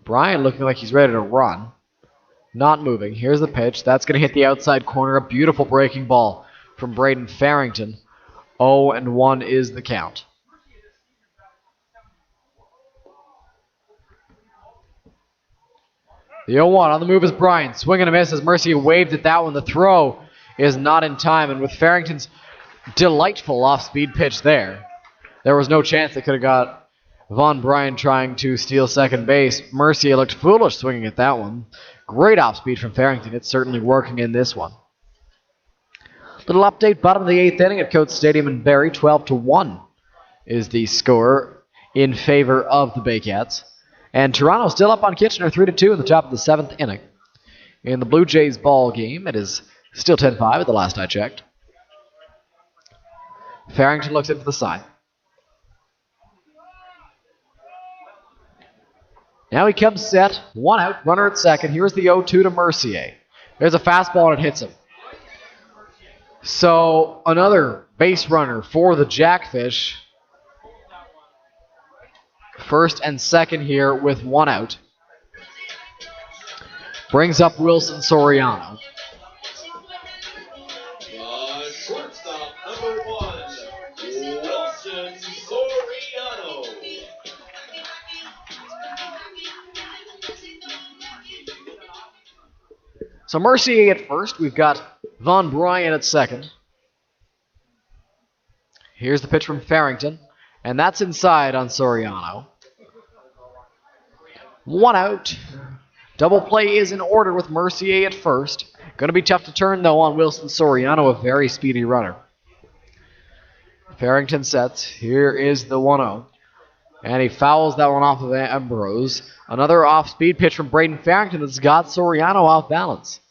Bryant looking like he's ready to run. Not moving. Here's the pitch. That's going to hit the outside corner. A beautiful breaking ball from Braden Farrington. 0-1 is the count. The 0-1 on the move is Bryant. Swing and a miss as Mercier waved at that one. The throw is not in time. And with Farrington's delightful off-speed pitch there was no chance they could have got Von Bryant trying to steal second base. Mercier looked foolish swinging at that one. Great off-speed from Farrington. It's certainly working in this one. Little update, bottom of the 8th inning at Coates Stadium in Barrie. 12-1 is the score in favor of the Baycats. And Toronto still up on Kitchener 3-2 in the top of the 7th inning. In the Blue Jays ball game, it is still 10-5 at the last I checked. Farrington looks in for the side. Now he comes set, 1 out, runner at second. Here's the 0-2 to Mercier. There's a fastball and it hits him. So another base runner for the Jackfish. First and second here with 1 out. Brings up Wilson Soriano. Shortstop number 1, Wilson Soriano. So Mercier at first. We've got Von Bryant at second. Here's the pitch from Farrington. And that's inside on Soriano. 1 out. Double play is in order with Mercier at first. Going to be tough to turn, though, on Wilson Soriano, a very speedy runner. Farrington sets. Here is the 1-0. And he fouls that one off of Ambrose. Another off-speed pitch from Braden Farrington that's got Soriano off balance.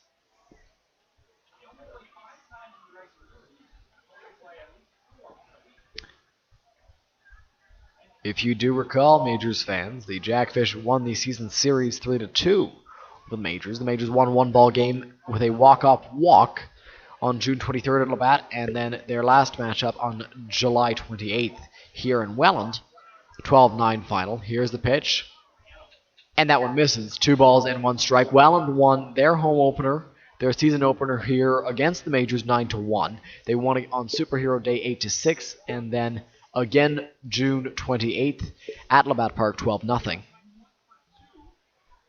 If you do recall, Majors fans, the Jackfish won the season series 3-2 with the Majors. The Majors won one ball game with a walk-off walk on June 23rd at Labatt, and then their last matchup on July 28th here in Welland. 12-9 final. Here's the pitch. And that one misses. 2 balls and 1 strike. Welland won their home opener, their season opener here against the Majors 9-1. They won it on Superhero Day 8-6, and then again June 28th at Labatt Park 12-0.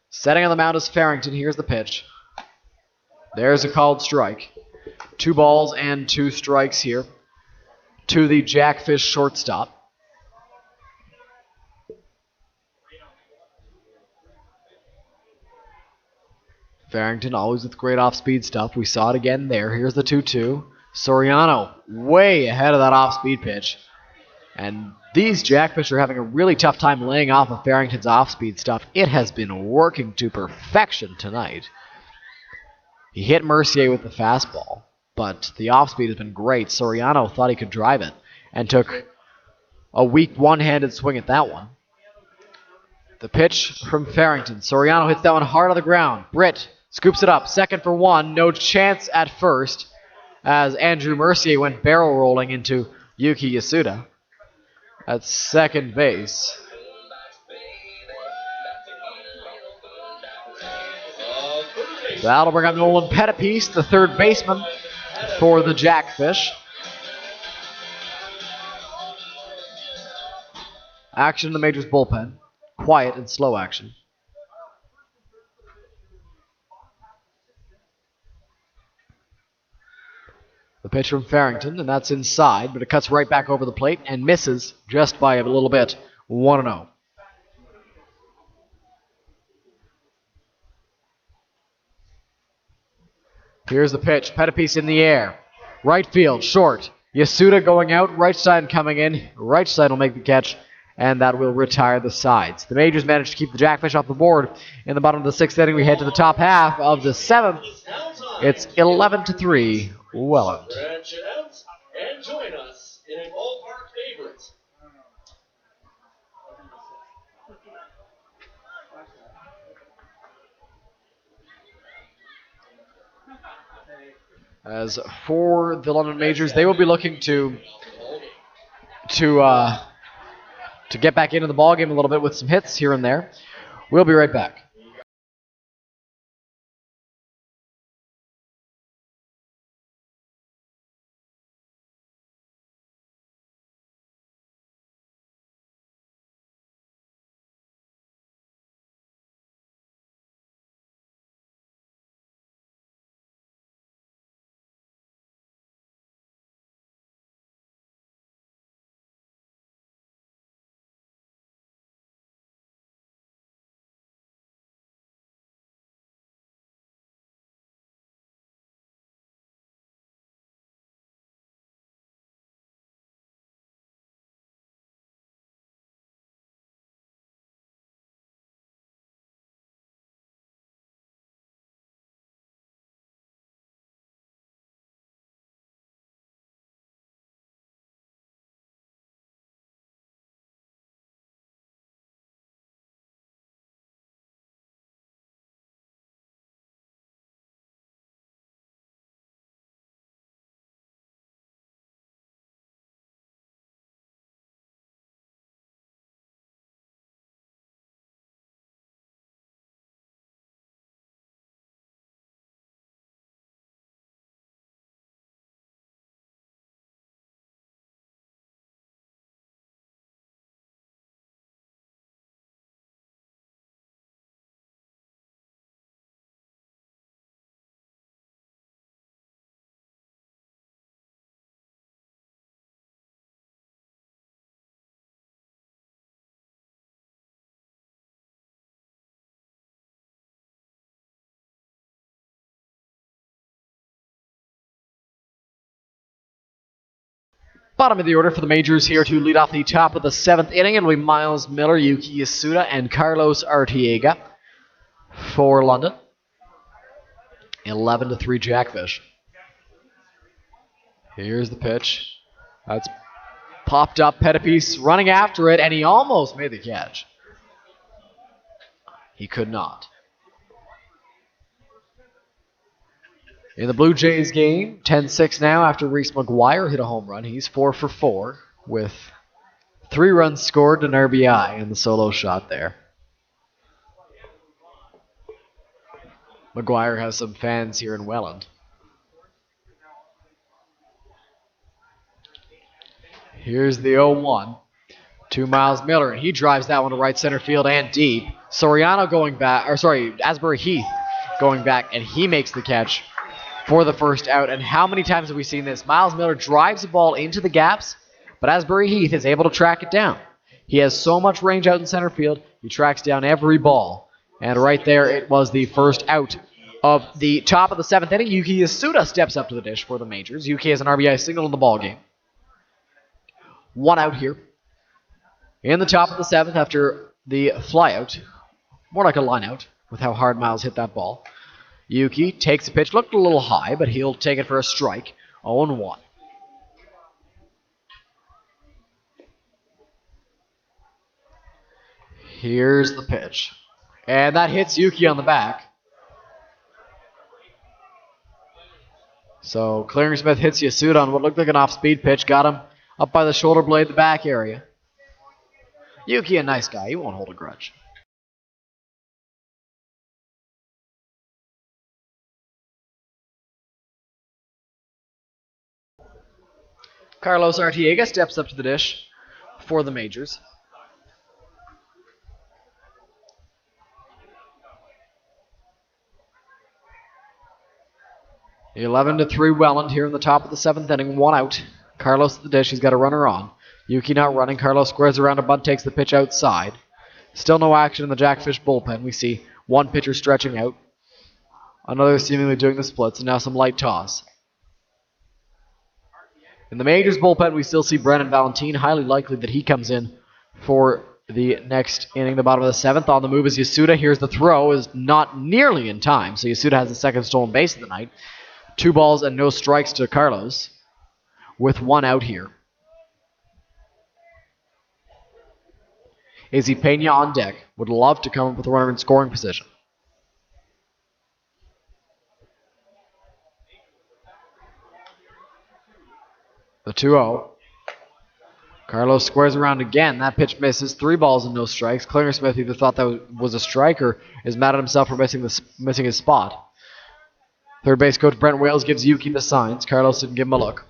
Setting on the mound is Farrington. Here's the pitch. There's a called strike. 2 balls and 2 strikes here to the Jackfish shortstop. Farrington always with great off-speed stuff. We saw it again there. Here's the 2-2. Soriano way ahead of that off-speed pitch. And these Jackfish are having a really tough time laying off of Farrington's off-speed stuff. It has been working to perfection tonight. He hit Mercier with the fastball, but the off-speed has been great. Soriano thought he could drive it and took a weak one-handed swing at that one. The pitch from Farrington. Soriano hits that one hard on the ground. Britt scoops it up. Second for 1. No chance at first as Andrew Mercier went barrel rolling into Yuki Yasuda at second base. That'll bring up Nolan Pettipiece, the third baseman for the Jackfish. Action in the Majors bullpen. Quiet and slow action. The pitch from Farrington, and that's inside, but it cuts right back over the plate and misses just by a little bit. 1-0. Here's the pitch. Pettipiece in the air. Right field, short. Yasuda going out, right side coming in. Right side will make the catch, and that will retire the sides. The Majors managed to keep the Jackfish off the board. In the bottom of the 6th inning, we head to the top half of the 7th. It's 11-3, Welland. Stretch it out and join us in a ballpark favorite. As for the London Majors, they will be looking to get back into the ballgame a little bit with some hits here and there. We'll be right back. Bottom of the order for the Majors here to lead off the top of the 7th inning. It'll be Miles Miller, Yuki Yasuda, and Carlos Artiega for London. 11-3 Jackfish. Here's the pitch. That's popped up. Pettipiece running after it, and he almost made the catch. He could not. In the Blue Jays game, 10-6 now after Reese McGuire hit a home run. He's 4 for 4 with 3 runs scored and an RBI in the solo shot there. McGuire has some fans here in Welland. Here's the 0-1 to Miles Miller, and he drives that one to right center field and deep. Asbury Heath going back, and he makes the catch for the first out. And how many times have we seen this? Miles Miller drives the ball into the gaps, but Asbury Heath is able to track it down. He has so much range out in center field, he tracks down every ball. And right there, it was the first out of the top of the 7th inning. Yuki Yasuda steps up to the dish for the Majors. Yuki has an RBI single in the ball game. 1 out here in the top of the 7th after the flyout. More like a line out with how hard Miles hit that ball. Yuki takes a pitch, looked a little high, but he'll take it for a strike. 0-1. Here's the pitch. And that hits Yuki on the back. So Clearing Smith hits Yasuda on what looked like an off-speed pitch. Got him up by the shoulder blade, the back area. Yuki, a nice guy. He won't hold a grudge. Carlos Artiega steps up to the dish for the Majors. The 11-3 Welland here in the top of the 7th inning. 1 out. Carlos at the dish. He's got a runner on. Yuki not running. Carlos squares around a bunt, takes the pitch outside. Still no action in the Jackfish bullpen. We see one pitcher stretching out. Another seemingly doing the splits, and now some light toss. In the Majors bullpen, we still see Brennan Valentine. Highly likely that he comes in for the next inning, the bottom of the 7th. On the move is Yasuda. Here's the throw. Is not nearly in time, so Yasuda has the second stolen base of the night. 2 balls and no strikes to Carlos with 1 out here. Izzy Pena on deck. Would love to come up with a runner in scoring position. The 2-0. Carlos squares around again. That pitch misses. 3 balls and no strikes. Klingersmith either thought that was a strike or is mad at himself for missing his spot. Third base coach Brent Wales gives Yuki the signs. Carlos didn't give him a look.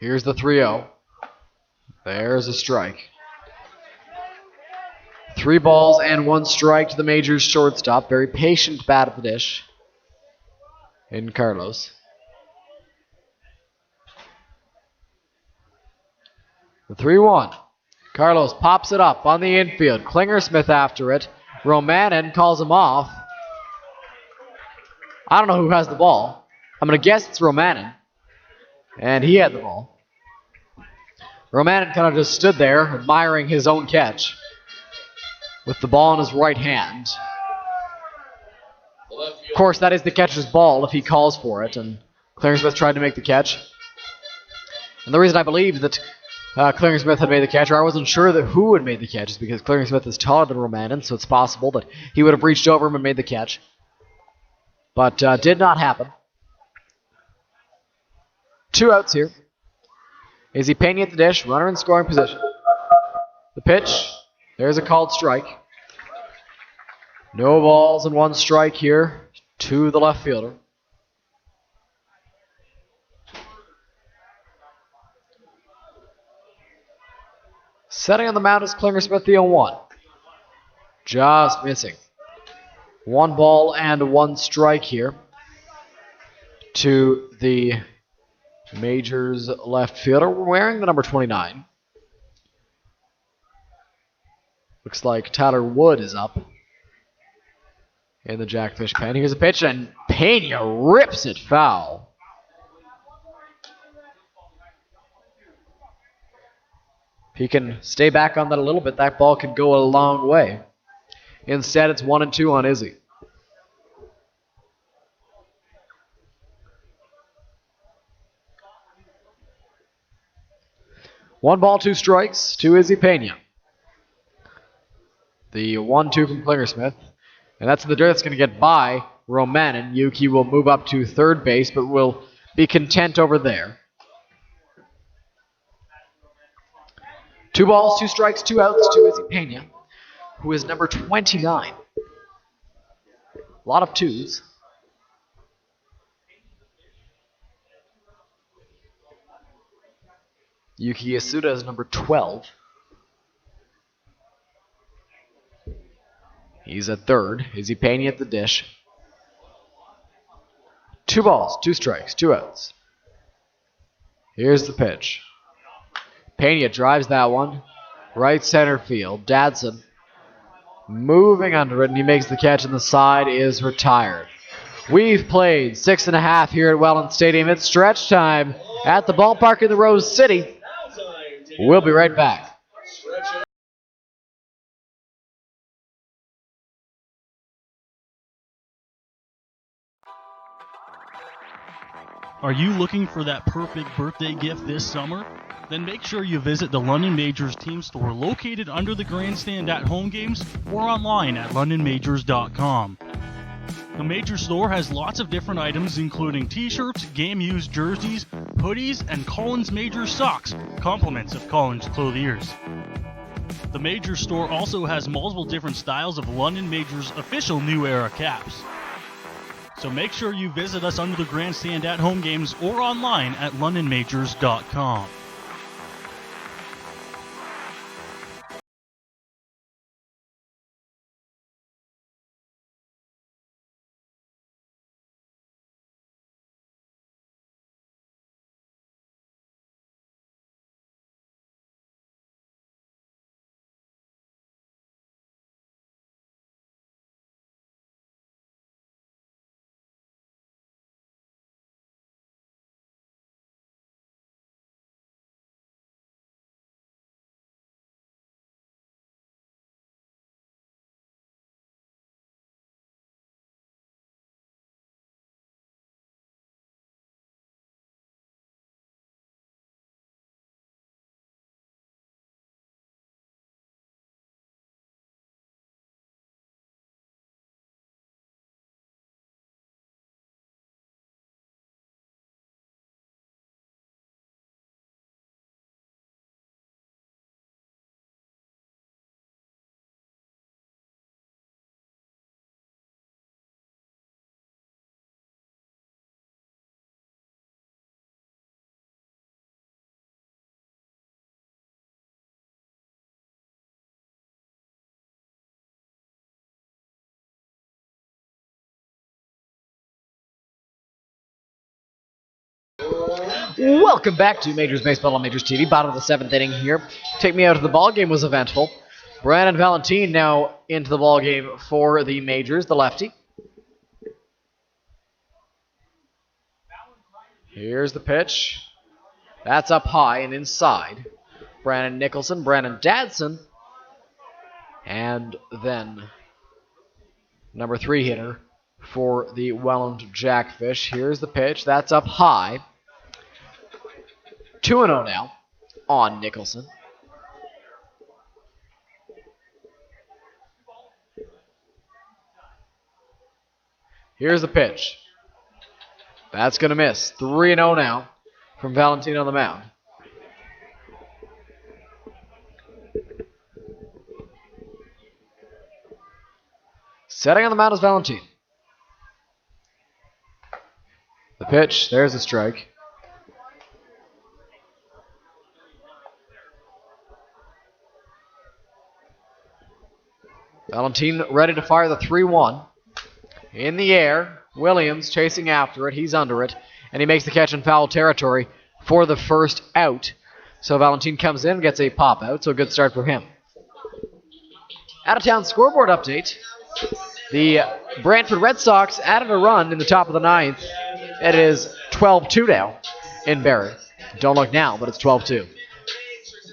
Here's the 3-0. There's a strike. 3 balls and 1 strike to the Majors shortstop. Very patient bat at the dish in Carlos. The 3-1. Carlos pops it up on the infield. Klingersmith after it. Romanin calls him off. I don't know who has the ball. I'm going to guess it's Romanin. And he had the ball. Romanin kind of just stood there admiring his own catch with the ball in his right hand. Of course, that is the catcher's ball if he calls for it. And Klingersmith tried to make the catch. And the reason I believe that Klingersmith had made the catch, or I wasn't sure that who had made the catch, is because Klingersmith is taller than Romanin, so it's possible that he would have reached over him and made the catch. But did not happen. 2 outs here. Izzy Pena at the dish, runner in scoring position. The pitch, there's a called strike. No balls and 1 strike here to the left fielder. Setting on the mound is Klingersmith, the 0-1. Just missing. 1 ball and 1 strike here to the Majors left fielder, wearing the number 29. Looks like Tyler Wood is up in the Jackfish pen. Here's a pitch, and Pena rips it foul. He can stay back on that a little bit. That ball could go a long way. Instead, it's 1-2 on Izzy. One ball, 2 strikes to Izzy Pena. The 1-2 from Klingersmith. And that's in the dirt. That's going to get by Romanin. Yuki will move up to third base, but will be content over there. 2 balls, 2 strikes, 2 outs to Izzy Pena, who is number 29. A lot of 2s. Yuki Yasuda is number 12. He's at third. Izzy Pena at the dish. 2 balls, 2 strikes, 2 outs. Here's the pitch. Pena drives that one. Right center field. Dadson moving under it, and he makes the catch, and the side is retired. We've played 6.5 here at Welland Stadium. It's stretch time at the ballpark in the Rose City. We'll be right back. Are you looking for that perfect birthday gift this summer? Then make sure you visit the London Majors team store located under the grandstand at home games or online at londonmajors.com. The Major store has lots of different items including t-shirts, game-used jerseys, hoodies, and Collins Majors socks, compliments of Collins clothiers. The Major store also has multiple different styles of London Majors official New Era caps. So make sure you visit us under the grandstand at home games or online at londonmajors.com. Welcome back to Majors Baseball on Majors TV. Bottom of the 7th inning here. Take Me Out of the Ball Game was eventful. Brandon Valentin now into the ball game for the Majors, the lefty. Here's the pitch. That's up high and inside. Brandon Nicholson, Brandon Dadson, and then number 3 hitter for the Welland Jackfish. Here's the pitch. That's up high. 2-0 now on Nicholson. Here's the pitch. That's going to miss. 3-0 now from Valentin on the mound. Setting on the mound is Valentin. The pitch, there's a strike. Valentin ready to fire the 3-1. In the air, Williams chasing after it. He's under it, and he makes the catch in foul territory for the first out. So Valentin comes in, gets a pop out, so a good start for him. Out-of-town scoreboard update. The Brantford Red Sox added a run in the top of the 9th. It is 12-2 now in Barrie. Don't look now, but it's 12-2.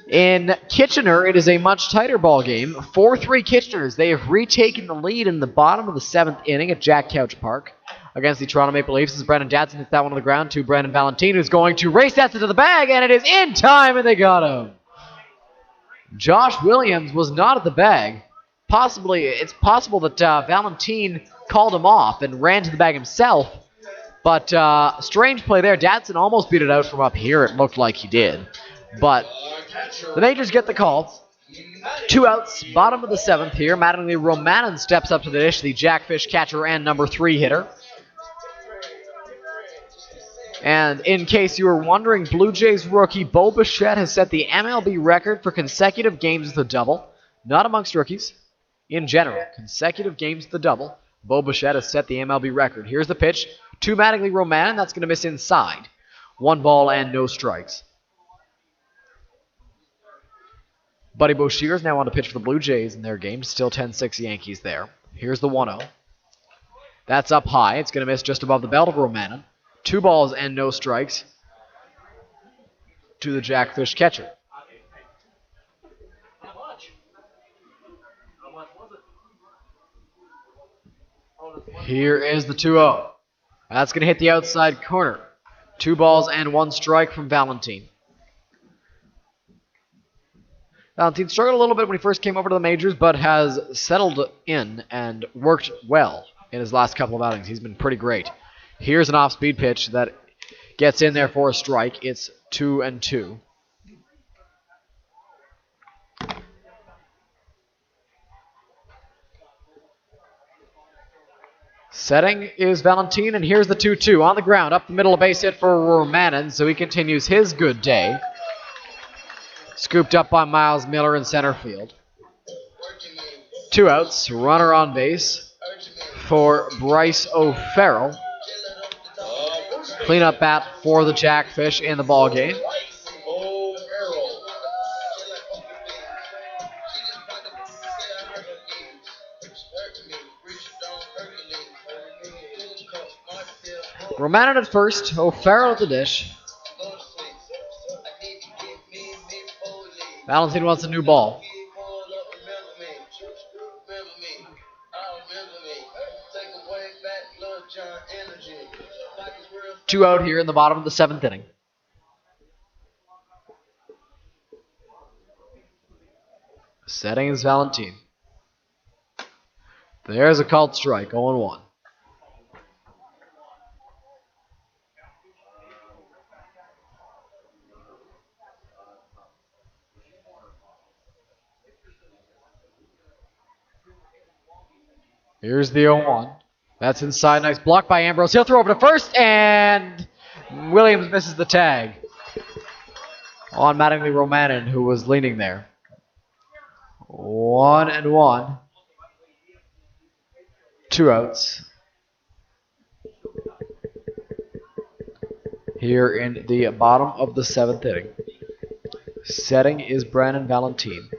In Kitchener, it is a much tighter ball game. 4-3 Kitcheners. They have retaken the lead in the bottom of the 7th inning at Jack Couch Park against the Toronto Maple Leafs. As Brandon Dadson hits that one on the ground to Brandon Valentin, who's going to race that to the bag, and it is in time, and they got him. Josh Williams was not at the bag. It's possible that Valentin called him off and ran to the bag himself, but strange play there. Dadson almost beat it out from up here. It looked like he did, but the Majors get the call. 2 outs, bottom of the 7th here. Mattingly Romanen steps up to the dish, the Jackfish catcher and number 3 hitter. And in case you were wondering, Blue Jays rookie Bo Bichette has set the MLB record for consecutive games with a double. Not amongst rookies. In general, consecutive games with a double. Bo Bichette has set the MLB record. Here's the pitch to Mattingly Romanen. That's going to miss inside. 1 ball and no strikes. Buddy Boshier is now on to pitch for the Blue Jays in their game. Still 10-6 Yankees there. Here's the 1-0. That's up high. It's going to miss just above the belt of Romanen. 2 balls and no strikes to the Jackfish catcher. Here is the 2-0. That's going to hit the outside corner. 2 balls and 1 strike from Valentin. Valentin struggled a little bit when he first came over to the Majors, but has settled in and worked well in his last couple of outings. He's been pretty great. Here's an off-speed pitch that gets in there for a strike. It's 2-2. Setting is Valentin, and here's the 2-2 on the ground. Up the middle, a base hit for Romanen, so he continues his good day. Scooped up by Miles Miller in center field. 2 outs, runner on base for Bryce O'Farrell. Cleanup bat for the Jackfish in the ball game. Romanen at first, O'Farrell at the dish. Valentin wants a new ball. Two out here in the bottom of the 7th inning. Setting is Valentin. There's a called strike, 0-1. Here's the 0-1. That's inside. Nice block by Ambrose. He'll throw over to first, and Williams misses the tag on Mattingly Romanen, who was leaning there. 1-1. 2 outs. here in the bottom of the 7th inning. Setting is Brandon Valentine.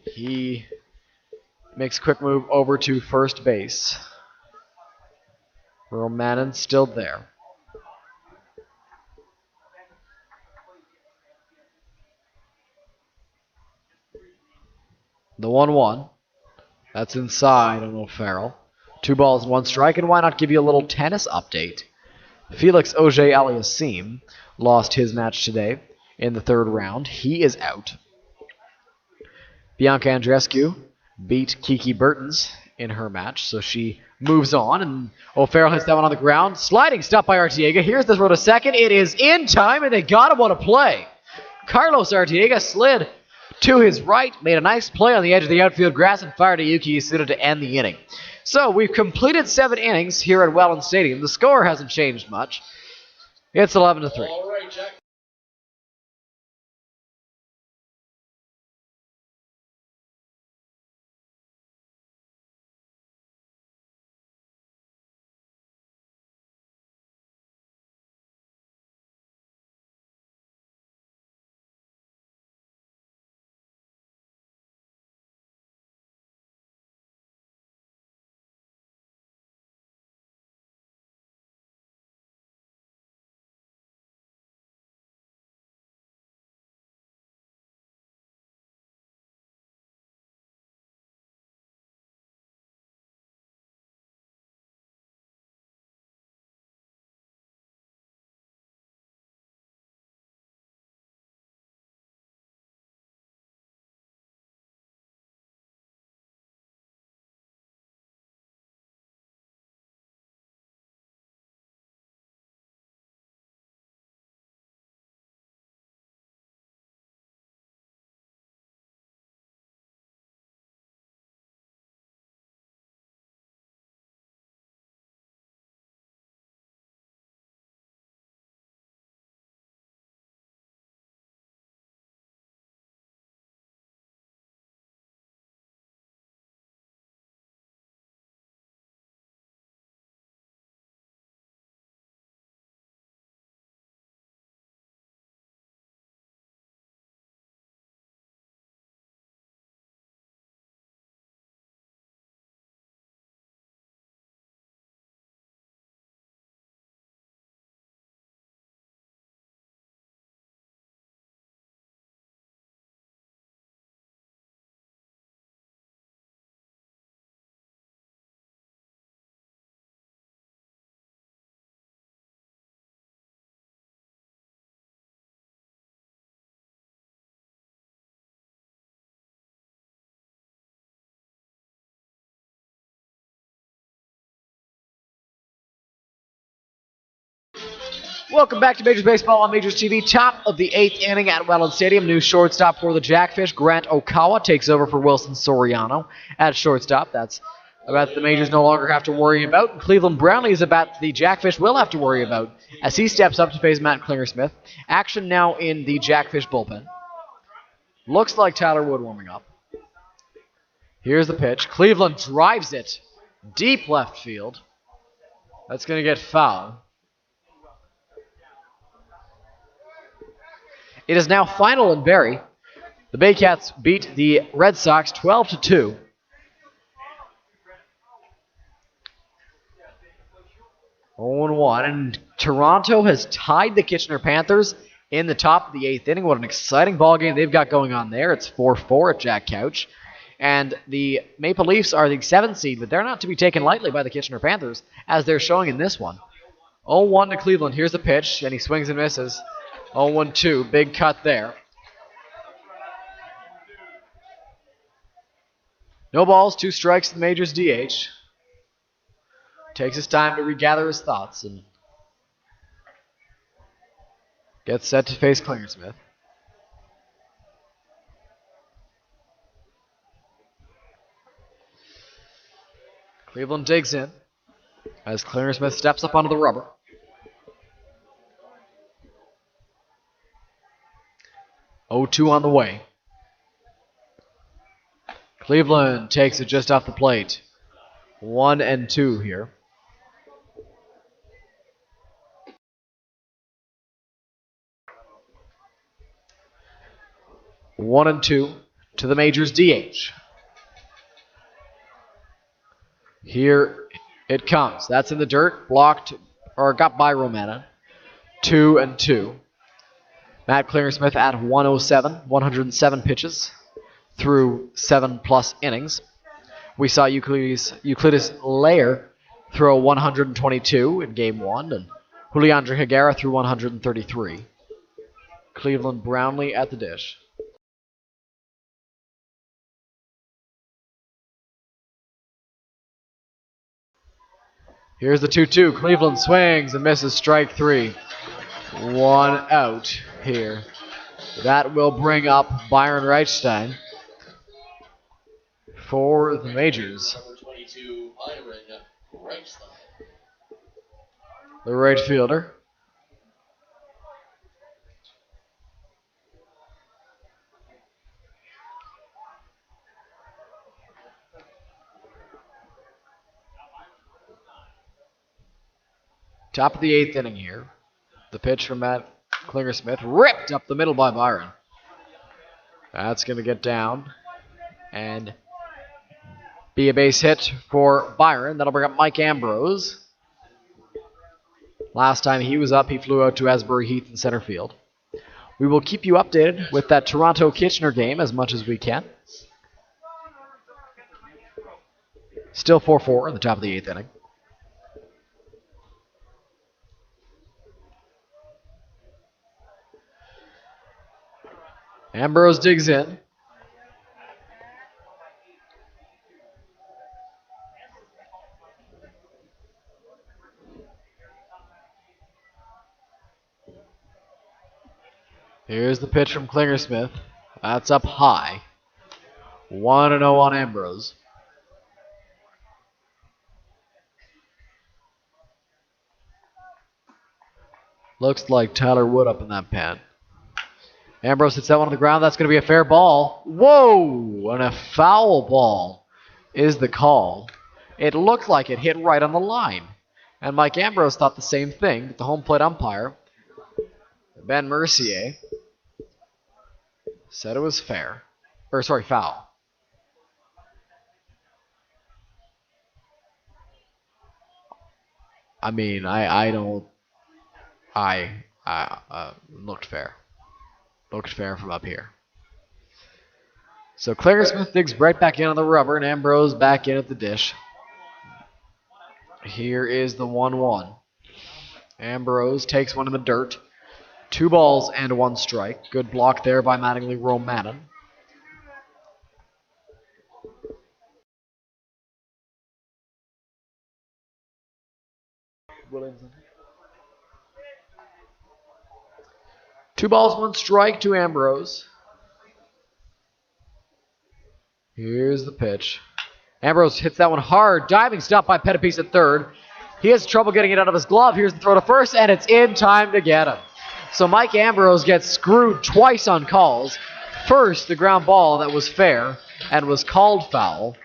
He makes a quick move over to first base. Romanen still there. The 1-1. That's inside on O'Farrell. 2 balls and 1 strike, and why not give you a little tennis update? Felix Auger-Aliassime lost his match today in the 3rd round. He is out. Bianca Andreescu beat Kiki Bertens in her match, so she moves on, and O'Farrell hits that one on the ground. Sliding stop by Arteaga. Here's the throw to second. It is in time, and they got him on a play. Carlos Arteaga slid to his right, made a nice play on the edge of the outfield grass, and fired to Yuki Isuda to end the inning. So we've completed 7 innings here at Welland Stadium. The score hasn't changed much. It's 11-3. All right, Jack. Welcome back to Majors Baseball on Majors TV. Top of the 8th inning at Welland Stadium. New shortstop for the Jackfish. Grant Okawa takes over for Wilson Soriano at shortstop. That's about the Majors no longer have to worry about. Cleveland Brownlee is about the Jackfish will have to worry about as he steps up to face Matt Klingersmith. Action now in the Jackfish bullpen. Looks like Tyler Wood warming up. Here's the pitch. Cleveland drives it deep left field. That's going to get foul. It is now final in Barrie. The Baycats beat the Red Sox 12-2. And Toronto has tied the Kitchener Panthers in the top of the 8th inning. What an exciting ball game they've got going on there. It's 4-4 at Jack Couch. And the Maple Leafs are the 7th seed, but they're not to be taken lightly by the Kitchener Panthers, as they're showing in this one. 0-1 to Cleveland. Here's the pitch, and he swings and misses. 0-1-2, big cut there. No balls, 2 strikes to the Majors DH. Takes his time to regather his thoughts and gets set to face Klingersmith. Cleveland digs in as Klingersmith steps up onto the rubber. Oh-2 on the way. Cleveland takes it just off the plate. 1-2 here. 1-2 to the Majors DH. Here it comes. That's in the dirt. Blocked, or got by Romana. 2-2. Matt Clingersmith at 107, 107 pitches through 7+ innings. We saw Euclides Layer throw 122 in Game 1, and Juliandre Higuera threw 133. Cleveland Brownlee at the dish. Here's the 2-2. Cleveland swings and misses strike 3. 1 out here. That will bring up Byron Reichstein for the Majors. Number 22, Byron Reichstein. The right fielder. Top of the 8th inning here. The pitch from Matt Clingersmith, ripped up the middle by Byron. That's going to get down and be a base hit for Byron. That'll bring up Mike Ambrose. Last time he was up, he flew out to Asbury Heath in center field. We will keep you updated with that Toronto-Kitchener game as much as we can. Still 4-4 in the top of the 8th inning. Ambrose digs in. Here's the pitch from Clingersmith. That's up high. 1-0 on Ambrose. Looks like Tyler Wood up in that pen. Ambrose hits that one on the ground. That's going to be a fair ball. Whoa! And a foul ball is the call. It looked like it hit right on the line. And Mike Ambrose thought the same thing, but the home plate umpire, Ben Mercier, said it was fair. Foul. I mean, I looked fair. Looked fair from up here. So Clingersmith digs right back in on the rubber, and Ambrose back in at the dish. Here is the 1-1. Ambrose takes one in the dirt. 2 balls and 1 strike. Good block there by Mattingly Romanen. Williamson. 2 balls, 1 strike to Ambrose. Here's the pitch. Ambrose hits that one hard. Diving stop by Pettipies at third. He has trouble getting it out of his glove. Here's the throw to first, and it's in time to get him. So Mike Ambrose gets screwed twice on calls. First, the ground ball that was fair and was called foul.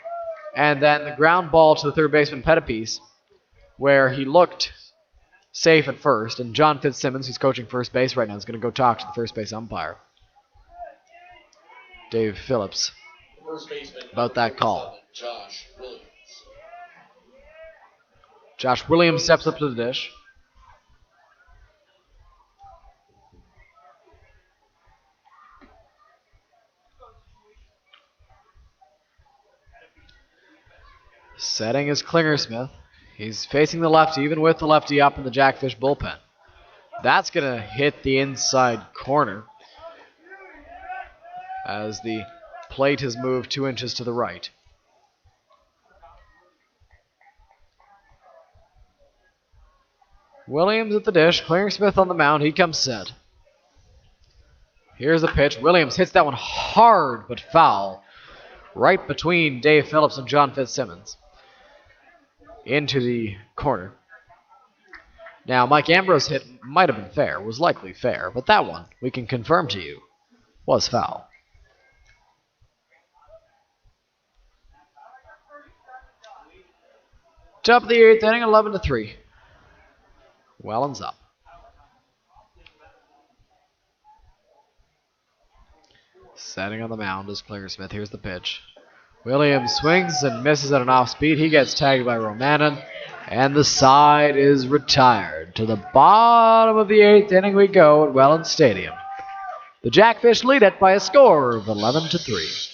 And then the ground ball to the third baseman Pettipies, where he looked safe at first. And John Fitzsimmons, who's coaching first base right now, is going to go talk to the first base umpire, Dave Phillips, about that call. Josh Williams steps up to the dish. Setting is Clingersmith. He's facing the lefty, even with the lefty up in the Jackfish bullpen. That's going to hit the inside corner as the plate has moved 2 inches to the right. Williams at the dish. Clingersmith on the mound. He comes set. Here's the pitch. Williams hits that one hard but foul, right between Dave Phillips and John Fitzsimmons, into the corner. Now, Mike Ambrose hit might have been fair, was likely fair, but that one, we can confirm to you, was foul. Top of the 8th inning, 11-3. Welland's up. Setting on the mound is Klinger Smith. Here's the pitch. Williams swings and misses at an off speed. He gets tagged by Romanen, and the side is retired. To the bottom of the 8th inning we go at Welland Stadium. The Jackfish lead it by a score of 11-3.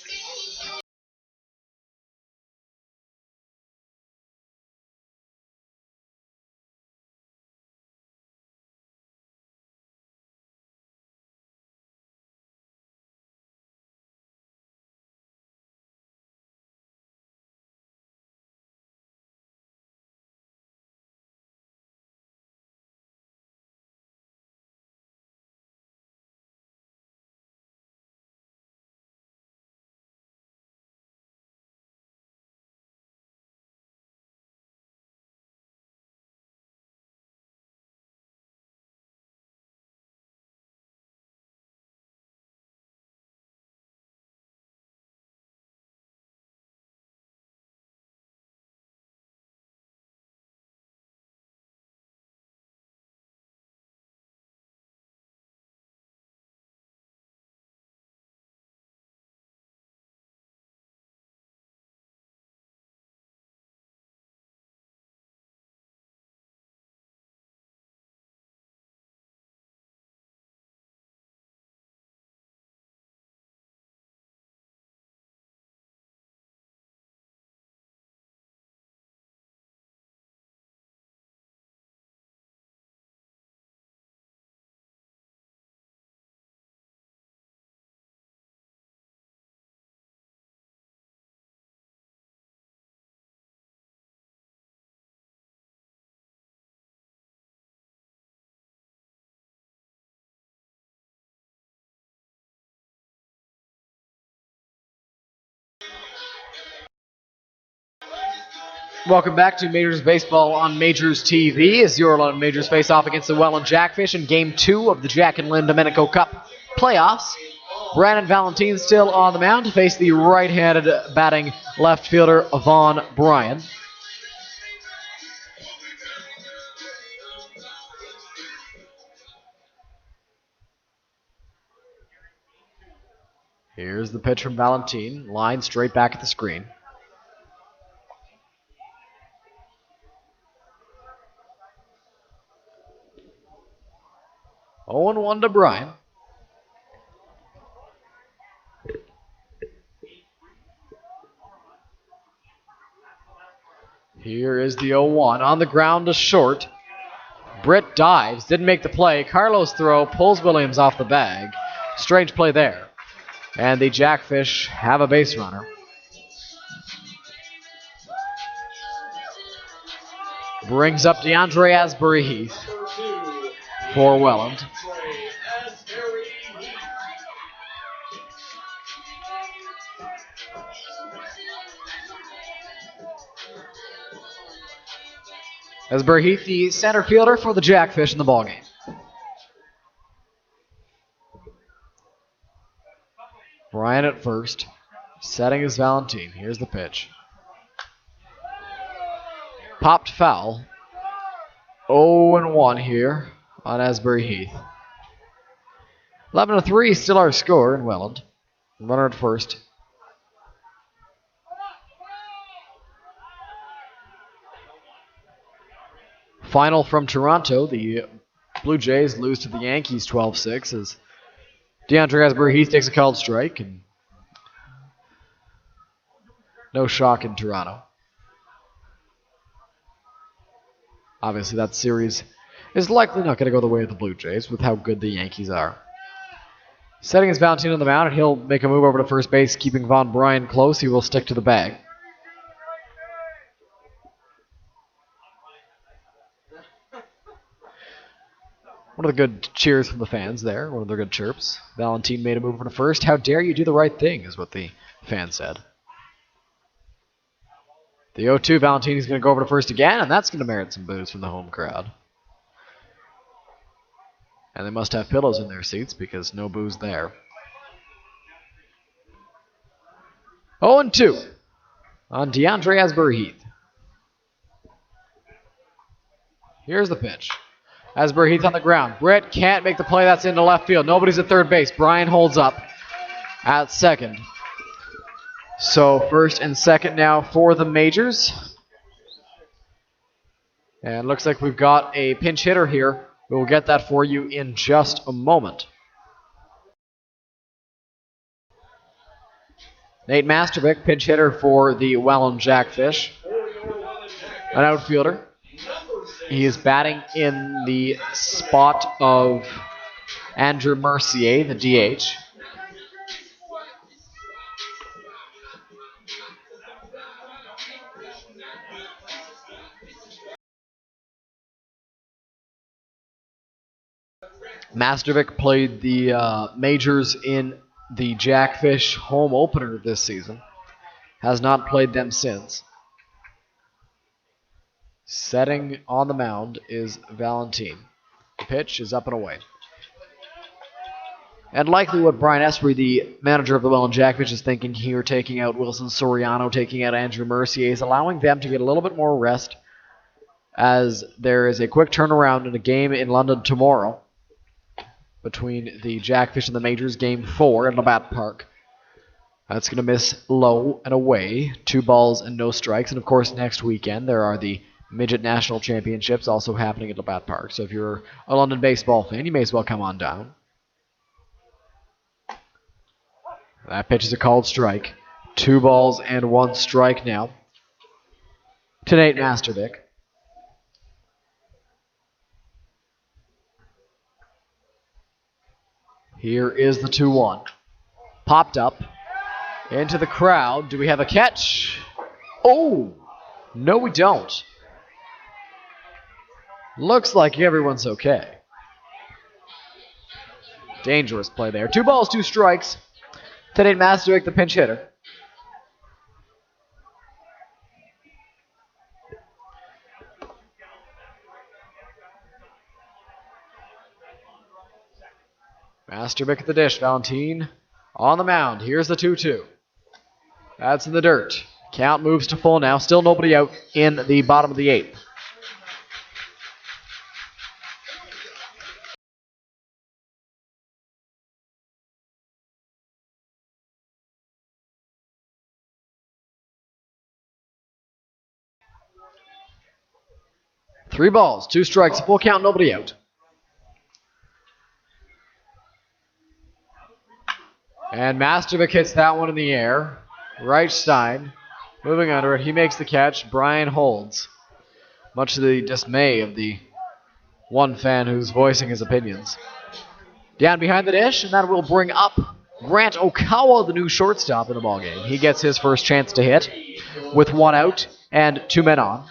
Welcome back to Majors Baseball on Majors TV as your London Majors face off against the Welland Jackfish in Game 2 of the Jack and Lynn Domenico Cup playoffs. Brandon Valentin still on the mound to face the right-handed batting left fielder Vaughn Bryan. Here's the pitch from Valentin, line straight back at the screen. Oh, 0-1 to Bryan. Here is the 0-1 on the ground to short. Britt dives, didn't make the play. Carlos' throw pulls Williams off the bag. Strange play there. And the Jackfish have a base runner. Brings up DeAndre Asbury Heath for Welland. Asbury Heath, the center fielder for the Jackfish in the ballgame. Bryan at first, setting his Valentin. Here's the pitch. Popped foul. 0-1 here on Asbury Heath. 11-3, still our score in Welland. Runner at first. Final from Toronto. The Blue Jays lose to the Yankees 12-6 as DeAndre Asbury Heath takes a called strike, and no shock in Toronto. Obviously, that series is likely not going to go the way of the Blue Jays with how good the Yankees are. Setting his Valentin on the mound, and he'll make a move over to first base, keeping Vaughn Bryan close. He will stick to the bag. One of the good cheers from the fans there. One of their good chirps. Valentin made a move for the first. How dare you do the right thing, is what the fan said. The 0-2, Valentin is going to go over to first again, and that's going to merit some boos from the home crowd. And they must have pillows in their seats because no boos there. 0-2 on DeAndre Asbury Heath. Here's the pitch. Asbury Heath on the ground. Britt can't make the play. That's into left field. Nobody's at third base. Bryan holds up. at second. So first and second now for the Majors. And looks like we've got a pinch hitter here. We'll get that for you in just a moment. Nate Mastervick, pinch hitter for the Welland Jackfish. An outfielder. He is batting in the spot of Andrew Mercier, the DH. Mastervick played the Majors in the Jackfish home opener this season. Has not played them since. Setting on the mound is Valentin. The pitch is up and away. And likely what Brian Esprey, the manager of the Welland Jackfish, is thinking here, taking out Wilson Soriano, taking out Andrew Mercier, is allowing them to get a little bit more rest as there is a quick turnaround in a game in London tomorrow between the Jackfish and the Majors, Game 4 at Labatt Park. That's going to miss low and away, 2 balls and no strikes. And, of course, next weekend there are the Midget National Championships also happening at Labatt Park. So if you're a London baseball fan, you may as well come on down. That pitch is a called strike. 2 balls and 1 strike now to Nate Mastervick. Here is the 2-1. Popped up into the crowd. Do we have a catch? Oh, no we don't. Looks like everyone's okay. Dangerous play there. 2 balls, 2 strikes. To Nate Mastervick, the pinch hitter. Mastervick at the dish. Valentin on the mound. Here's the 2-2. That's in the dirt. Count moves to full now. Still nobody out in the bottom of the 8th. Three balls, 2 strikes, full count, nobody out. And Mastervick hits that one in the air. Reichstein moving under it. He makes the catch. Brian holds. Much to the dismay of the one fan who's voicing his opinions. Down behind the dish, and that will bring up Grant Okawa, the new shortstop in the ballgame. He gets his first chance to hit with 1 out and 2 men on.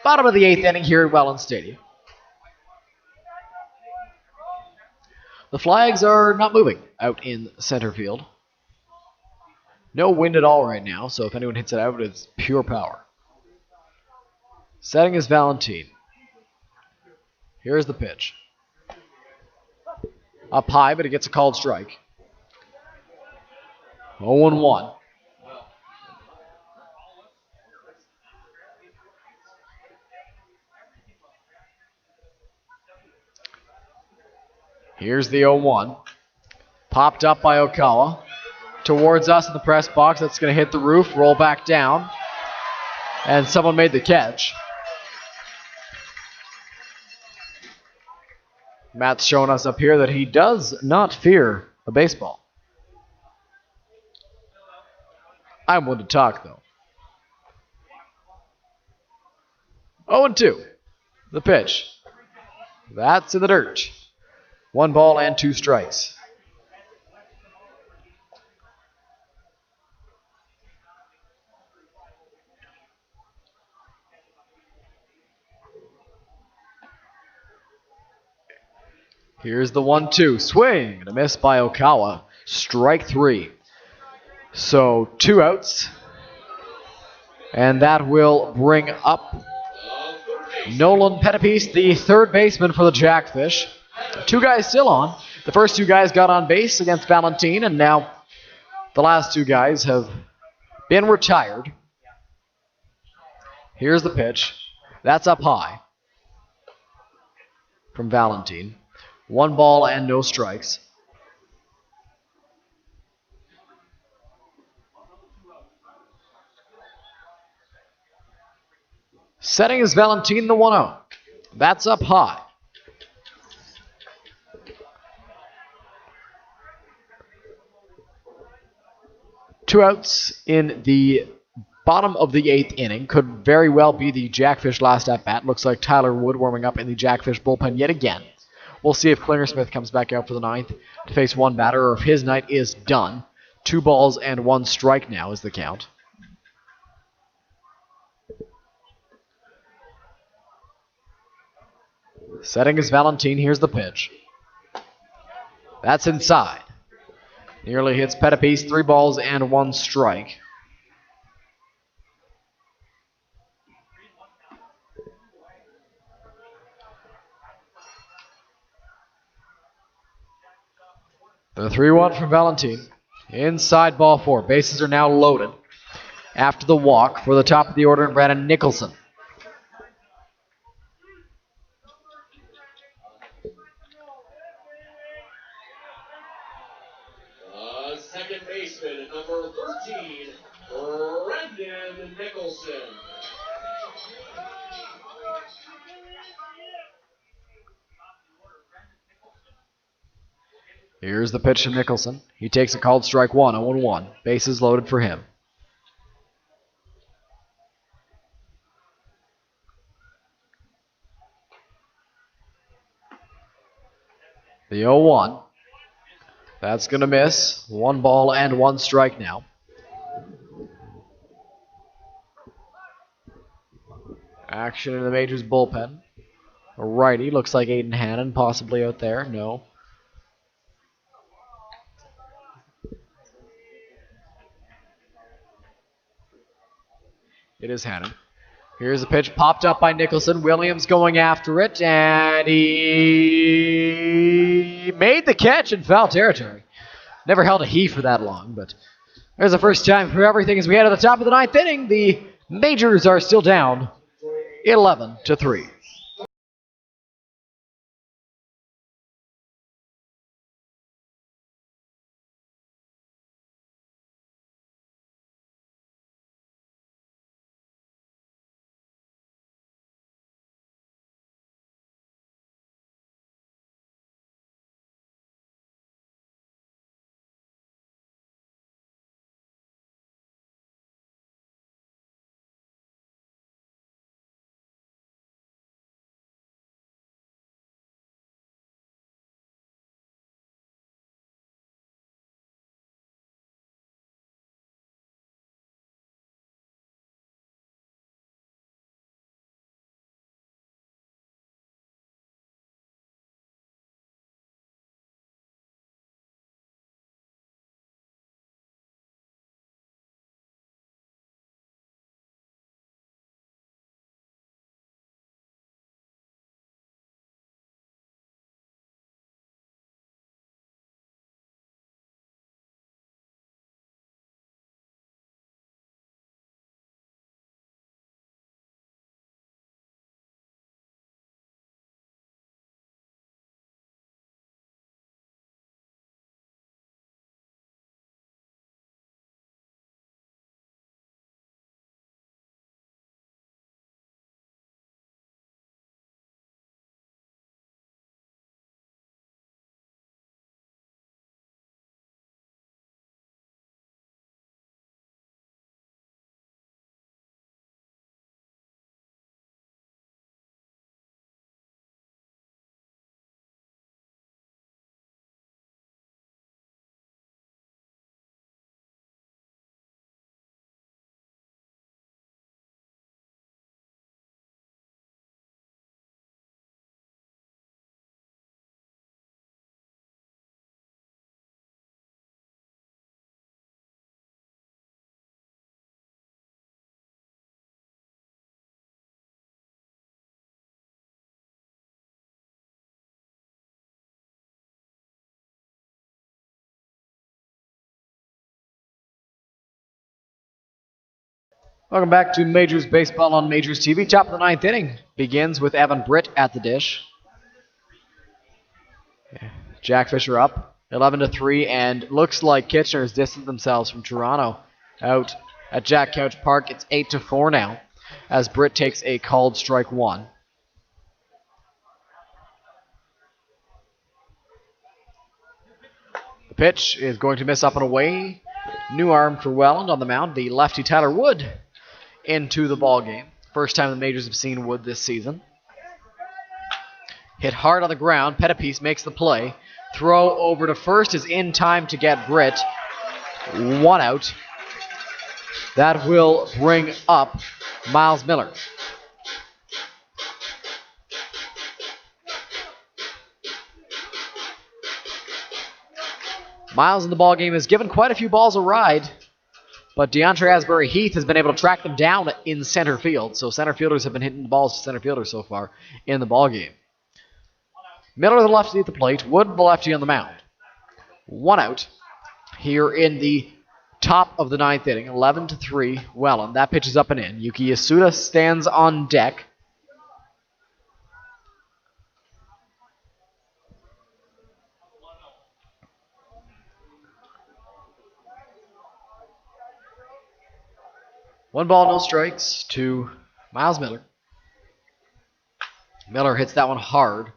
Bottom of the 8th inning here at Welland Stadium. The flags are not moving out in center field. No wind at all right now, so if anyone hits it out, it's pure power. Setting is Valentin. Here's the pitch. Up high, but it gets a called strike. 0-1. Here's the 0-1. Popped up by Okawa. Towards us in the press box. That's going to hit the roof, roll back down. And someone made the catch. Matt's showing us up here that he does not fear a baseball. I'm one to talk, though. 0-2. The pitch. That's in the dirt. 1 ball and 2 strikes. Here's the 1-2. Swing and a miss by Okawa. Strike 3. So 2 outs. And that will bring up Nolan Pettipies, the third baseman for the Jackfish. 2 guys still on. The first 2 guys got on base against Valentin, and now the last 2 guys have been retired. Here's the pitch. That's up high from Valentin. 1 ball and no strikes. Setting is Valentine the 1-0. That's up high. Two outs in the bottom of the 8th inning. Could very well be the Jackfish last at bat. Looks like Tyler Wood warming up in the Jackfish bullpen yet again. We'll see if Klingersmith comes back out for the 9th to face one batter, or if his night is done. 2 balls and 1 strike now is the count. Setting is Valentine. Here's the pitch. That's inside. Nearly hits Pettipies. 3 balls and 1 strike. The 3-1 from Valentine. Inside ball 4. Bases are now loaded. After the walk for the top of the order, Brandon Nicholson. Second baseman, number 13, Brandon Nicholson. Here's the pitch to Nicholson. He takes a called strike 1, 0-1. Bases loaded for him. The 0-1. That's going to miss. 1 ball and 1 strike now. Action in the Majors bullpen. A righty. Looks like Aiden Hannon possibly out there. No. It is Hannon. Here's a pitch popped up by Nicholson. Williams going after it, and he made the catch in foul territory. Never held a he for that long, but there's the first time for everything as we head to the top of the 9th inning. The Majors are still down 11-3. Welcome back to Majors Baseball on Majors TV. Top of the 9th inning begins with Evan Britt at the dish. Jackfish are up 11-3, and looks like Kitchener has distanced themselves from Toronto out at Jack Couch Park. It's 8-4 now. as Britt takes a called strike one. The pitch is going to miss up and away. New arm for Welland on the mound. The lefty Tyler Wood into the ball game. First time the Majors have seen Wood this season. Hit hard on the ground. Pettipies makes the play. Throw over to first is in time to get Britt. One out. That will bring up Miles Miller. Miles in the ball game has given quite a few balls a ride, but DeAndre Asbury-Heath has been able to track them down in center field, so center fielders have been hitting the balls to center fielders so far in the ball game. Miller, the lefty at the plate. Wood, the lefty on the mound. One out here in the top of the ninth inning. 11-3, Welland. That pitch is up and in. Yuki Yasuda stands on deck. One ball, no strikes to Miles Miller. Miller hits that one hard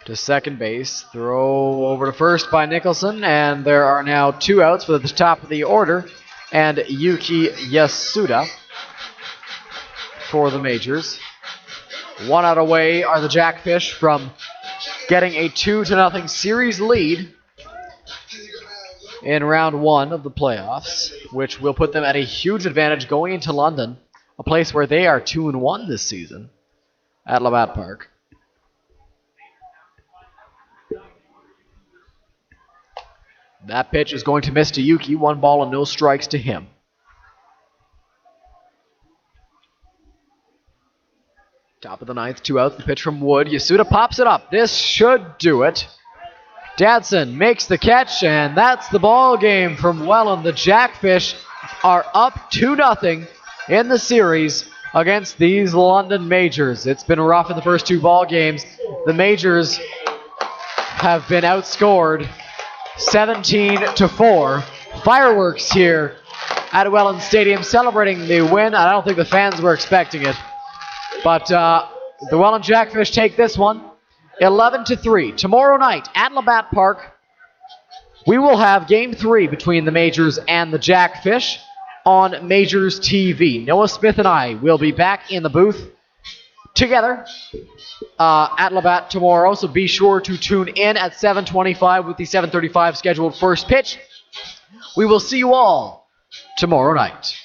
to second base. Throw over to first by Nicholson, and there are now two outs for the top of the order, and Yuki Yasuda for the Majors. 1 out away are the Jackfish from getting a 2-0 series lead in round 1 of the playoffs, which will put them at a huge advantage going into London, a place where they are 2-1 this season at Labatt Park. That pitch is going to miss to Yuki. 1 ball and no strikes to him. Top of the ninth, 2 outs. The pitch from Wood. Yasuda pops it up. This should do it. Dadson makes the catch, and that's the ball game from Welland. The Jackfish are up 2-0 in the series against these London Majors. It's been rough in the first 2 ball games. The Majors have been outscored 17-4. Fireworks here at Welland Stadium celebrating the win. I don't think the fans were expecting it. But the Welland Jackfish take this one 11-3. Tomorrow night at Labatt Park, we will have Game 3 between the Majors and the Jackfish on Majors TV. Noah Smith and I will be back in the booth together at Labatt tomorrow, so be sure to tune in at 7:25 with the 7:35 scheduled first pitch. We will see you all tomorrow night.